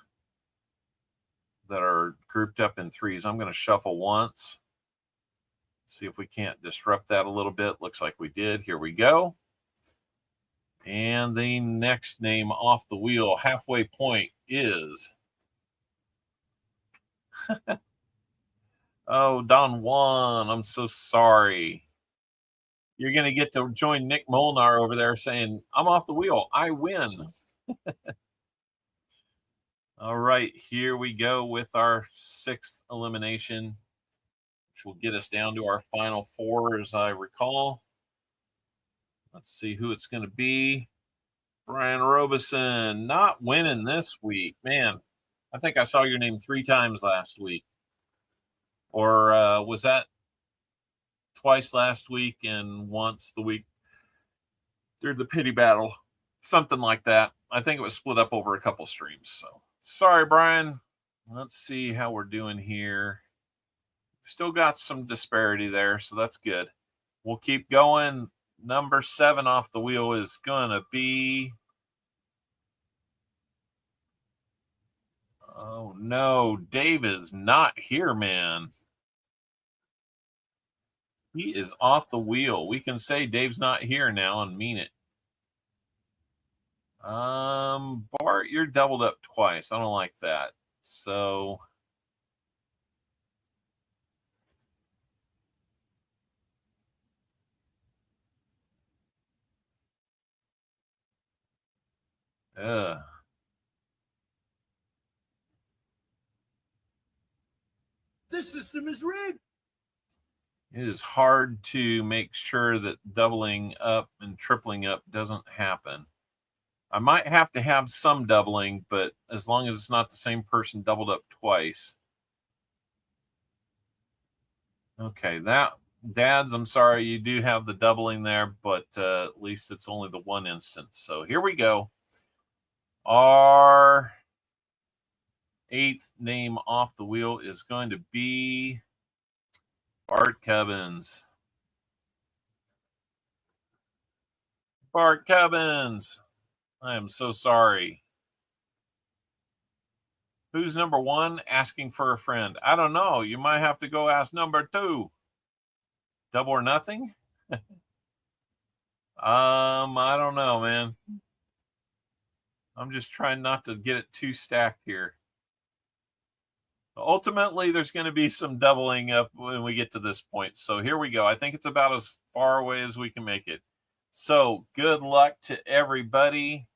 that are grouped up in 3s, I'm going to shuffle once. See if we can't disrupt that a little bit. Looks like we did. Here we go. And the next name off the wheel, halfway point, is oh, Don Juan. I'm so sorry. You're going to get to join Nick Molnar over there saying, I'm off the wheel. I win. All right, here we go with our 6th elimination, which will get us down to our final 4, as I recall. Let's see who it's going to be. Brian Robeson, not winning this week. Man, I think I saw your name 3 times last week. Or was that twice last week and once the week during the pity battle? Something like that. I think it was split up over a couple streams. So sorry, Brian. Let's see how we're doing here. Still got some disparity there, so that's good. We'll keep going. Number 7 off the wheel is going to be... Oh, no. Dave is not here, man. He is off the wheel. We can say Dave's not here now and mean it. Bart, you're doubled up twice. I don't like that. So... This system is rigged. It is hard to make sure that doubling up and tripling up doesn't happen. I might have to have some doubling, but as long as it's not the same person doubled up twice. Okay, that... Dads, I'm sorry, you do have the doubling there, but at least it's only the 1 instance. So here we go. Our 8th name off the wheel is going to be Bart Cubbins. Bart Cubbins. I am so sorry. Who's number 1 asking for a friend? I don't know. You might have to go ask number 2. Double or nothing? I don't know, man. I'm just trying not to get it too stacked here. Ultimately, there's going to be some doubling up when we get to this point. So here we go. I think it's about as far away as we can make it. So good luck to everybody.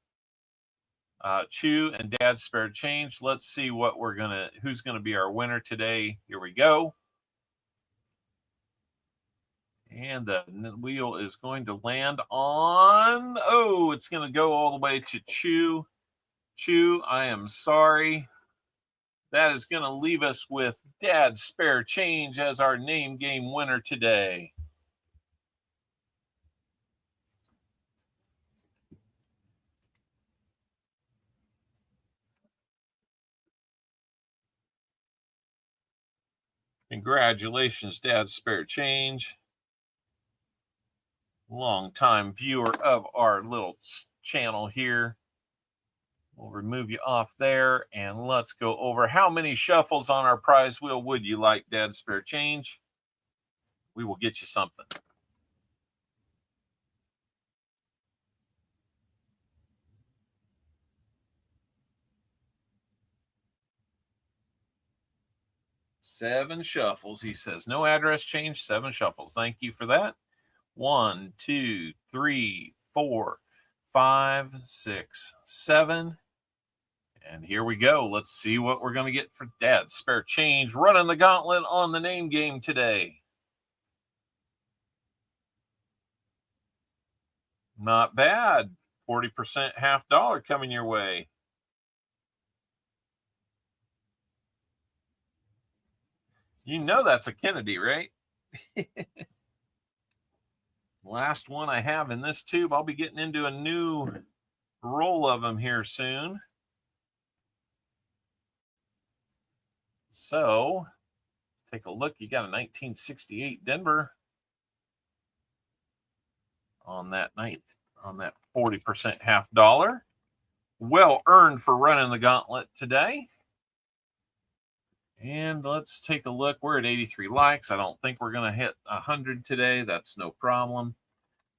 Chew and Dad Spare Change. Let's see what who's going to be our winner today. Here we go. And the wheel is going to land on... Oh, it's going to go all the way to Chew. Chew, I am sorry. That is going to leave us with Dad Spare Change as our name game winner today. Congratulations, Dad Spare Change. Long-time viewer of our little channel here. We'll remove you off there, and let's go over how many shuffles on our prize wheel would you like, Dad Spare Change? We will get you something. Seven shuffles, he says. No address change, 7 shuffles. Thank you for that. 1, 2, 3, 4, 5, 6, 7. And here we go. Let's see what we're going to get for Dad's Spare Change. Running the gauntlet on the name game today. Not bad. 40% half dollar coming your way. You know that's a Kennedy, right? Last one I have in this tube. I'll be getting into a new roll of them here soon. So, take a look. You got a 1968 Denver on that night, on that 40% half dollar. Well earned for running the gauntlet today. And let's take a look. We're at 83 likes. I don't think we're going to hit 100 today. That's no problem.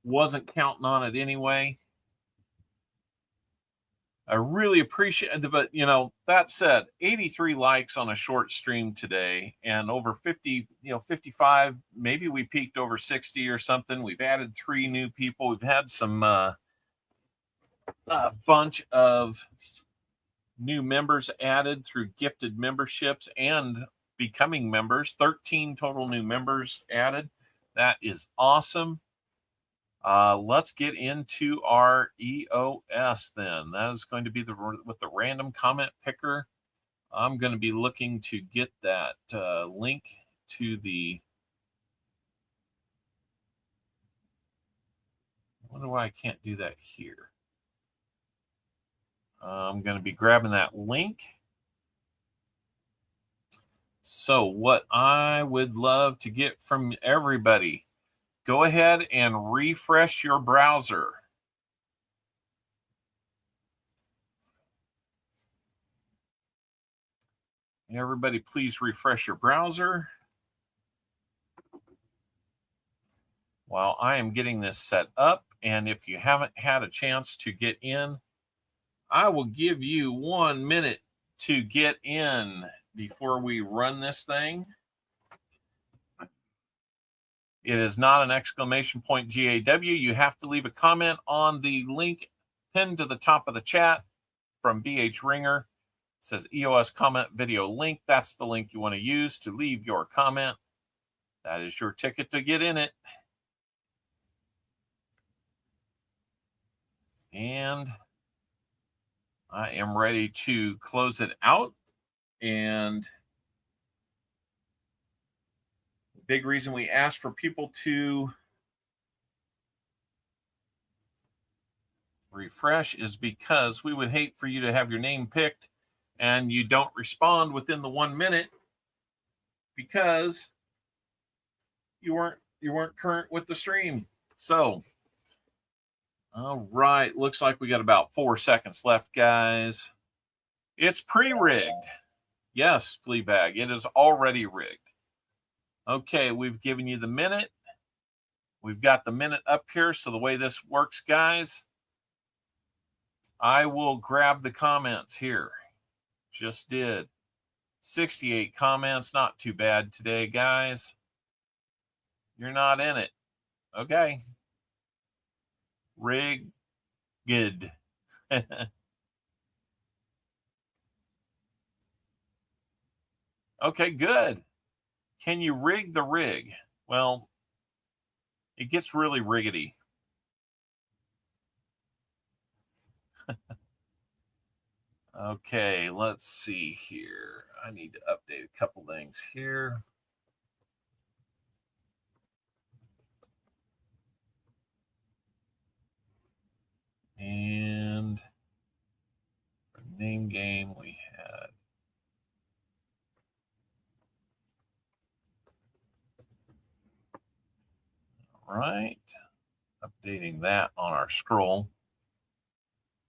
Wasn't counting on it anyway. I really appreciate it. But, you know, that said, 83 likes on a short stream today and over 50, 55. Maybe we peaked over 60 or something. We've added 3 new people. We've had some a bunch of new members added through gifted memberships and becoming members. 13 total new members added. That is awesome. Let's get into our EOS then. That is going to be with the random comment picker. I'm going to be looking to get that link to the. I wonder why I can't do that here. I'm going to be grabbing that link. So what I would love to get from everybody, go ahead and refresh your browser. Everybody, please refresh your browser. While I am getting this set up, and if you haven't had a chance to get in, I will give you 1 minute to get in before we run this thing. It is not an exclamation point GAW. You have to leave a comment on the link pinned to the top of the chat from BH Ringer. It says EOS comment video link. That's the link you want to use to leave your comment. That is your ticket to get in it. And I am ready to close it out. And the big reason we asked for people to refresh is because we would hate for you to have your name picked and you don't respond within the 1 minute because you weren't current with the stream. So, all right, looks like we got about 4 seconds left, guys. It's pre-rigged. Yes, Fleabag, it is already rigged. Okay, we've given you the minute. We've got the minute up here. So the way this works, guys, I will grab the comments here. Just did 68 comments. Not too bad today, guys. You're not in it. Okay. Rigged. Okay, good. Can you rig the rig? Well, it gets really riggedy. Okay, let's see here. I need to update a couple things here. And for name game, we had right. Updating that on our scroll.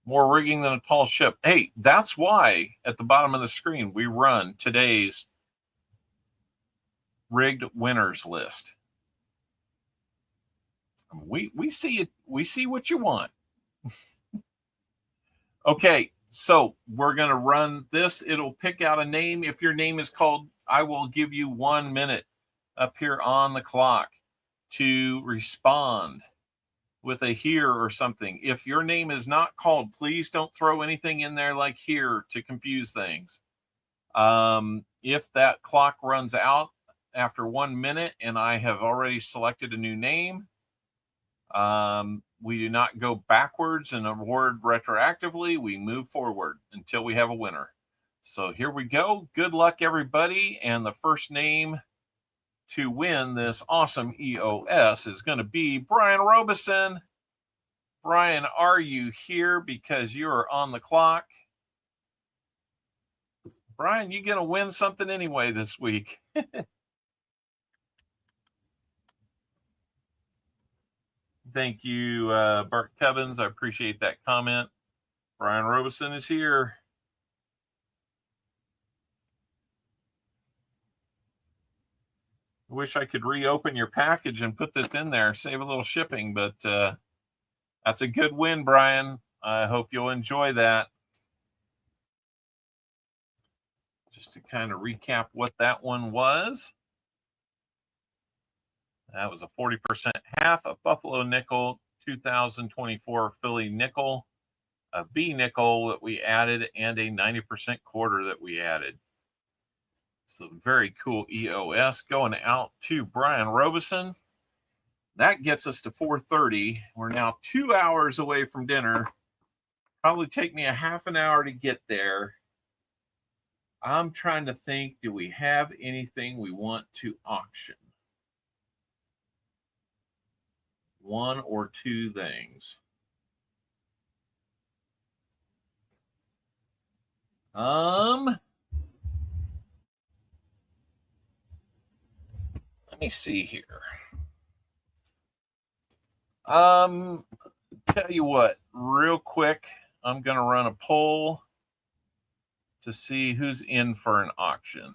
More rigging than a tall ship. Hey, that's why at the bottom of the screen we run today's rigged winners list. We see it. We see what you want. Okay, so we're going to run this. It'll pick out a name. If your name is called, I will give you 1 minute up here on the clock to respond with a here or something. If your name is not called, please don't throw anything in there like here to confuse things. If that clock runs out after 1 minute and I have already selected a new name, we do not go backwards and award retroactively. We move forward until we have a winner. So here we go. Good luck, everybody. And the first name to win this awesome EOS is going to be Brian Robeson. Brian, are you here? Because you are on the clock. Brian, you're going to win something anyway this week. Thank you, Bart Cubbins. I appreciate that comment. Brian Robeson is here. I wish I could reopen your package and put this in there, save a little shipping, but that's a good win, Brian. I hope you'll enjoy that. Just to kind of recap what that one was. That was a 40% half, a Buffalo nickel, 2024 Philly nickel, a B nickel that we added, and a 90% quarter that we added. So very cool EOS going out to Brian Robeson. That gets us to 4:30. We're now 2 hours away from dinner. Probably take me a half an hour to get there. I'm trying to think, do we have anything we want to auction? One or two things. Let me see here. Tell you what, real quick, I'm going to run a poll to see who's in for an auction.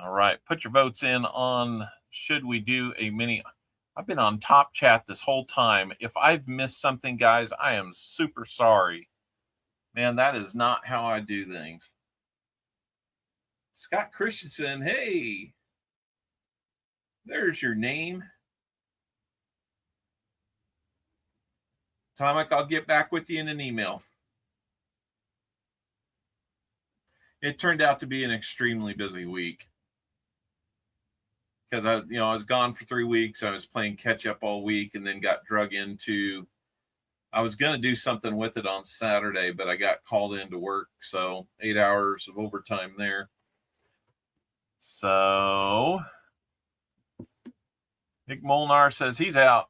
All right, put your votes in on should we do a mini. I've been on top chat this whole time. If I've missed something, guys, I am super sorry. Man, that is not how I do things. Scott Christensen, hey, there's your name. Tomic, I'll get back with you in an email. It turned out to be an extremely busy week because I was gone for 3 weeks. I was playing catch up all week and then got drug into. I was going to do something with it on Saturday, but I got called into work, so 8 hours of overtime there. So Nick Molnar says he's out.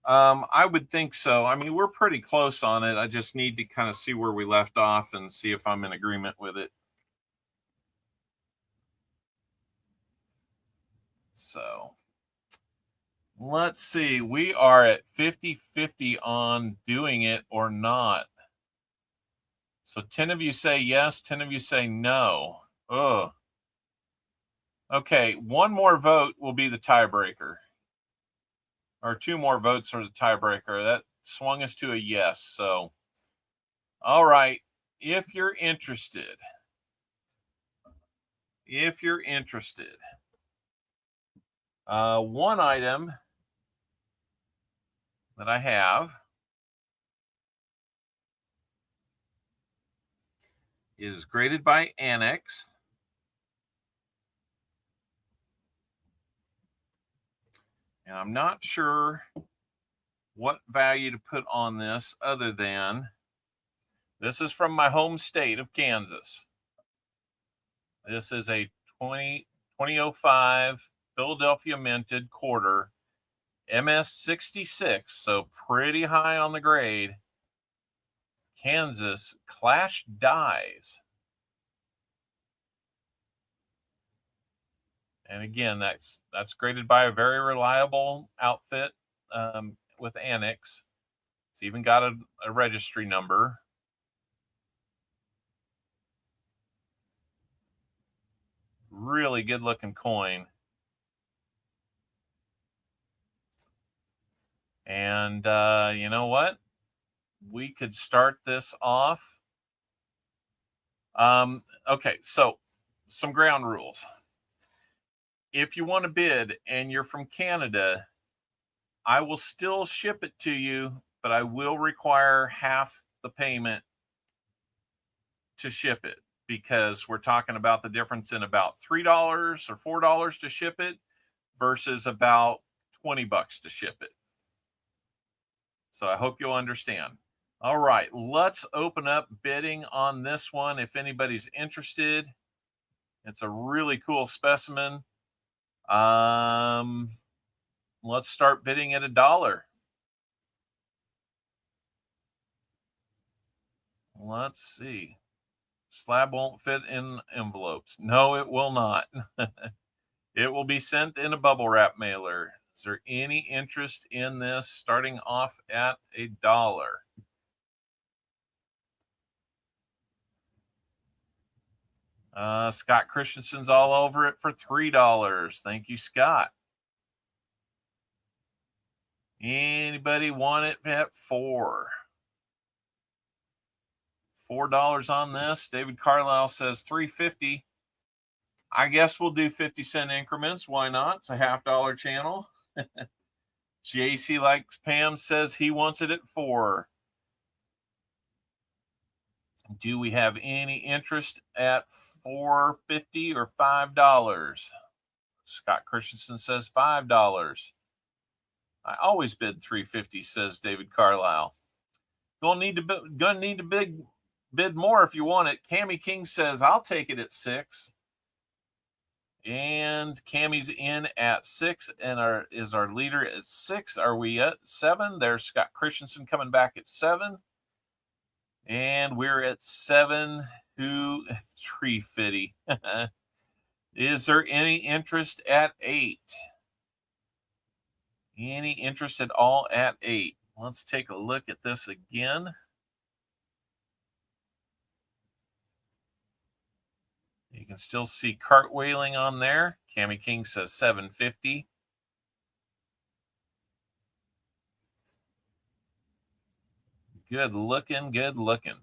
I would think so. I mean, we're pretty close on it. I just need to kind of see where we left off and see if I'm in agreement with it. So let's see. We are at 50-50 on doing it or not. So 10 of you say yes, 10 of you say no. Ugh. Okay, one more vote will be the tiebreaker. Or 2 more votes are the tiebreaker. That swung us to a yes. So, all right. If you're interested, one item that I have is graded by Annex. And I'm not sure what value to put on this other than this is from my home state of Kansas. This is a 2005 Philadelphia minted quarter MS66, so pretty high on the grade. Kansas Clash Dies. And again, that's graded by a very reliable outfit with Annex. It's even got a registry number. Really good looking coin. And you know what? We could start this off. Okay, so some ground rules. If you want to bid and you're from Canada, I will still ship it to you, but I will require half the payment to ship it because we're talking about the difference in about $3 or $4 to ship it versus about $20 to ship it. So I hope you'll understand. All right, let's open up bidding on this one if anybody's interested. It's a really cool specimen. Let's start bidding at $1. Let's see. Slab won't fit in envelopes. No, it will not. It will be sent in a bubble wrap mailer. Is there any interest in this starting off at $1? Scott Christensen's all over it for $3. Thank you, Scott. Anybody want it at $4? $4 on this. David Carlisle says $3.50. I guess we'll do 50-cent increments. Why not? It's a $half channel. JC Likes Pam says he wants it at $4. Do we have any interest at $4.50 or $5? Scott Christensen says $5. I always bid $3.50, says David Carlisle. Gonna need to bid more if you want it. Cammy King says I'll take it at $6. And Cammy's in at 6 and is our leader at 6. Are we at 7? There's Scott Christensen coming back at 7. And we're at 7. Who? Tree Fitty. Is there any interest at 8? Any interest at all at 8? Let's take a look at this again. You can still see cartwheeling on there. Cammy King says $7.50. Good looking, good looking.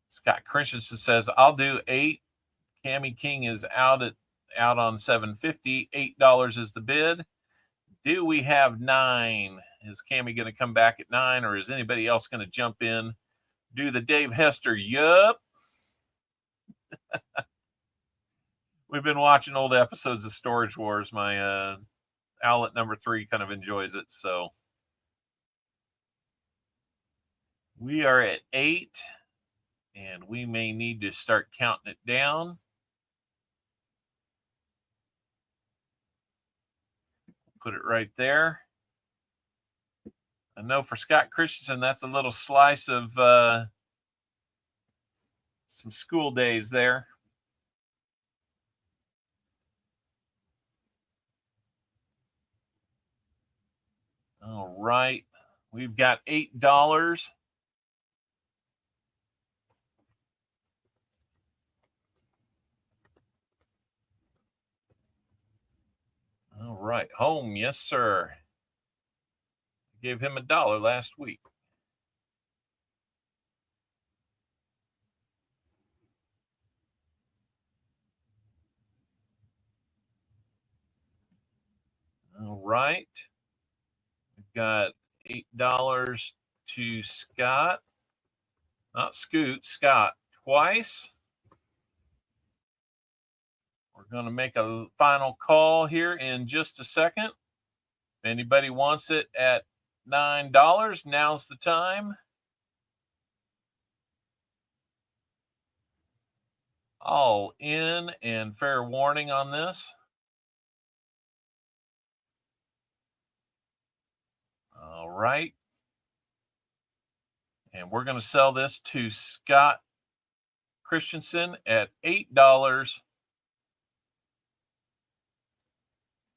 Scott Christensen says, I'll do 8. Cammy King is out on $7.50. $8 is the bid. Do we have 9? Is Cammy going to come back at 9, or is anybody else going to jump in? Do the Dave Hester? Yup. We've been watching old episodes of Storage Wars. My Owlet number 3 kind of enjoys it. So we are at 8, and we may need to start counting it down. Put it right there. I know for Scott Christensen, that's a little slice of some school days there. All right. We've got $8. All right. Home. Yes, sir. Gave him $1 last week. All right. We've got $8 to Scott. Not Scoot, Scott twice. We're going to make a final call here in just a second. If anybody wants it at $9, now's the time. All in, and fair warning on this. All right. And we're going to sell this to Scott Christensen at $8.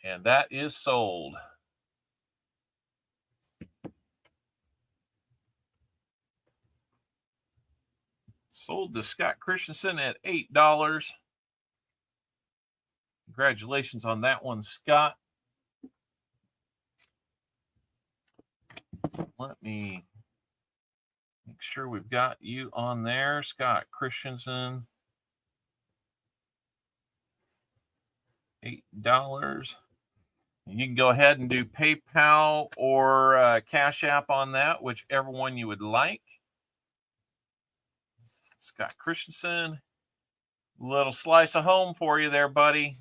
And that is sold. Sold to Scott Christensen at $8. Congratulations on that one, Scott. Let me make sure we've got you on there, Scott Christensen. $8. You can go ahead and do PayPal or Cash App on that, whichever one you would like. Scott Christensen, little slice of home for you there, buddy.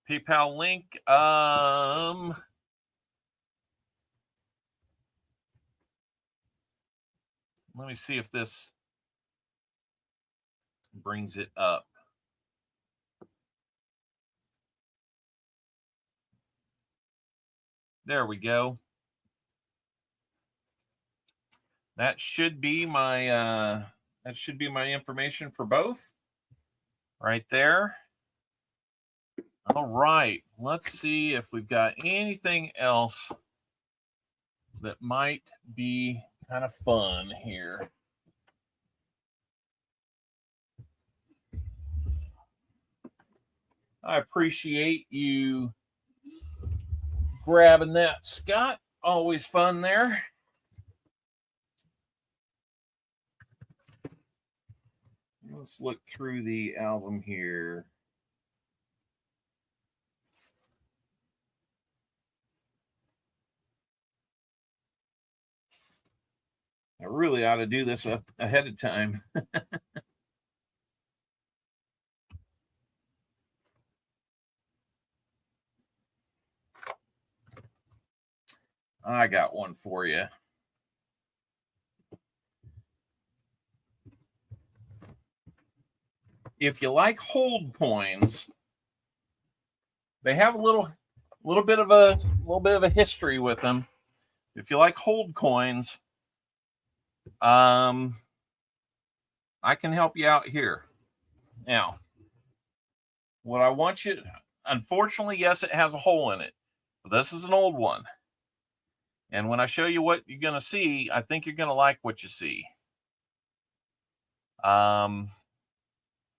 PayPal link. Let me see if this brings it up. There we go. That should be my information for both right there. All right, let's see if we've got anything else that might be kind of fun here. I appreciate you grabbing that, Scott. Always fun there. Let's look through the album here. I really ought to do this up ahead of time. I got one for you. If you like hold coins, they have a little bit of a history with them. If you like hold coins, I can help you out here. Now, what I want you, unfortunately, yes, it has a hole in it, but this is an old one. And when I show you what you're going to see, I think you're going to like what you see.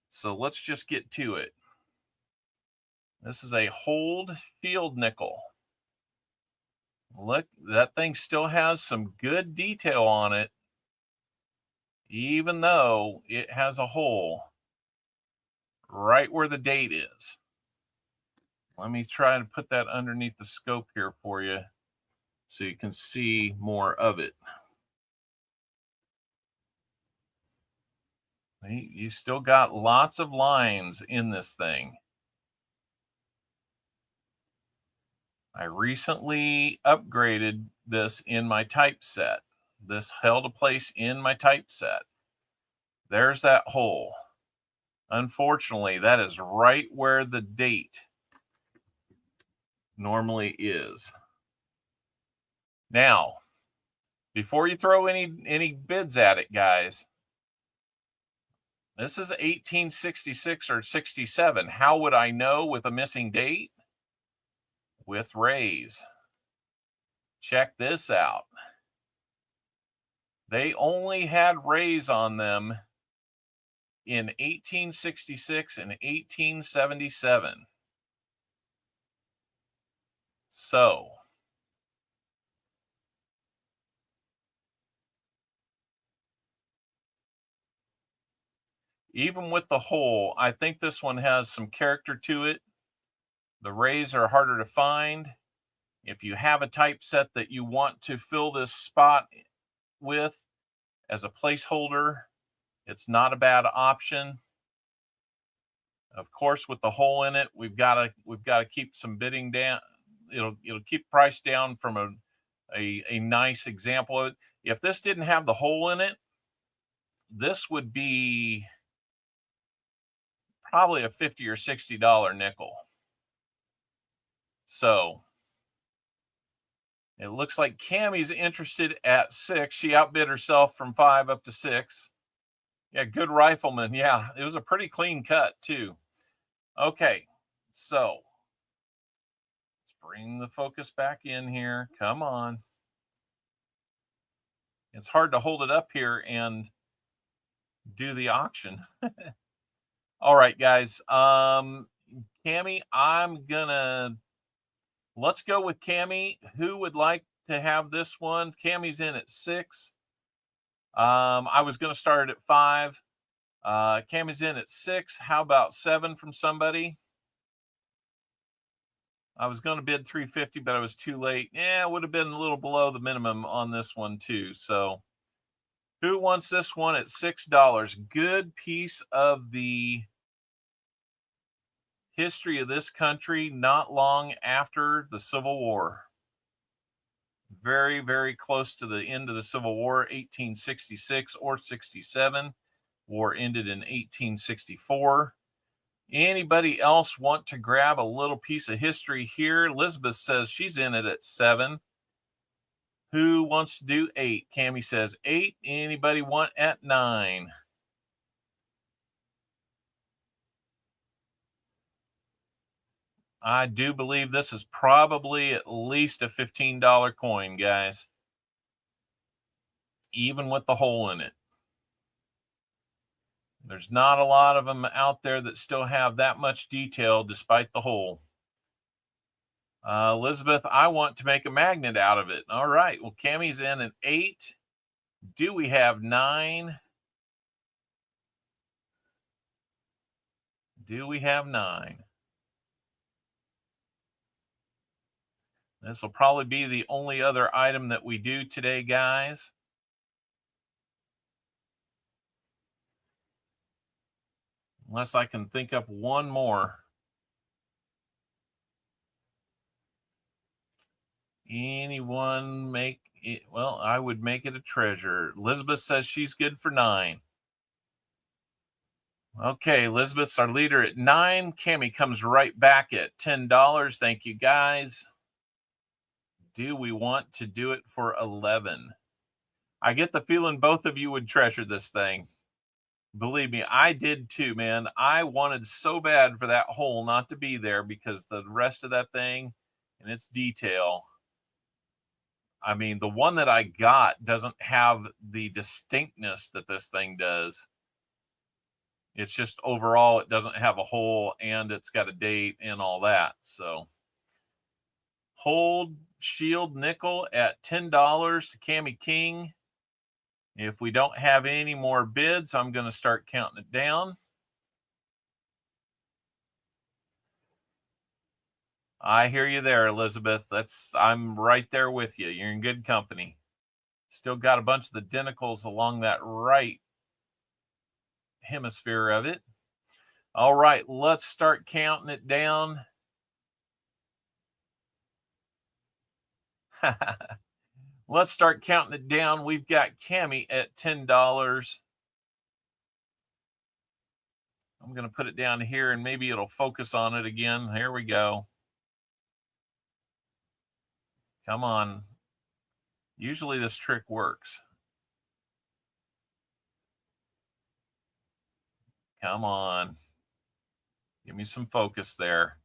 So let's just get to it. This is a hold field nickel. Look, that thing still has some good detail on it, even though it has a hole right where the date is. Let me try to put that underneath the scope here for you so you can see more of it. You still got lots of lines in this thing. I recently upgraded this in my typeset. This held a place in my typeset. There's that hole. Unfortunately, that is right where the date normally is. Now, before you throw any bids at it, guys, this is 1866 or 67. How would I know with a missing date? With rays. Check this out. They only had rays on them in 1866 and 1877. So, even with the hole, I think this one has some character to it. The rays are harder to find. If you have a typeset that you want to fill this spot with as a placeholder, it's not a bad option. Of course, with the hole in it, we've got to keep some bidding down. It'll keep price down from a nice example of it. If this didn't have the hole in it, this would be probably a $50 or $60 nickel. So it looks like Cammie's interested at 6. She outbid herself from 5 up to 6. Yeah, good rifleman. Yeah, it was a pretty clean cut too. Okay, so let's bring the focus back in here. Come on. It's hard to hold it up here and do the auction. All right, guys. Cammie, let's go with Cammie. Who would like to have this one? Cammie's in at 6. I was going to start at 5. Cammie's in at 6. How about 7 from somebody? I was going to bid 350, but I was too late. Yeah, it would have been a little below the minimum on this one too. So who wants this one at $6? Good piece of the history of this country, not long after the Civil War. Very, very close to the end of the Civil War, 1866 or 67. War ended in 1864. Anybody else want to grab a little piece of history here? Elizabeth says she's in it at 7. Who wants to do 8? Cammie says 8. Anybody want at 9? I do believe this is probably at least a $15 coin, guys. even with the hole in it. There's not a lot of them out there that still have that much detail despite the hole. Elizabeth, I want to make a magnet out of it. All right. Well, Cammie's in an 8. Do we have 9? Do we have 9? This will probably be the only other item that we do today, guys. Unless I can think up one more. Anyone make it? Well, I would make it a treasure. Elizabeth says she's good for 9. Okay, Elizabeth's our leader at 9. Cammie comes right back at $10. Thank you, guys. Do we want to do it for 11? I get the feeling both of you would treasure this thing. Believe me, I did too, man. I wanted so bad for that hole not to be there because the rest of that thing and its detail. I mean, the one that I got doesn't have the distinctness that this thing does. It's just overall, it doesn't have a hole and it's got a date and all that. So hold shield nickel at $10 to Cammie King. If we don't have any more bids, I'm going to start counting it down. I hear you there, Elizabeth. I'm right there with you. You're in good company. Still got a bunch of the denticles along that right hemisphere of it. All right, let's start counting it down. Let's start counting it down. We've got Cammie at $10. I'm going to put it down here and maybe it'll focus on it again. Here we go. Come on. Usually this trick works. Come on. Give me some focus there.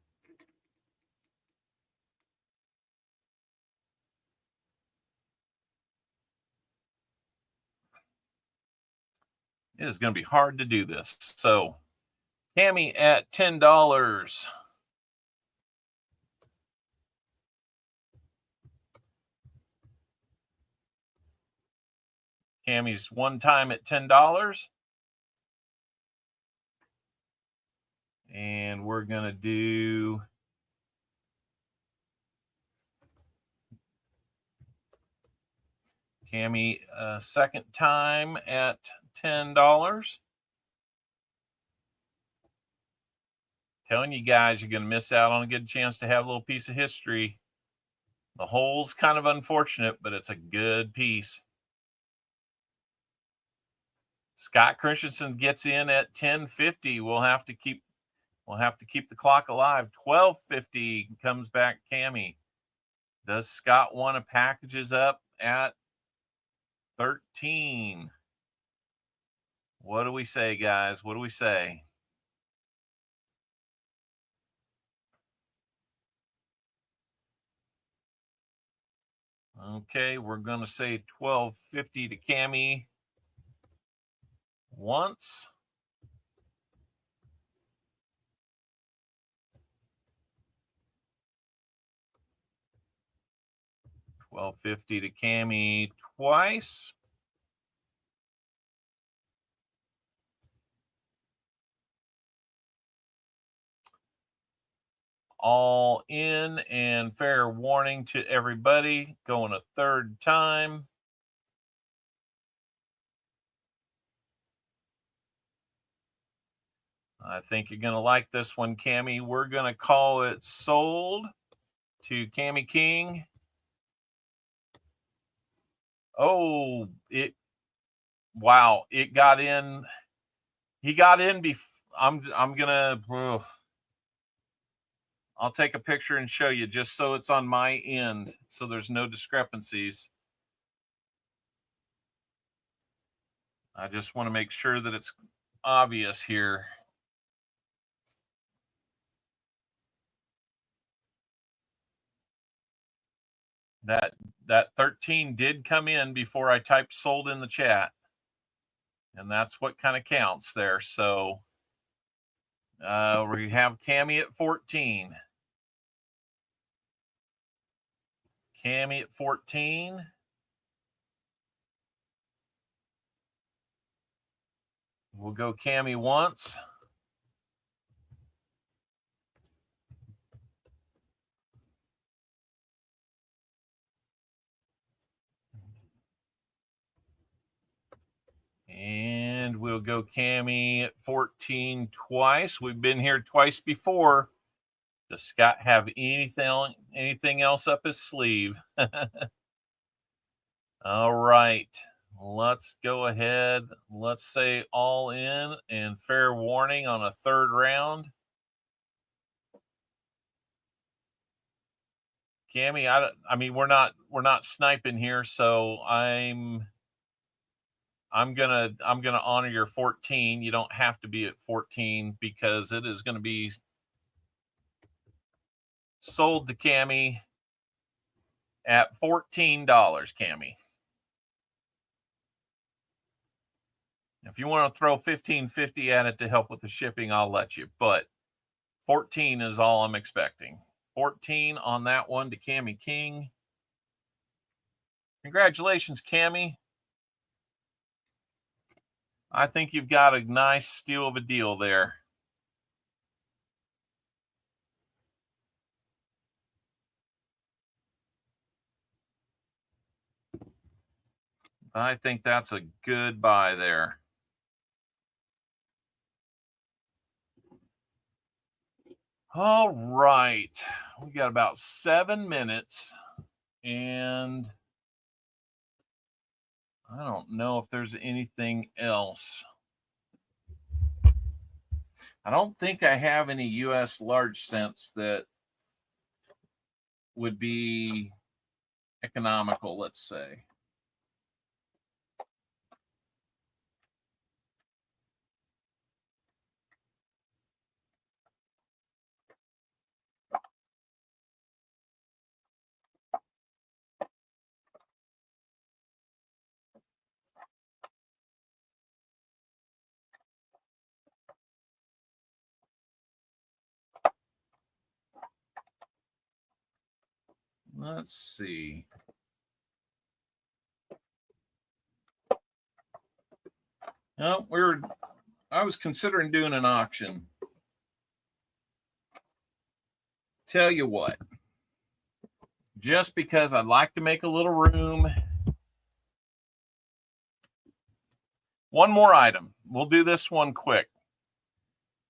It is going to be hard to do this. So, Cammie at $10. Cammie's one time at $10. And we're going to do Cammie a second time at $10. Telling you guys, you're going to miss out on a good chance to have a little piece of history. The hole's kind of unfortunate, but it's a good piece. Scott Christensen gets in at $10.50. We'll have to keep the clock alive. $12.50 comes back Cammie. Does Scott want to packages up at $13? What do we say, guys? What do we say? Okay, we're going to say $12.50 to Cammie once. $12.50 to Cammie twice. All in, and fair warning to everybody, going a third time. I think you're going to like this one, Cammie. We're going to call it sold to Cammie King. Oh, wow, it got in. He got in before. I'm going to, I'll take a picture and show you just so it's on my end, so there's no discrepancies. I just want to make sure that it's obvious here. that 13 did come in before I typed sold in the chat. And that's what kind of counts there. So we have Cammy at 14. Cammy at 14. We'll go Cammy once. And we'll go Cammy at 14 twice. We've been here twice before. Does Scott have anything else up his sleeve? All right. Let's go ahead. Let's say all in and fair warning on a third round. Cammy, I mean, we're not sniping here, so I'm gonna honor your 14. You don't have to be at 14 because it is gonna be sold to Cammy at $14, Cammy. If you want to throw $15.50 at it to help with the shipping, I'll let you. But 14 is all I'm expecting. 14 on that one to Cammy King. Congratulations, Cammy. I think you've got a nice steal of a deal there. I think that's a good buy there. All right. We got about 7 minutes, and I don't know if there's anything else. I don't think I have any U.S. large cents that would be economical, let's say. Let's see. No, I was considering doing an auction. Tell you what, just because I'd like to make a little room. One more item. We'll do this one quick.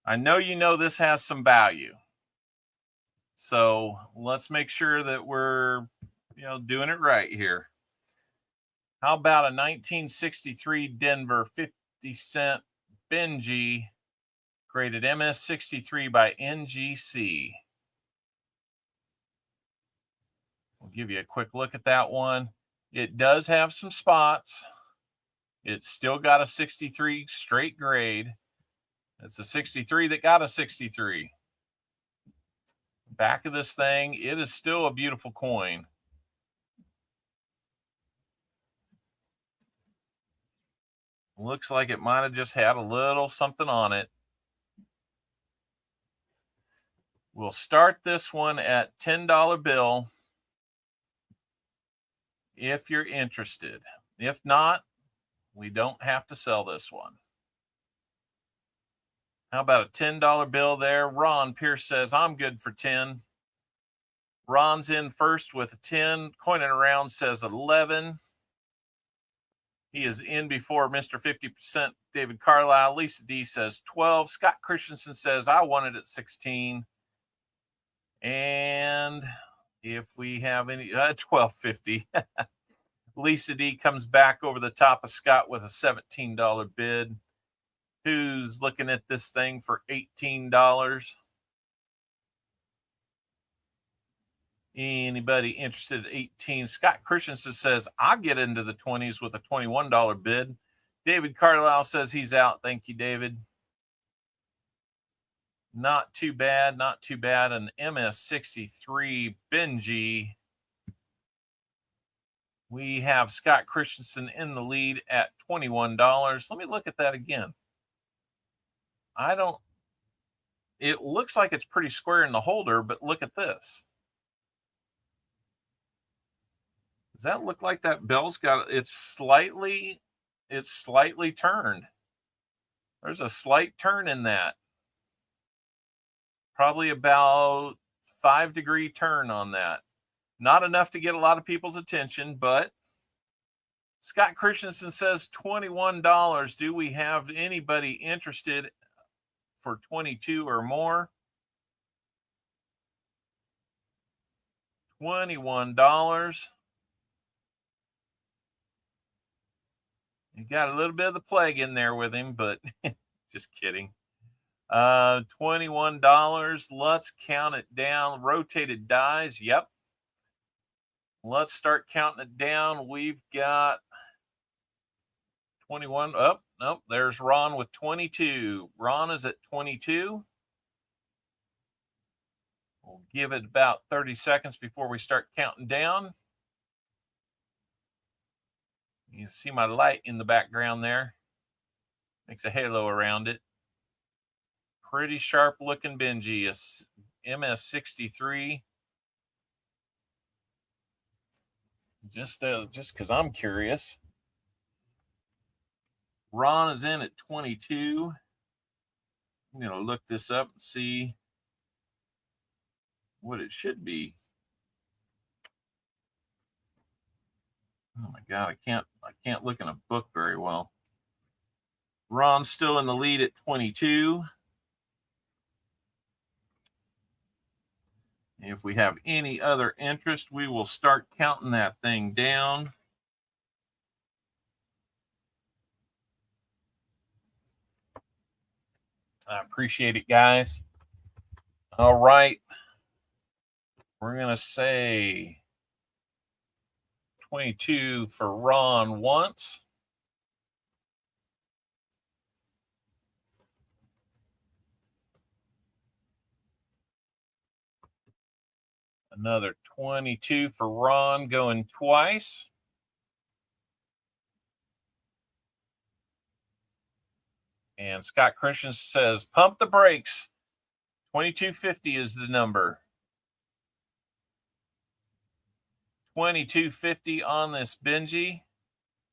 I know you know this has some value. So let's make sure that we're, doing it right here. How about a 1963 Denver 50-cent Benji graded MS63 by NGC? We'll give you a quick look at that one. It does have some spots. It's still got a 63 straight grade. It's a 63 that got a 63. Back of this thing, it is still a beautiful coin. Looks like it might have just had a little something on it. We'll start this one at $10 bill if you're interested. If not, we don't have to sell this one. How about a $10 bill there? Ron Pierce says, I'm good for 10. Ron's in first with a 10. Coining around says 11. He is in before Mr. 50%, David Carlisle. Lisa D says 12. Scott Christensen says, I want it at 16. And if we have any, $12.50. Lisa D comes back over the top of Scott with a $17 bid. Who's looking at this thing for $18? Anybody interested at 18? Scott Christensen says, I'll get into the 20s with a $21 bid. David Carlisle says he's out. Thank you, David. Not too bad. Not too bad. An MS63 Benji We have Scott Christensen in the lead at $21. Let me look at that again. It looks like it's pretty square in the holder, but look at this. Does that look like that bell's got, it's slightly turned. There's a slight turn in that. Probably about 5-degree turn on that. Not enough to get a lot of people's attention, but Scott Christensen says $21. Do we have anybody interested for 22 or more? $21. You got a little bit of the plague in there with him, but just kidding. $21. Let's count it down. Rotated dies. Yep. Let's start counting it down. We've got 21. Oh, nope. There's Ron with 22. Ron is at 22. We'll give it about 30 seconds before we start counting down. You see my light in the background there. Makes a halo around it. Pretty sharp looking Benji, a MS63. Just because I'm curious. Ron is in at 22. I'm going to look this up and see what it should be. Oh my God, I can't look in a book very well. Ron's still in the lead at 22. If we have any other interest, we will start counting that thing down. I appreciate it, guys. All right. We're going to say 22 for Ron once. Another 22 for Ron going twice. And Scott Christian says, pump the brakes. 2250 is the number. 2250 on this Benji.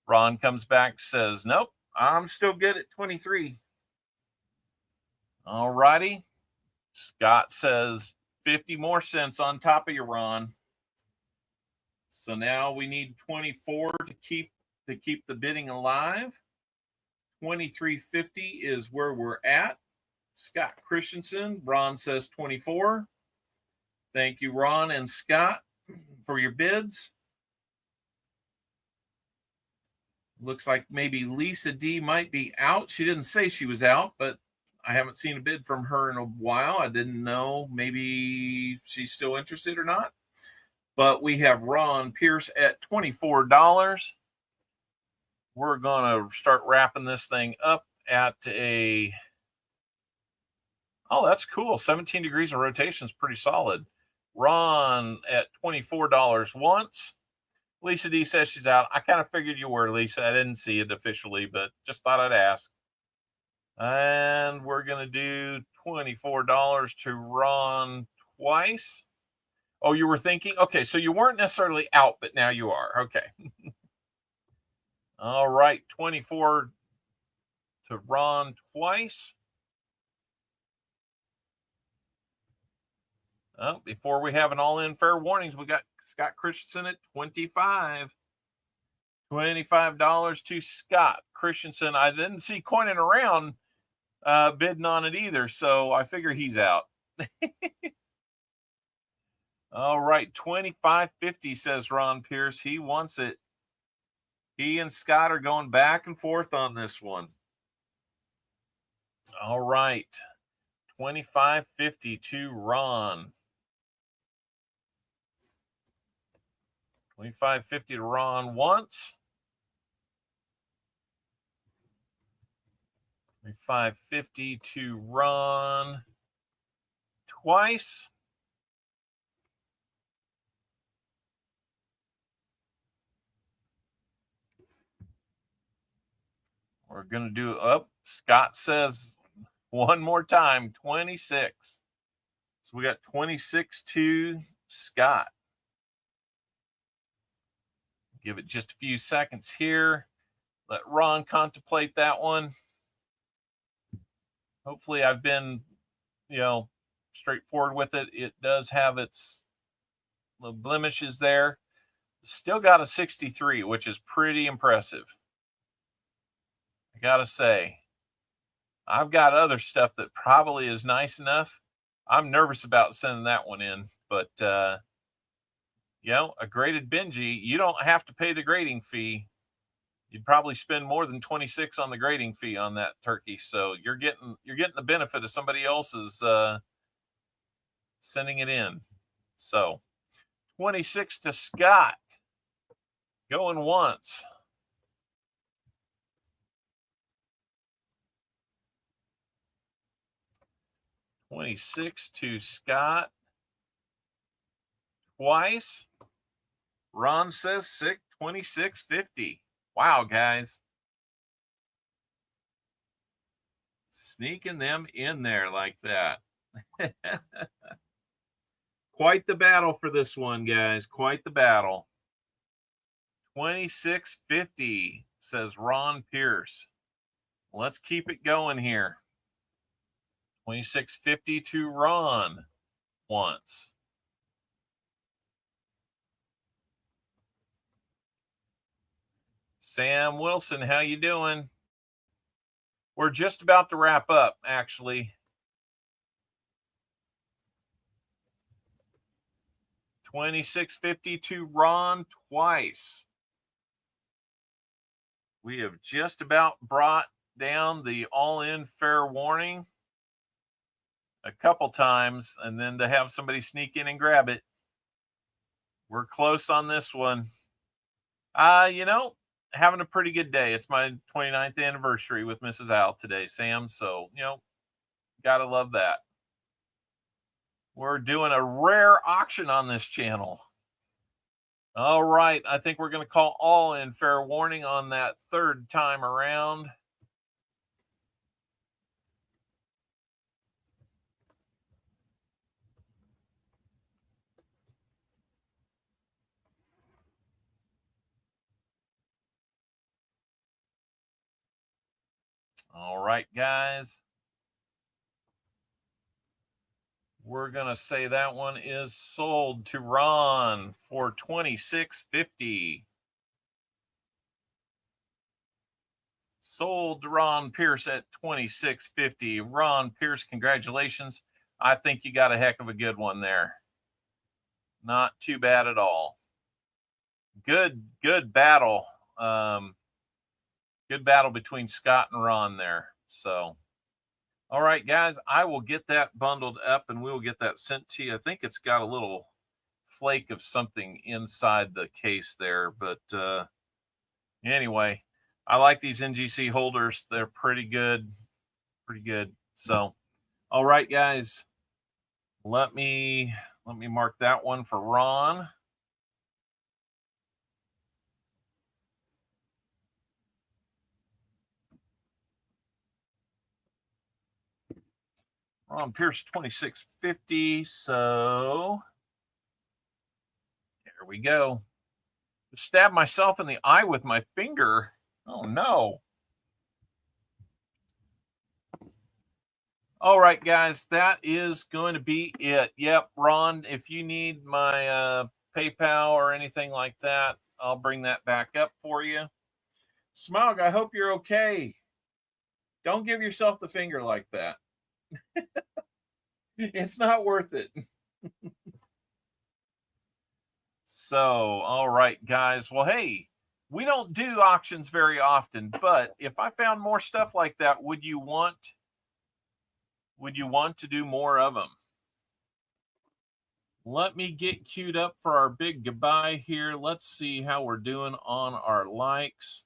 Ron comes back, says, nope, I'm still good at 23. All righty. Scott says 50 more cents on top of your Ron. So now we need 24 to keep the bidding alive. 2350 is where we're at. Scott Christensen, Ron says 24. Thank you, Ron and Scott, for your bids. Looks like maybe Lisa D might be out. She didn't say she was out, but I haven't seen a bid from her in a while. I didn't know. Maybe she's still interested or not. But we have Ron Pierce at $24. We're going to start wrapping this thing up at a... Oh, that's cool. 17 degrees of rotation is pretty solid. Ron at $24 once. Lisa D says she's out. I kind of figured you were, Lisa. I didn't see it officially, but just thought I'd ask. And we're going to do $24 to Ron twice. Oh, you were thinking? Okay, so you weren't necessarily out, but now you are. Okay. All right, 24 to Ron twice. Oh, before we have an all-in fair warnings, we got Scott Christensen at 25. $25 to Scott Christensen. I didn't see coining around bidding on it either, so I figure he's out. All right, $25.50 says Ron Pierce. He wants it. He and Scott are going back and forth on this one. All right, $25.50 to Ron. $25.50 to Ron once. $25.50 to Ron twice. We're going to do up. Scott says one more time, 26. So we got 26 to Scott. Give it just a few seconds here. Let Ron contemplate that one. Hopefully I've been, straightforward with it. It does have its little blemishes there. Still got a 63, which is pretty impressive. I got to say, I've got other stuff that probably is nice enough. I'm nervous about sending that one in, but, a graded Benji, you don't have to pay the grading fee. You'd probably spend more than 26 on the grading fee on that turkey. So you're getting the benefit of somebody else's sending it in. So 26 to Scott. Going once. $26 to Scott. Twice. Ron says 26.50. Wow, guys. Sneaking them in there like that. Quite the battle for this one, guys. Quite the battle. 26.50, says Ron Pierce. Let's keep it going here. 26.50 to Ron once. Sam Wilson, how you doing? We're just about to wrap up, actually. 26.50 to Ron twice. We have just about brought down the all-in fair warning a couple times, and then to have somebody sneak in and grab it. We're close on this one. Having a pretty good day. It's my 29th anniversary with Mrs. Al today, Sam. So, gotta love that. We're doing a rare auction on this channel. All right. I think we're going to call all in fair warning on that third time around. All right, guys. We're going to say that one is sold to Ron for $26.50. Sold to Ron Pierce at $26.50. Ron Pierce, congratulations. I think you got a heck of a good one there. Not too bad at all. Good battle. Good battle between Scott and Ron there. So, all right, guys, I will get that bundled up and we will get that sent to you. I think it's got a little flake of something inside the case there. But anyway, I like these NGC holders. They're pretty good. Pretty good. So, all right, guys, let me mark that one for Ron. Ron Pierce, $26.50. So there we go. Stab myself in the eye with my finger. Oh, no. All right, guys, that is going to be it. Yep, Ron, if you need my PayPal or anything like that, I'll bring that back up for you. Smog, I hope you're okay. Don't give yourself the finger like that. It's not worth it. So, all right, guys. Well, hey, we don't do auctions very often, but if I found more stuff like that, would you want to do more of them? Let me get queued up for our big goodbye here. Let's see how we're doing on our likes.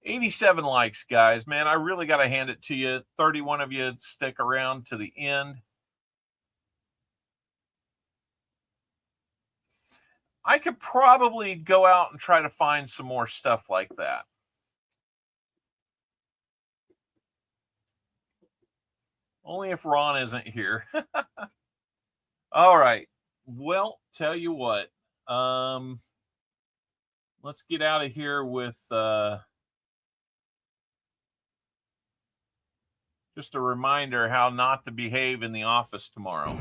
87 likes, guys. Man, I really got to hand it to you. 31 of you stick around to the end. I could probably go out and try to find some more stuff like that. Only if Ron isn't here. All right. Well, tell you what. Let's get out of here with just a reminder how not to behave in the office tomorrow.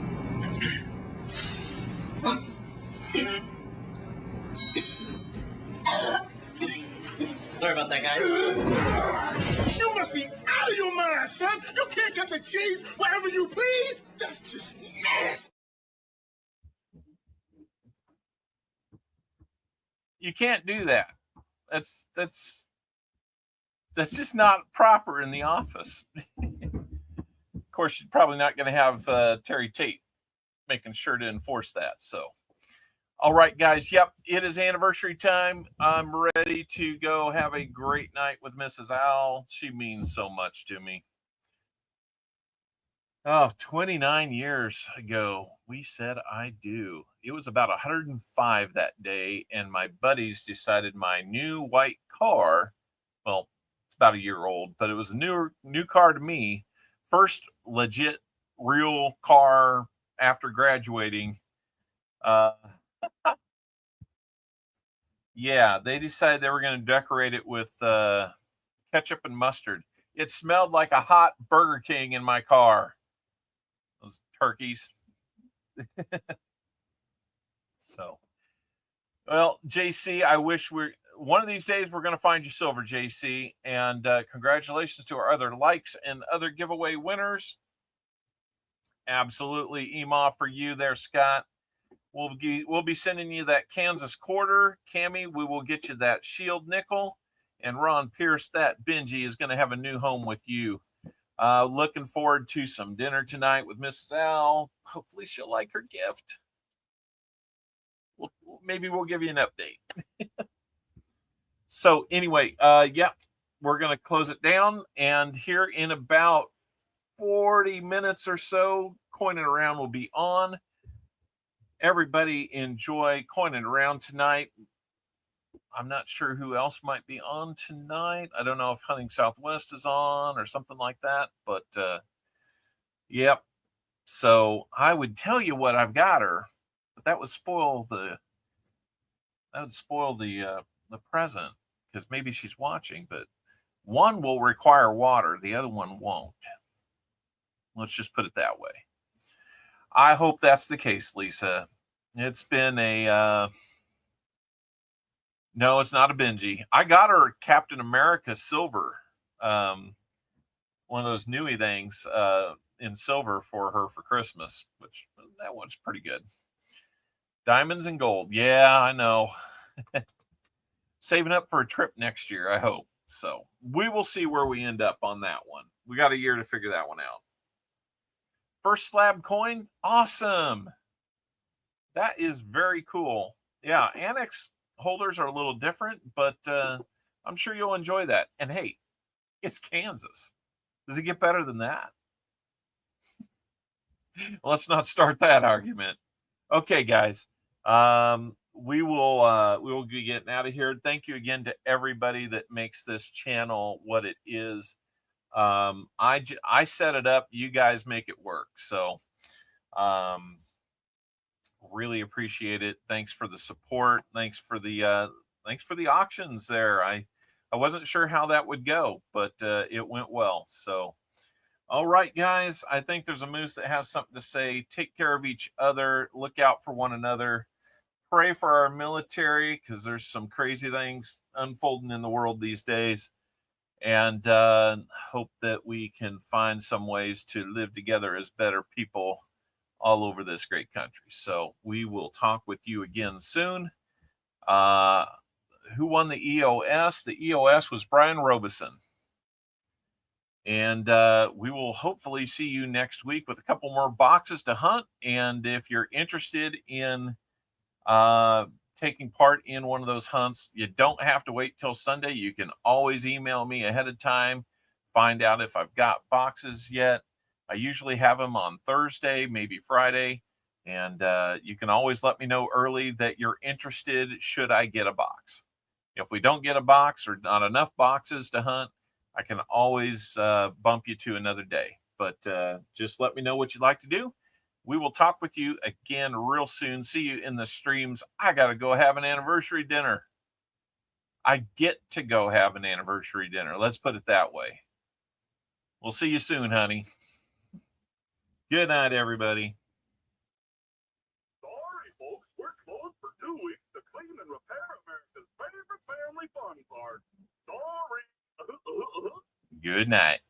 Sorry about that, guys. You must be out of your mind, son. You can't cut the cheese wherever you please. That's just nasty. You can't do that. That's just not proper in the office. Of course, you're probably not going to have Terry Tate making sure to enforce that. So, all right, guys. Yep, it is anniversary time. I'm ready to go have a great night with Mrs. Owl. She means so much to me. Oh, 29 years ago, we said I do. It was about 105 that day, and my buddies decided my new white car, well, it's about a year old, but it was a new car to me. First legit real car after graduating. Yeah, they decided they were going to decorate it with ketchup and mustard. It smelled like a hot Burger King in my car. Those turkeys. So, well, JC, I wish one of these days we're going to find you silver, JC. And congratulations to our other likes and other giveaway winners. Absolutely, EMA for you there, Scott. We'll be sending you that Kansas quarter. Cammie, we will get you that Shield nickel. And Ron Pierce, that Benji is going to have a new home with you. Looking forward to some dinner tonight with Mrs. Al. Hopefully she'll like her gift. Maybe we'll give you an update. So anyway, yeah, we're going to close it down. And here in about 40 minutes or so, Coining Around will be on. Everybody enjoy Coining Around tonight. I'm not sure who else might be on tonight. I don't know if Hunting Southwest is on or something like that, but yep. So I would tell you what I've got her, but that would spoil the present because maybe she's watching, but one will require water, the other one won't. Let's just put it that way. I hope that's the case, Lisa. It's been a no, it's not a Benji. I got her Captain America silver, one of those newy things in silver for her for Christmas, which that one's pretty good. Diamonds and gold. Yeah, I know. Saving up for a trip next year, I hope. So we will see where we end up on that one. We got a year to figure that one out. First slab coin. Awesome. That is very cool. Yeah, Annex holders are a little different, but I'm sure you'll enjoy that. And hey, it's Kansas. Does it get better than that? Let's not start that argument. Okay, guys. We will be getting out of here. Thank you again to everybody that makes this channel what it is. I set it up. You guys make it work. So really appreciate it. Thanks for the support. Thanks for the auctions there. I wasn't sure how that would go, but it went well. So all right, guys, I think there's a moose that has something to say. Take care of each other. Look out for one another. Pray for our military because there's some crazy things unfolding in the world these days. And hope that we can find some ways to live together as better people all over this great country. So we will talk with you again soon. Who won the EOS? The EOS was Brian Robeson. And we will hopefully see you next week with a couple more boxes to hunt. And if you're interested in taking part in one of those hunts, you don't have to wait till Sunday. You can always email me ahead of time, find out if I've got boxes yet. I usually have them on Thursday, maybe Friday. And you can always let me know early that you're interested should I get a box. If we don't get a box or not enough boxes to hunt, I can always bump you to another day. But just let me know what you'd like to do. We will talk with you again real soon. See you in the streams. I got to go have an anniversary dinner. I get to go have an anniversary dinner. Let's put it that way. We'll see you soon, honey. Good night, everybody. Sorry, folks, we're closed for 2 weeks to clean and repair America's favorite family fun park. Sorry. Good night.